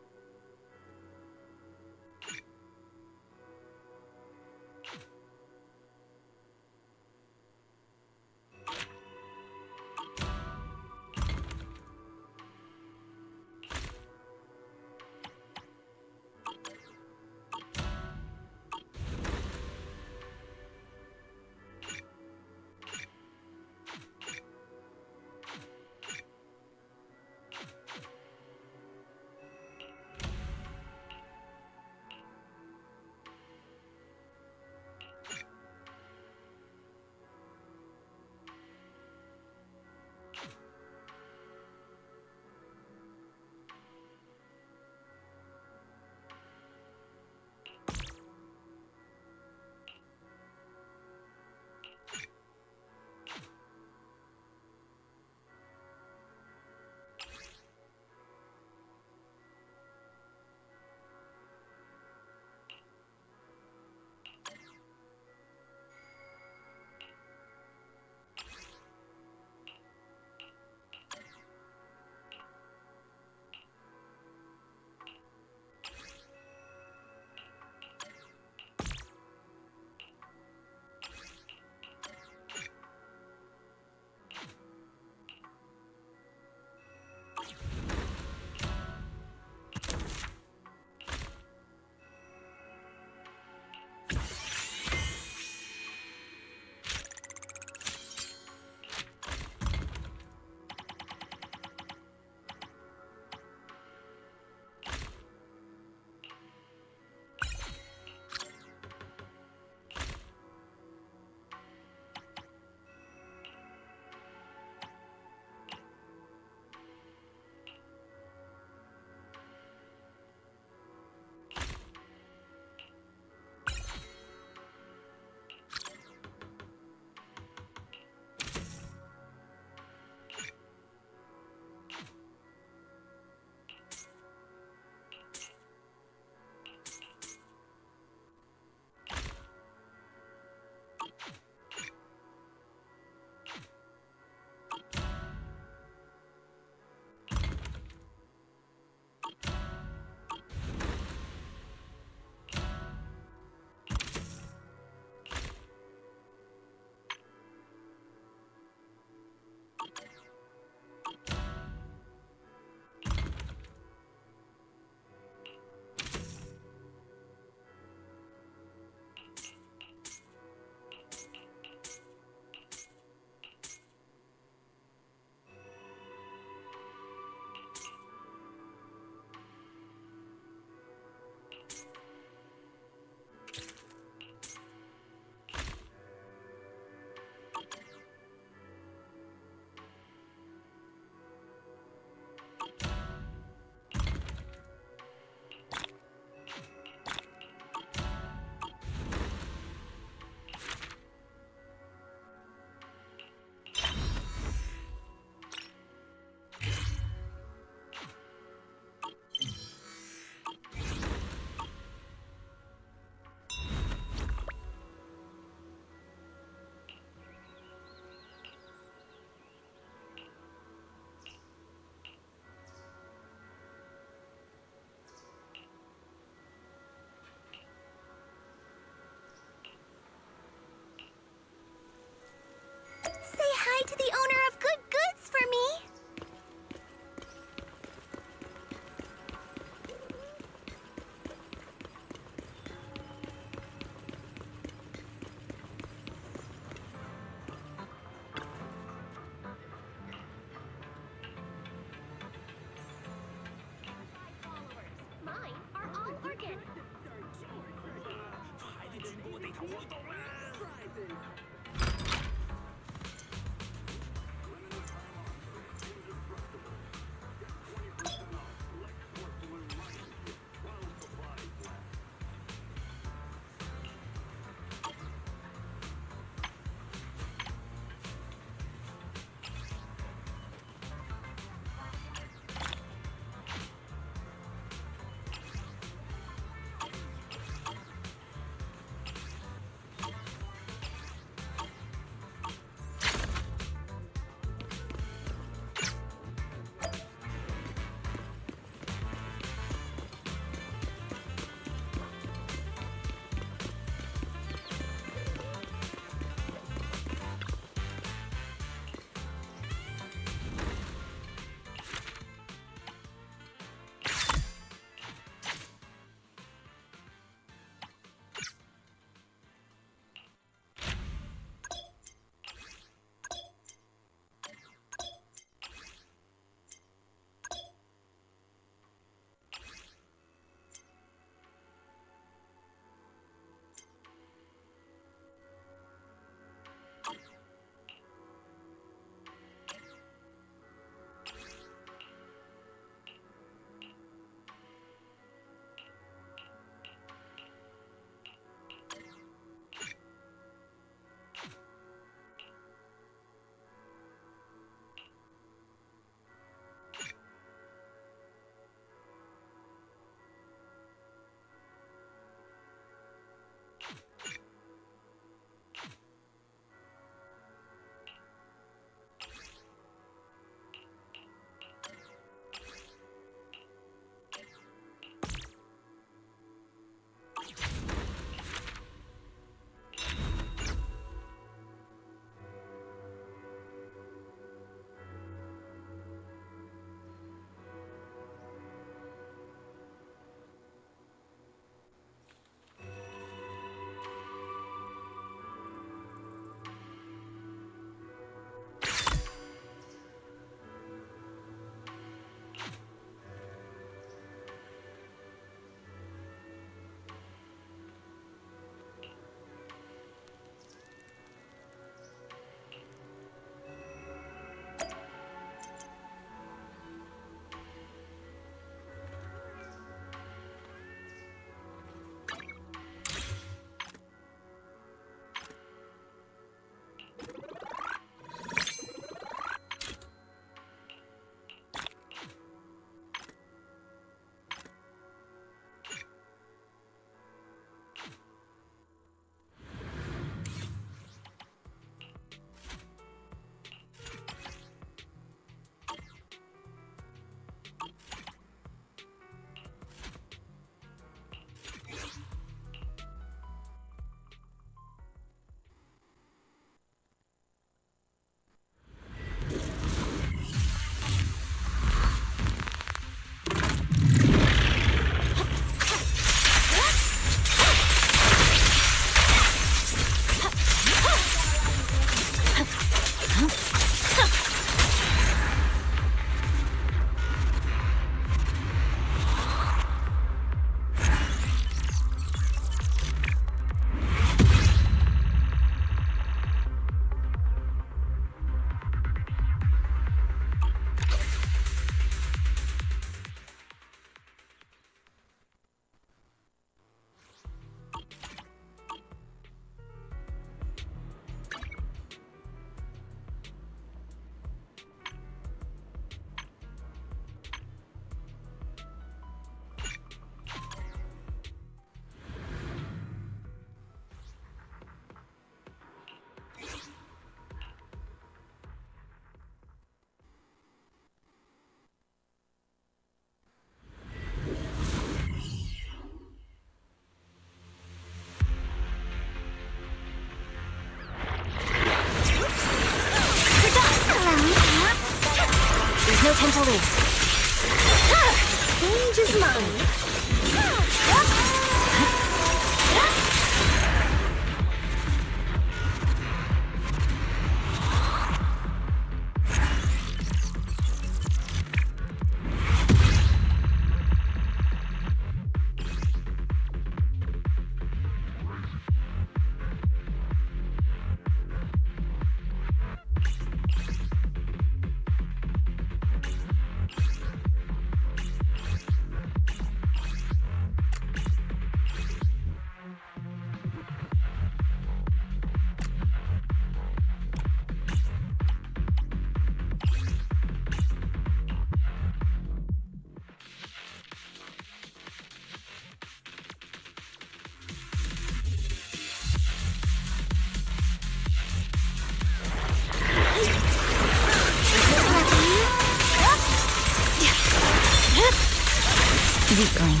Weakling.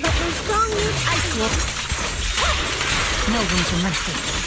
But your strong needs ice whip. No room for mercy.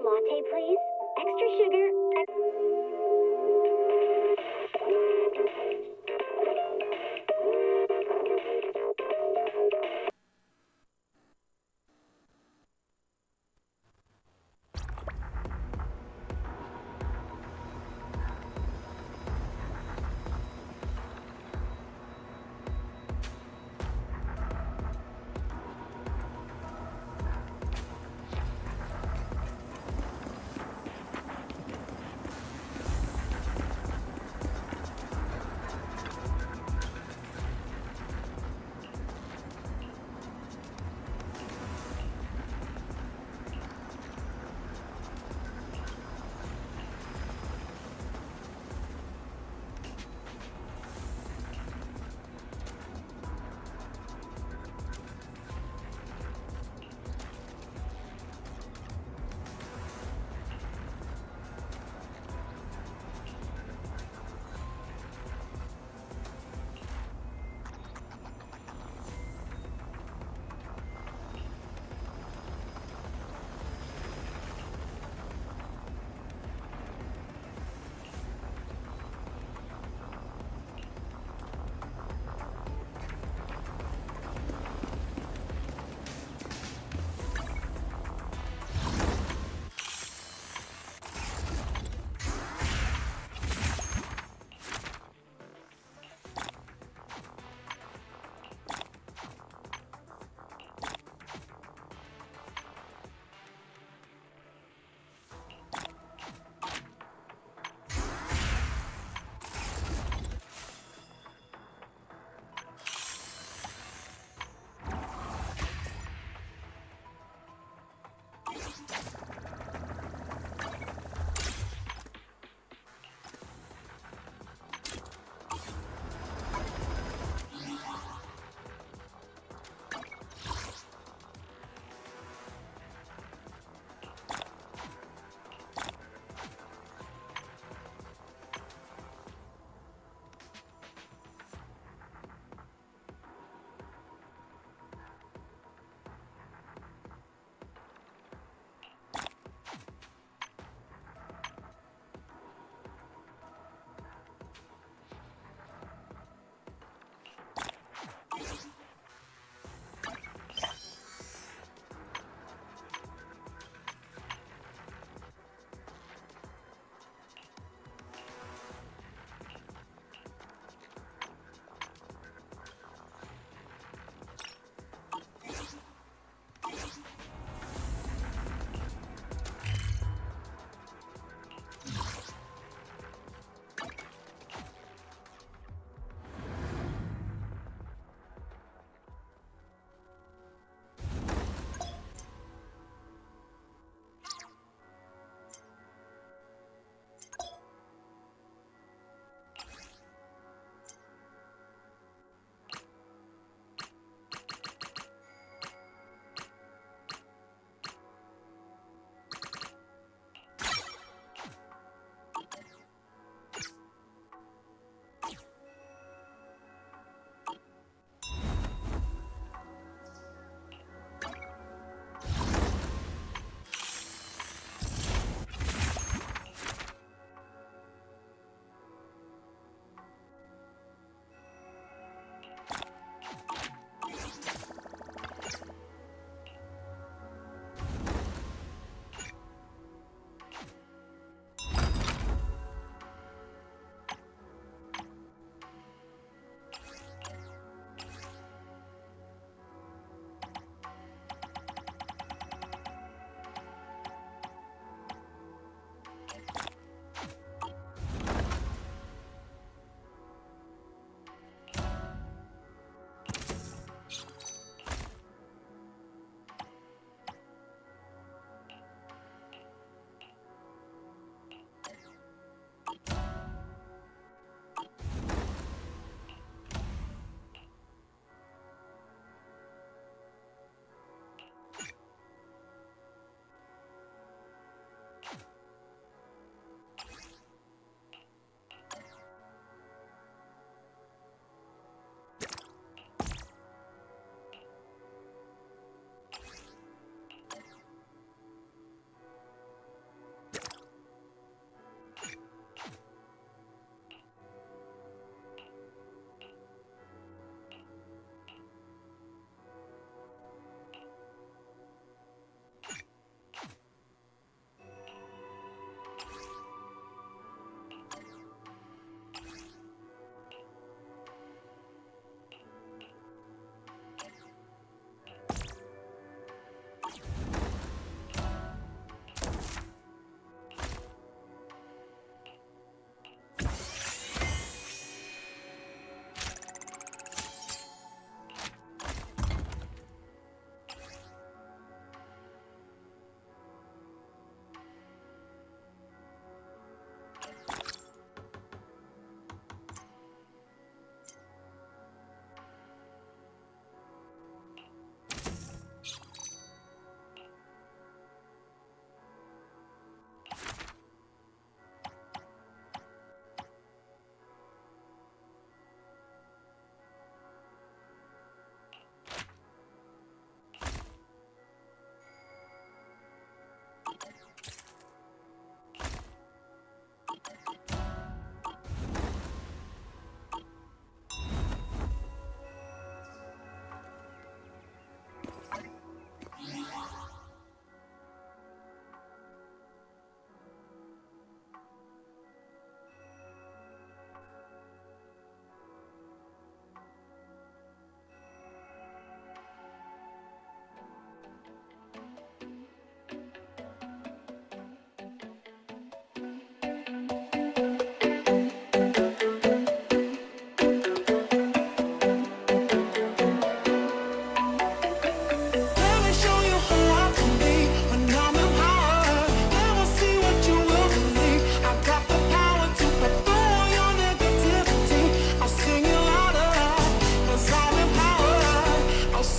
latte, please? Extra sugar.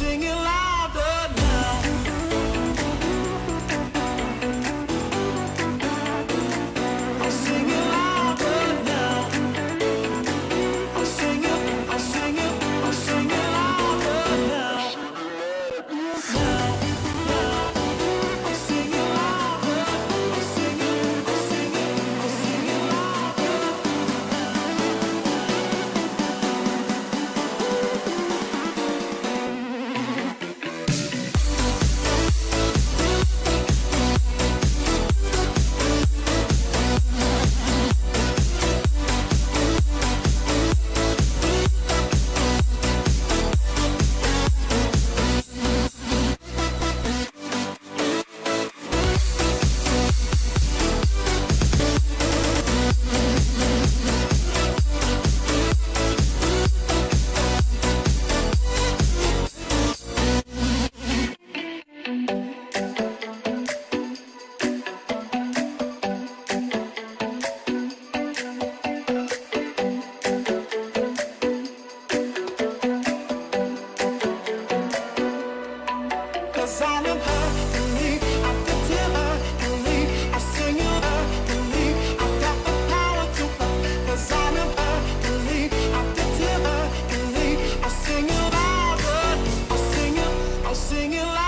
sing it louder now. I'll sing it louder now. I'll sing it, I'll sing it, I'll sing it louder now. Now, now, I'll sing it louder. I'll sing it, I'll sing it, I'll sing it louder. Cause I'm in Hercules, I can tell Hercules, I sing it Hercules, I got the power to love. Cause I'm in Hercules, I can tell Hercules, I sing it louder, I'll sing it, I'll sing it louder.